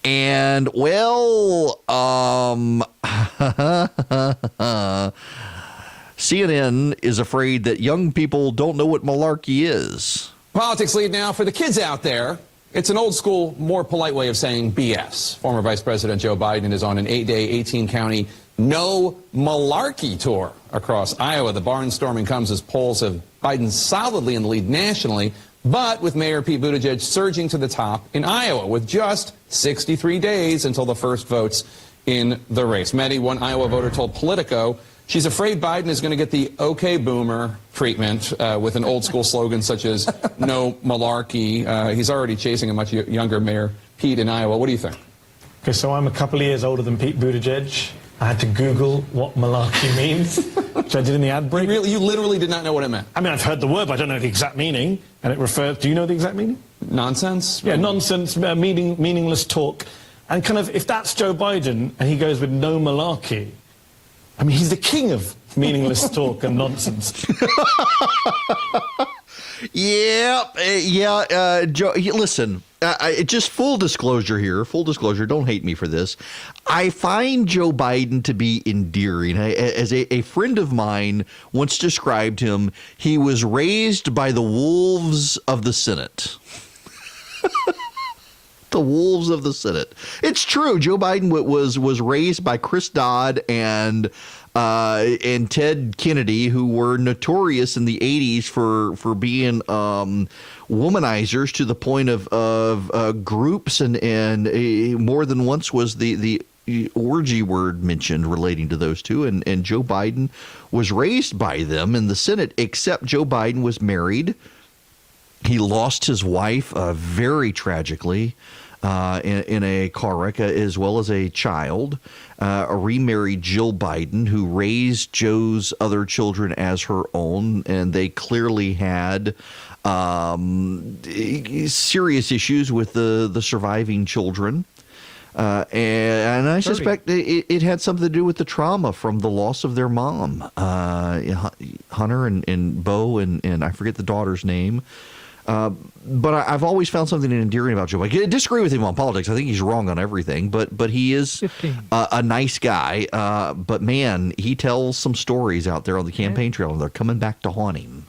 And, well, CNN is afraid that young people don't know what malarkey is. Politics lead now for the kids out there. It's an old school, more polite way of saying BS. Former Vice President Joe Biden is on an 8-day, 18-county no malarkey tour across Iowa. The barnstorming comes as polls have Biden solidly in the lead nationally, but with Mayor Pete Buttigieg surging to the top in Iowa with just 63 days until the first votes in the race. Maddie, one Iowa voter told Politico she's afraid Biden is going to get the OK Boomer treatment with an old school slogan such as no malarkey. He's already chasing a much younger Mayor Pete in Iowa. What do you think? Okay, so I'm a couple of years older than Pete Buttigieg. I had to Google what malarkey means, which I did in the ad break. You literally did not know what it meant? I mean, I've heard the word, but I don't know the exact meaning. And it refers, do you know the exact meaning? Nonsense? Yeah, nonsense, meaningless talk. And kind of, if that's Joe Biden and he goes with no malarkey, I mean, he's the king of meaningless talk and nonsense. Joe, listen, just full disclosure here, don't hate me for this. I find Joe Biden to be endearing. As a friend of mine once described him, he was raised by the wolves of the Senate. The wolves of the Senate. It's true. Joe Biden was raised by Chris Dodd and Ted Kennedy, who were notorious in the 80s for being womanizers to the point of groups and more than once was the orgy word mentioned relating to those two. And Joe Biden was raised by them in the Senate, except Joe Biden was married. He lost his wife very tragically in a car wreck, as well as a child. Remarried Jill Biden, who raised Joe's other children as her own, and they clearly had serious issues with the surviving children. And I suspect it had something to do with the trauma from the loss of their mom, Hunter and Bo, and I forget the daughter's name. But I've always found something endearing about Joe Biden. I disagree with him on politics. I think he's wrong on everything, but he is a nice guy. But man, he tells some stories out there on the campaign trail, and they're coming back to haunt him.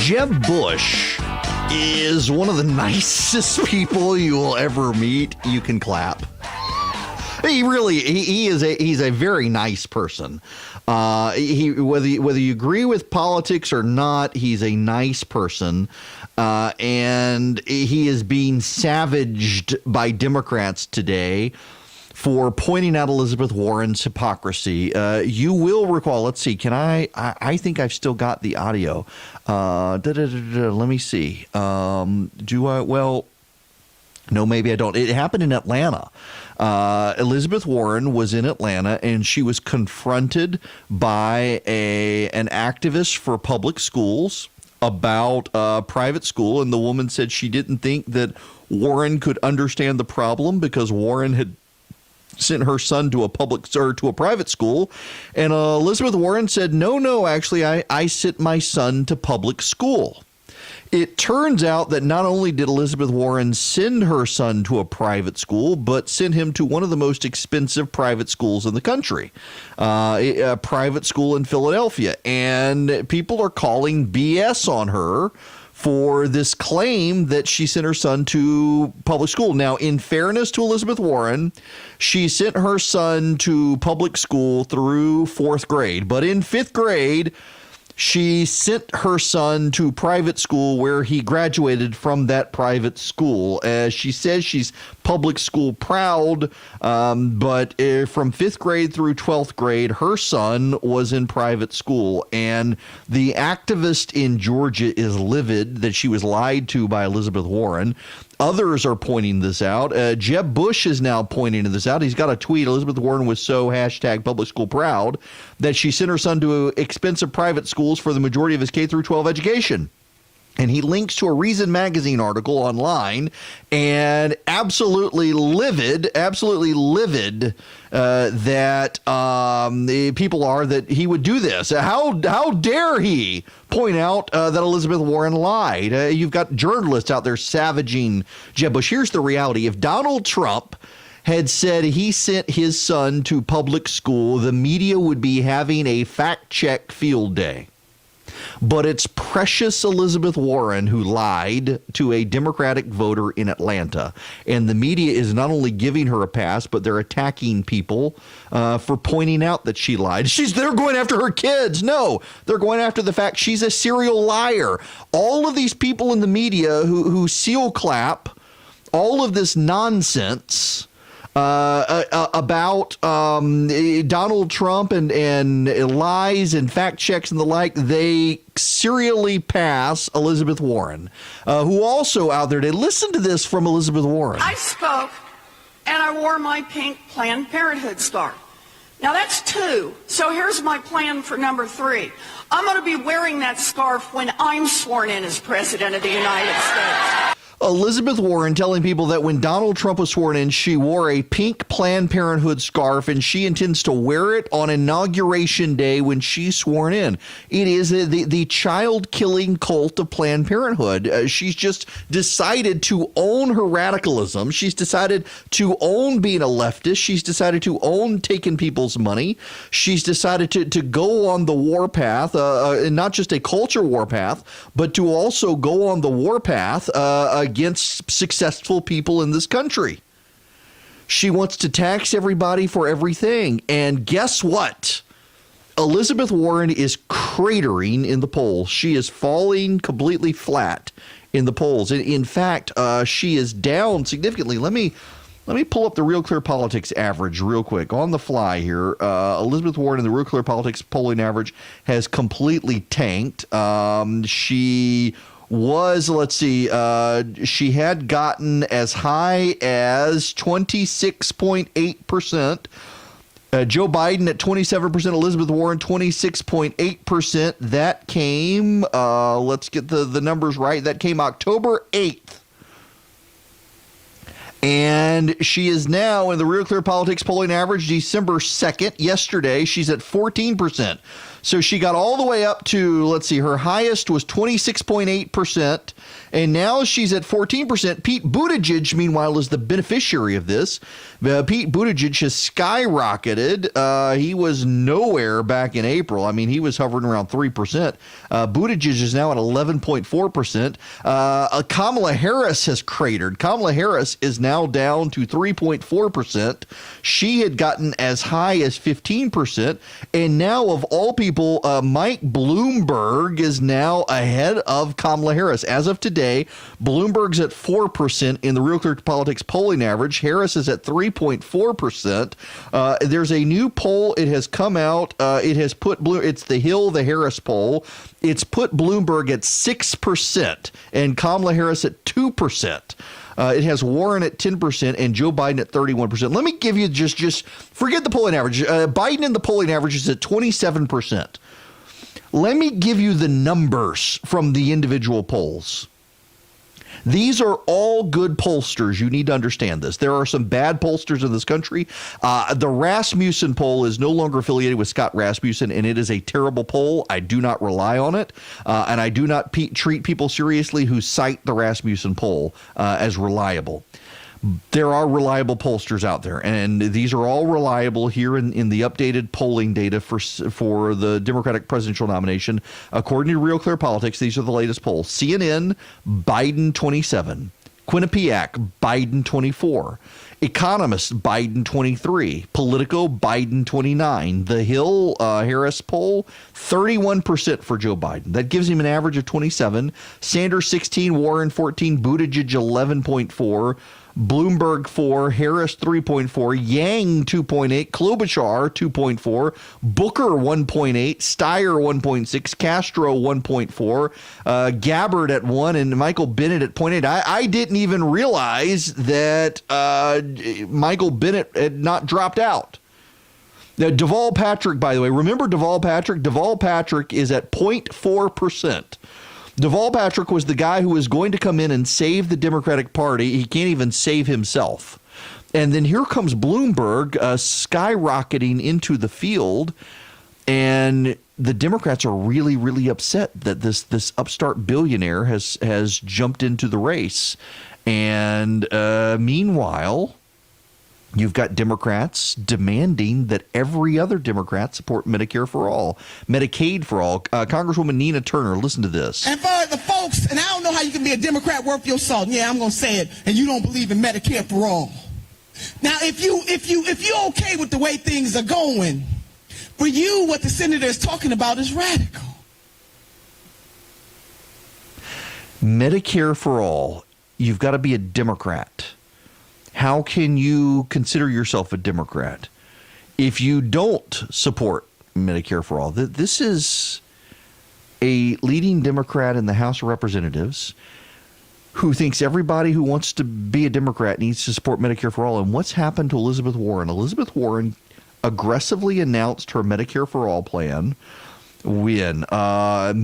Jeb Bush is one of the nicest people you will ever meet. You can clap. He's a very nice person. Whether you agree with politics or not, he's a nice person. And he is being savaged by Democrats today for pointing out Elizabeth Warren's hypocrisy. You will recall, let's see, I think I've still got the audio. Let me see. No, maybe I don't. It happened in Atlanta. Elizabeth Warren was in Atlanta, and she was confronted by an activist for public schools about private school, and the woman said she didn't think that Warren could understand the problem because Warren had sent her son to a private school, and Elizabeth Warren said, no, actually, I sent my son to public school. It turns out that not only did Elizabeth Warren send her son to a private school, but sent him to one of the most expensive private schools in the country, a private school in Philadelphia. And people are calling BS on her for this claim that she sent her son to public school. Now, in fairness to Elizabeth Warren, she sent her son to public school through 4th grade. But in 5th grade, she sent her son to private school where he graduated from that private school. She says she's public school proud, but from 5th grade through 12th grade, her son was in private school. And the activist in Georgia is livid that she was lied to by Elizabeth Warren. Others are pointing this out. Jeb Bush is now pointing this out. He's got a tweet. Elizabeth Warren was so #public school proud that she sent her son to expensive private schools for the majority of his K through 12 education. And he links to a Reason magazine article online, and absolutely livid that the people are that he would do this. How dare he point out that Elizabeth Warren lied? You've got journalists out there savaging Jeb Bush. Here's the reality. If Donald Trump had said he sent his son to public school, the media would be having a fact-check field day. But it's precious Elizabeth Warren who lied to a Democratic voter in Atlanta. And the media is not only giving her a pass, but they're attacking people for pointing out that she lied. They're going after her kids. No, they're going after the fact she's a serial liar. All of these people in the media who seal clap all of this nonsense about Donald Trump and lies and fact checks and the like, they serially pass Elizabeth Warren, who also out there today. Listen to this from Elizabeth Warren. I spoke and I wore my pink Planned Parenthood scarf. Now that's 2. So here's my plan for number 3. I'm going to be wearing that scarf when I'm sworn in as President of the United States. Elizabeth Warren telling people that when Donald Trump was sworn in, she wore a pink Planned Parenthood scarf, and she intends to wear it on Inauguration Day when she's sworn in. It is the child-killing cult of Planned Parenthood. She's just decided to own her radicalism. She's decided to own being a leftist. She's decided to own taking people's money. She's decided to go on the warpath, and not just a culture warpath, but to also go on the warpath against successful people in this country. She wants to tax everybody for everything. And guess what? Elizabeth Warren is cratering in the polls. She is falling completely flat in the polls. In fact, she is down significantly. Let me pull up the Real Clear Politics average real quick on the fly here. Elizabeth Warren in the Real Clear Politics polling average has completely tanked. She was, she had gotten as high as 26.8%. Joe Biden at 27%, Elizabeth Warren 26.8%. That came, let's get the numbers right, that came October 8th. And she is now in the Real Clear Politics polling average December 2nd. Yesterday, she's at 14%. So she got all the way up to, let's see, her highest was 26.8%, and now she's at 14%. Pete Buttigieg, meanwhile, is the beneficiary of this. Pete Buttigieg has skyrocketed. He was nowhere back in April. I mean, he was hovering around 3%. Buttigieg is now at 11.4%. Kamala Harris has cratered. Kamala Harris is now down to 3.4%. She had gotten as high as 15%. And now, of all people, Mike Bloomberg is now ahead of Kamala Harris. As of today, Bloomberg's at 4% in the Real Clear Politics polling average. Harris is at 3.4%. There's a new poll. It has come out. It has put it's the the Harris poll. It's put Bloomberg at 6% and Kamala Harris at 2%. It has Warren at 10% and Joe Biden at 31%. Let me give you just forget the polling average. Biden in the polling average is at 27%. Let me give you the numbers from the individual polls. These are all good pollsters. You need to understand this. There are some bad pollsters in this country. The Rasmussen poll is no longer affiliated with Scott Rasmussen, and it is a terrible poll. I do not rely on it, and I do not treat people seriously who cite the Rasmussen poll as reliable. There are reliable pollsters out there, and these are all reliable here in the updated polling data for the Democratic presidential nomination. According to Real Clear Politics, these are the latest polls. CNN, Biden 27. Quinnipiac, Biden 24. Economist, Biden 23. Politico, Biden 29. The Hill Harris poll, 31% for Joe Biden. That gives him an average of 27. Sanders 16, Warren 14, Buttigieg 11.4. Bloomberg 4, Harris 3.4, Yang 2.8, Klobuchar 2.4, Booker 1.8, Steyer 1.6, Castro 1.4, Gabbard at 1, and Michael Bennet at 0.8. I didn't even realize that Michael Bennet had not dropped out. Now, Deval Patrick, by the way, remember Deval Patrick? Deval Patrick is at 0.4%. Deval Patrick was the guy who was going to come in and save the Democratic Party. He can't even save himself. And then here comes Bloomberg skyrocketing into the field. And the Democrats are really, really upset that this upstart billionaire has jumped into the race. And meanwhile, you've got Democrats demanding that every other Democrat support Medicare for all, Medicaid for all. Congresswoman Nina Turner, listen to this. And for the folks, and I don't know how you can be a Democrat worth your salt. Yeah, I'm going to say it. And you don't believe in Medicare for all. Now, if you're okay with the way things are going, for you, what the senator is talking about is radical. Medicare for all. You've got to be a Democrat. How can you consider yourself a Democrat if you don't support Medicare for all? This is a leading Democrat in the House of Representatives who thinks everybody who wants to be a Democrat needs to support Medicare for all. And what's happened to Elizabeth Warren? Elizabeth Warren aggressively announced her Medicare for all plan when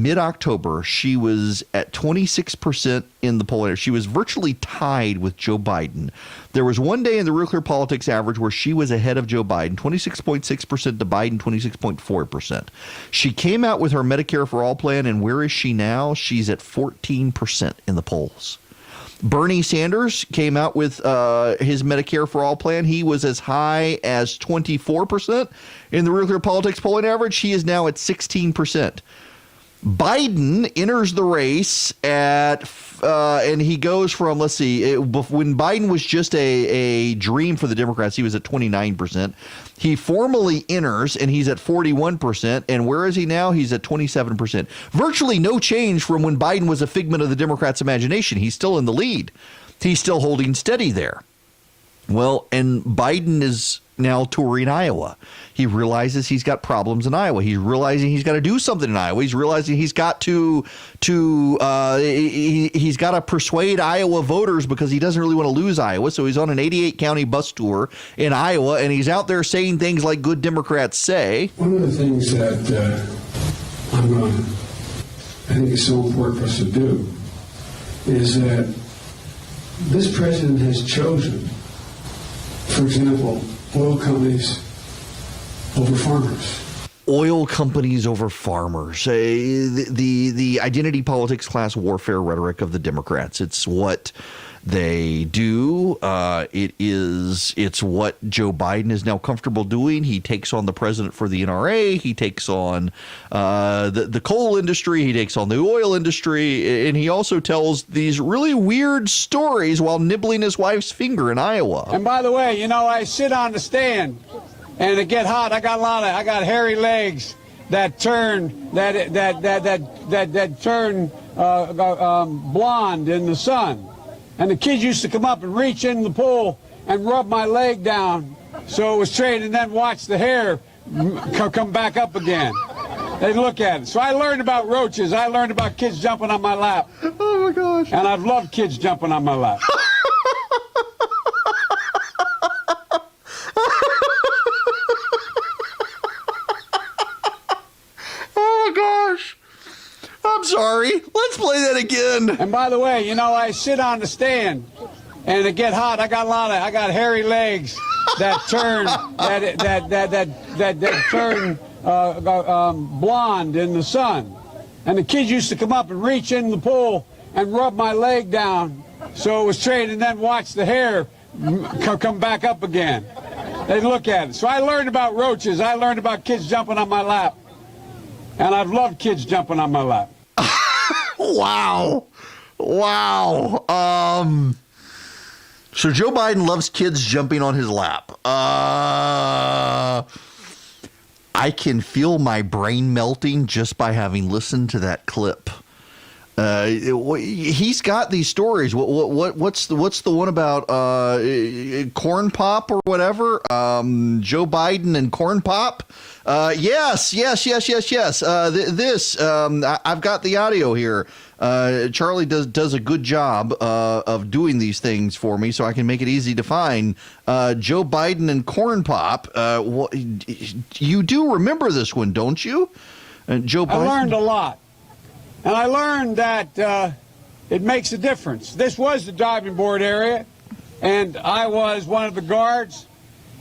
mid-October she was at 26% in the poll. She was virtually tied with Joe Biden. There was one day in the Real Clear Politics average where she was ahead of Joe Biden, 26.6% to Biden, 26.4%. She came out with her Medicare for all plan, and where is she now? She's at 14% in the polls. Bernie Sanders came out with his Medicare for all plan. He was as high as 24% in the Real Clear Politics polling average. He is now at 16%. Biden enters the race at, and he goes from, let's see, when Biden was just a dream for the Democrats, he was at 29%. He formally enters, and he's at 41%. And where is he now? He's at 27%. Virtually no change from when Biden was a figment of the Democrats' imagination. He's still in the lead. He's still holding steady there. Well, and Biden is now touring Iowa. He realizes he's got problems in Iowa. He's realizing he's got to do something in Iowa. He's realizing he's got to persuade Iowa voters because he doesn't really want to lose Iowa. So he's on an 88 county bus tour in Iowa, and he's out there saying things like good Democrats say. One of the things that I think is so important for us to do is that this president has chosen, for example, oil companies over farmers. oil companies over farmers, the identity politics, class warfare rhetoric of the Democrats. It's what they do. It's what Joe Biden is now comfortable doing. He takes on the president for the NRA. He takes on the coal industry. He takes on the oil industry. And he also tells these really weird stories while nibbling his wife's finger in Iowa. And by the way, you know, I sit on the stand and it get hot. I got hairy legs that turn turn blonde in the sun. And the kids used to come up and reach in the pool and rub my leg down so it was straight, and then watch the hair come back up again. They look at it. So I learned about roaches. I learned about kids jumping on my lap. Oh my gosh. And I've loved kids jumping on my lap. Oh my gosh. I'm sorry. Let's play that again. And by the way, you know, I sit on the stand and it get hot. I got hairy legs that turn turn blonde in the sun. And the kids used to come up and reach in the pool and rub my leg down so it was straight, and then watch the hair come back up again. They look at it. So I learned about roaches. I learned about kids jumping on my lap. And I've loved kids jumping on my lap. Wow. So Joe Biden loves kids jumping on his lap. I can feel my brain melting just by having listened to that clip. He's got these stories. What's the one about corn pop or whatever? Joe Biden and corn pop. Yes. I've got the audio here. Charlie does a good job of doing these things for me, so I can make it easy to find. Joe Biden and corn pop. You do remember this one, don't you? Joe Biden. I learned a lot. And I learned that it makes a difference. This was the diving board area, and I was one of the guards,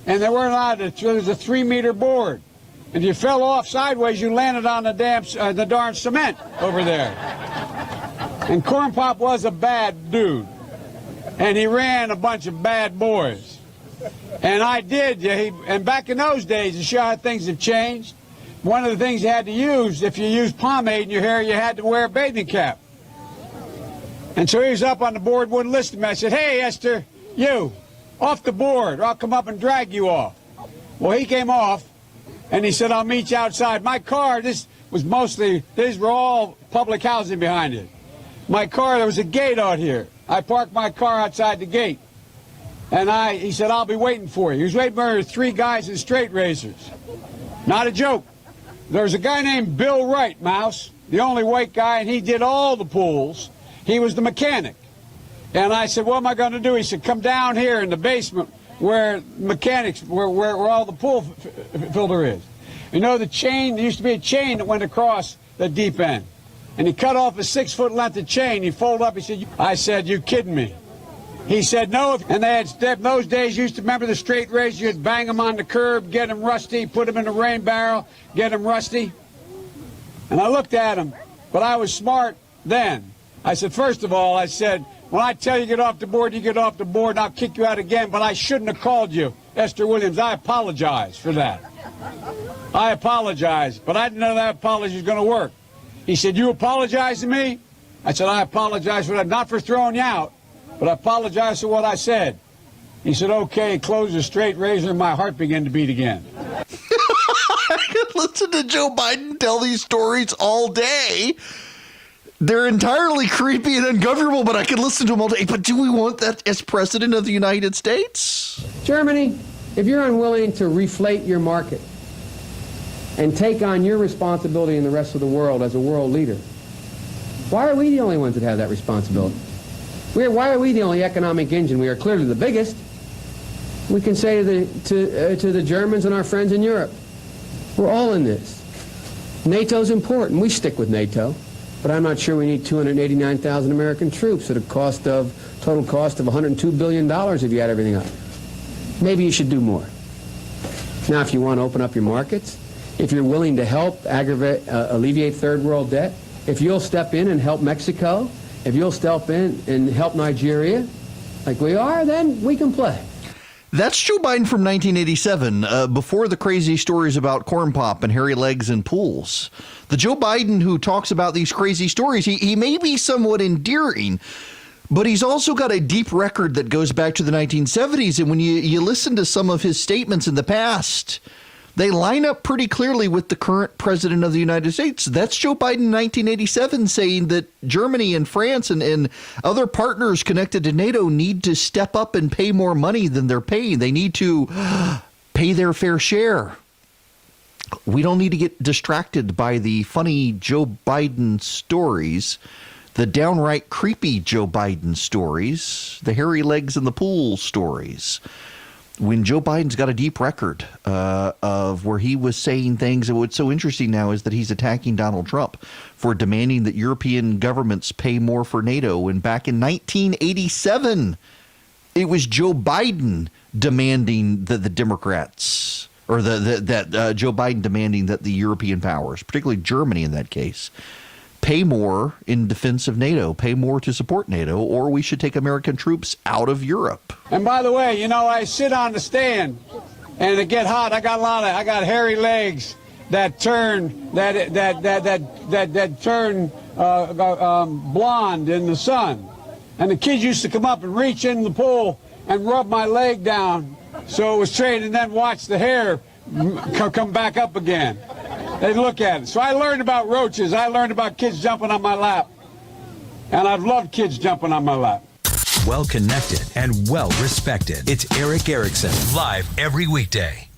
and they weren't allowed to. There was a 3-meter board. If you fell off sideways, you landed on the darn cement over there. And Corn Pop was a bad dude, and he ran a bunch of bad boys. And I did. And back in those days, to show how things have changed, one of the things you had to use, if you used pomade in your hair, you had to wear a bathing cap. And so he was up on the board, wouldn't listen to me. I said, "Hey, Esther, you, off the board, or I'll come up and drag you off." Well, he came off, and he said, "I'll meet you outside." My car, these were all public housing behind it. My car, there was a gate out here. I parked my car outside the gate. And he said, "I'll be waiting for you." He was waiting for 3 guys in straight razors. Not a joke. There's a guy named Bill Wright, Mouse, the only white guy, and he did all the pools. He was the mechanic. And I said, "What am I going to do?" He said, "Come down here in the basement where all the pool filter is. You know the chain, there used to be a chain that went across the deep end. And he cut off a 6-foot length of chain. He folded up, I said, "You kidding me?" He said, "No." And they had, in those days, you used to remember the straight razor. You'd bang them on the curb, get them rusty, put them in a rain barrel, get them rusty. And I looked at him, but I was smart then. I said, "First of all," I said, "when I tell you get off the board, you get off the board, and I'll kick you out again. But I shouldn't have called you Esther Williams. I apologize for that. I apologize, but I didn't know that apology was going to work." He said, "You apologize to me?" I said, "I apologize for that, not for throwing you out, but I apologize for what I said." He said, "Okay," and closed the straight razor, and my heart began to beat again. I could listen to Joe Biden tell these stories all day. They're entirely creepy and uncomfortable, but I could listen to them all day. But do we want that as president of the United States? Germany, if you're unwilling to reflate your market and take on your responsibility in the rest of the world as a world leader, why are we the only ones that have that responsibility? Why are we the only economic engine? We are clearly the biggest. We can say to the Germans and our friends in Europe, we're all in this. NATO's important. We stick with NATO. But I'm not sure we need 289,000 American troops at a total cost of $102 billion if you add everything up. Maybe you should do more. Now, if you want to open up your markets, if you're willing to help alleviate third world debt, if you'll step in and help Mexico, if you'll step in and help Nigeria, like we are, then we can play. That's Joe Biden from 1987, before the crazy stories about corn pop and hairy legs and pools. The Joe Biden who talks about these crazy stories, he may be somewhat endearing, but he's also got a deep record that goes back to the 1970s. And when you listen to some of his statements in the past, they line up pretty clearly with the current president of the United States. That's Joe Biden in 1987 saying that Germany and France and other partners connected to NATO need to step up and pay more money than they're paying. They need to pay their fair share. We don't need to get distracted by the funny Joe Biden stories, the downright creepy Joe Biden stories, the hairy legs in the pool stories. When Joe Biden's got a deep record of where he was saying things, and what's so interesting now is that he's attacking Donald Trump for demanding that European governments pay more for NATO. And back in 1987, it was Joe Biden demanding that the Democrats, or that Joe Biden demanding that the European powers, particularly Germany in that case, pay more in defense of NATO, pay more to support NATO, or we should take American troops out of Europe. And by the way, I sit on the stand and it get hot. I got hairy legs that turn turn blonde in the sun. And the kids used to come up and reach in the pool and rub my leg down so it was straight, and then watch the hair come back up again. They look at it. So I learned about roaches. I learned about kids jumping on my lap. And I've loved kids jumping on my lap. Well connected and well respected. It's Erick Erickson, live every weekday.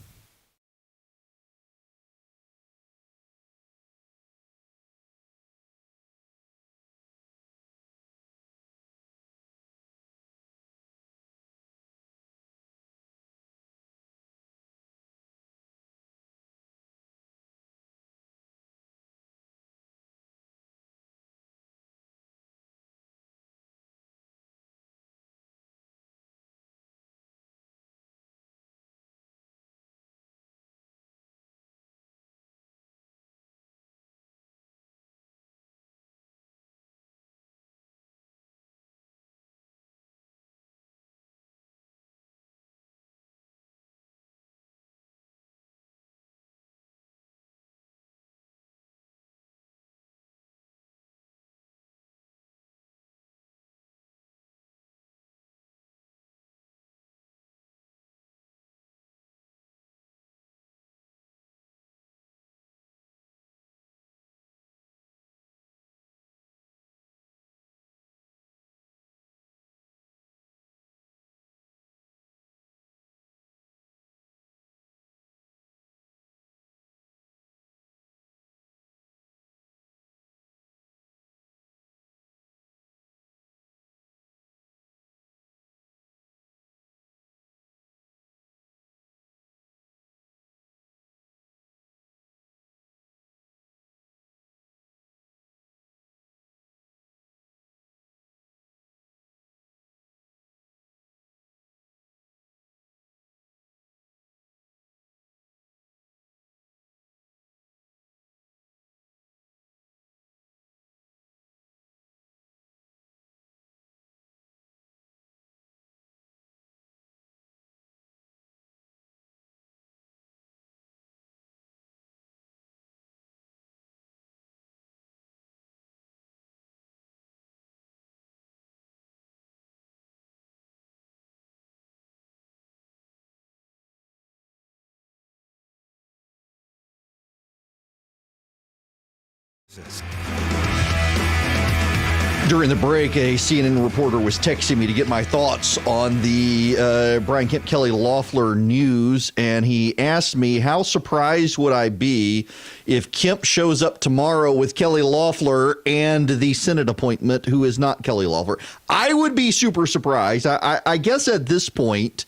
During the break, a CNN reporter was texting me to get my thoughts on the Brian Kemp Kelly Loeffler news, and he asked me, how surprised would I be if Kemp shows up tomorrow with Kelly Loeffler and the Senate appointment who is not Kelly Loeffler? I would be super surprised. I guess at this point,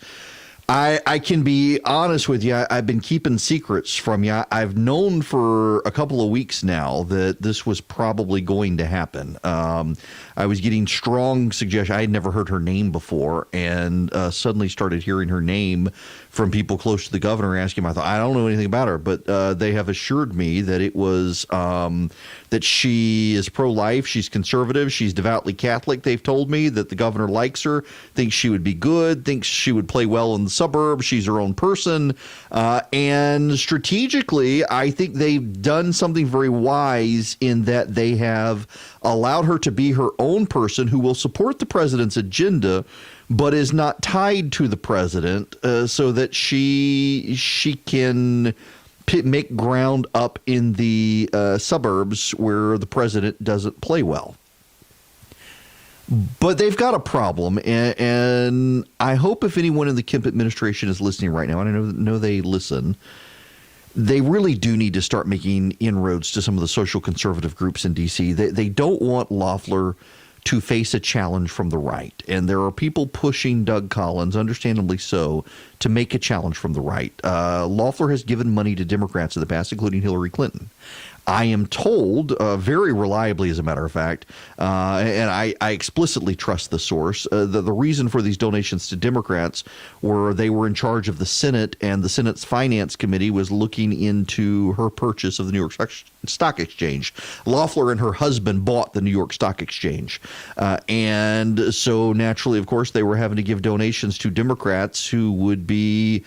I can be honest with you. I've been keeping secrets from you. I've known for a couple of weeks now that this was probably going to happen. I was getting strong suggestions. I had never heard her name before, and suddenly started hearing her name from people close to the governor asking him. I thought, I don't know anything about her, but they have assured me that it was that she is pro-life, she's conservative, she's devoutly Catholic. They've told me that the governor likes her, thinks she would be good, thinks she would play well in the suburbs. She's her own person. And strategically, I think they've done something very wise in that they have allowed her to be her own person who will support the president's agenda, but is not tied to the president, so that she can make ground up in the suburbs where the president doesn't play well. But they've got a problem, and I hope if anyone in the Kemp administration is listening right now, and I know they listen, they really do need to start making inroads to some of the social conservative groups in D.C. They don't want Loeffler to face a challenge from the right. And there are people pushing Doug Collins, understandably so, to make a challenge from the right. Loeffler has given money to Democrats in the past, including Hillary Clinton. I am told, very reliably as a matter of fact, and I explicitly trust the source, the reason for these donations to Democrats were they were in charge of the Senate, and the Senate's Finance Committee was looking into her purchase of the New York Stock Exchange. Loeffler and her husband bought the New York Stock Exchange. And so naturally, of course, they were having to give donations to Democrats who would be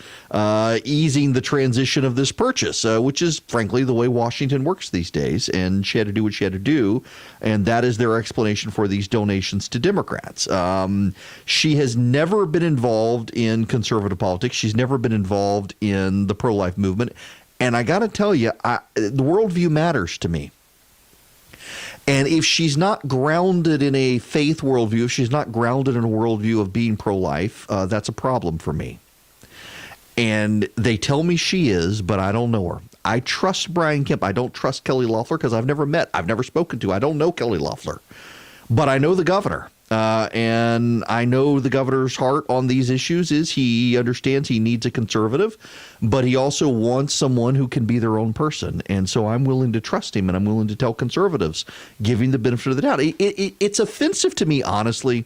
easing the transition of this purchase, which is, frankly, the way Washington works these days, and she had to do what she had to do, and that is their explanation for these donations to Democrats. She has never been involved in conservative politics. She's never been involved in the pro-life movement, and I got to tell you, the worldview matters to me. And if she's not grounded in a faith worldview, if she's not grounded in a worldview of being pro-life, that's a problem for me. And they tell me she is, but I don't know her. I trust Brian Kemp. I don't trust Kelly Loeffler because I've never met, I've never spoken to. I don't know Kelly Loeffler. But I know the governor. And I know the governor's heart on these issues is he understands he needs a conservative, but he also wants someone who can be their own person. And so I'm willing to trust him, and I'm willing to tell conservatives, giving the benefit of the doubt. It's offensive to me, honestly.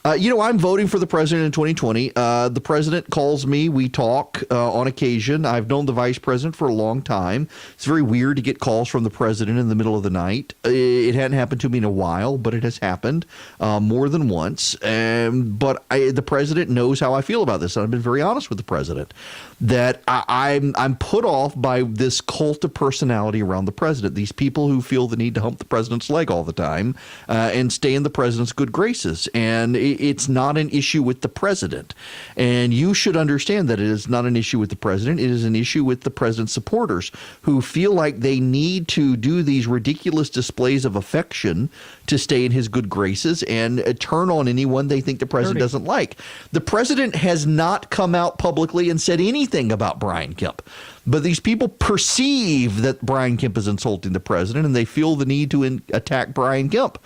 I'm voting for the president in 2020. The president calls me. We talk on occasion. I've known the vice president for a long time. It's very weird to get calls from the president in the middle of the night. It hadn't happened to me in a while, but it has happened more than once. But the president knows how I feel about this, and I've been very honest with the president that I'm put off by this cult of personality around the president. These people who feel the need to hump the president's leg all the time and stay in the president's good graces. And it's not an issue with the president. And you should understand that it is not an issue with the president. It is an issue with the president's supporters who feel like they need to do these ridiculous displays of affection to stay in his good graces and turn on anyone they think the president doesn't like. The president has not come out publicly and said anything about Brian Kemp. But these people perceive that Brian Kemp is insulting the president, and they feel the need to attack Brian Kemp.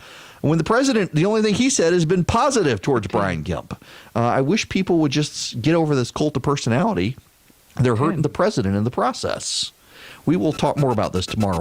When the president, the only thing he said has been positive towards Brian Kemp. I wish people would just get over this cult of personality. They're hurting the president in the process. We will talk more about this tomorrow.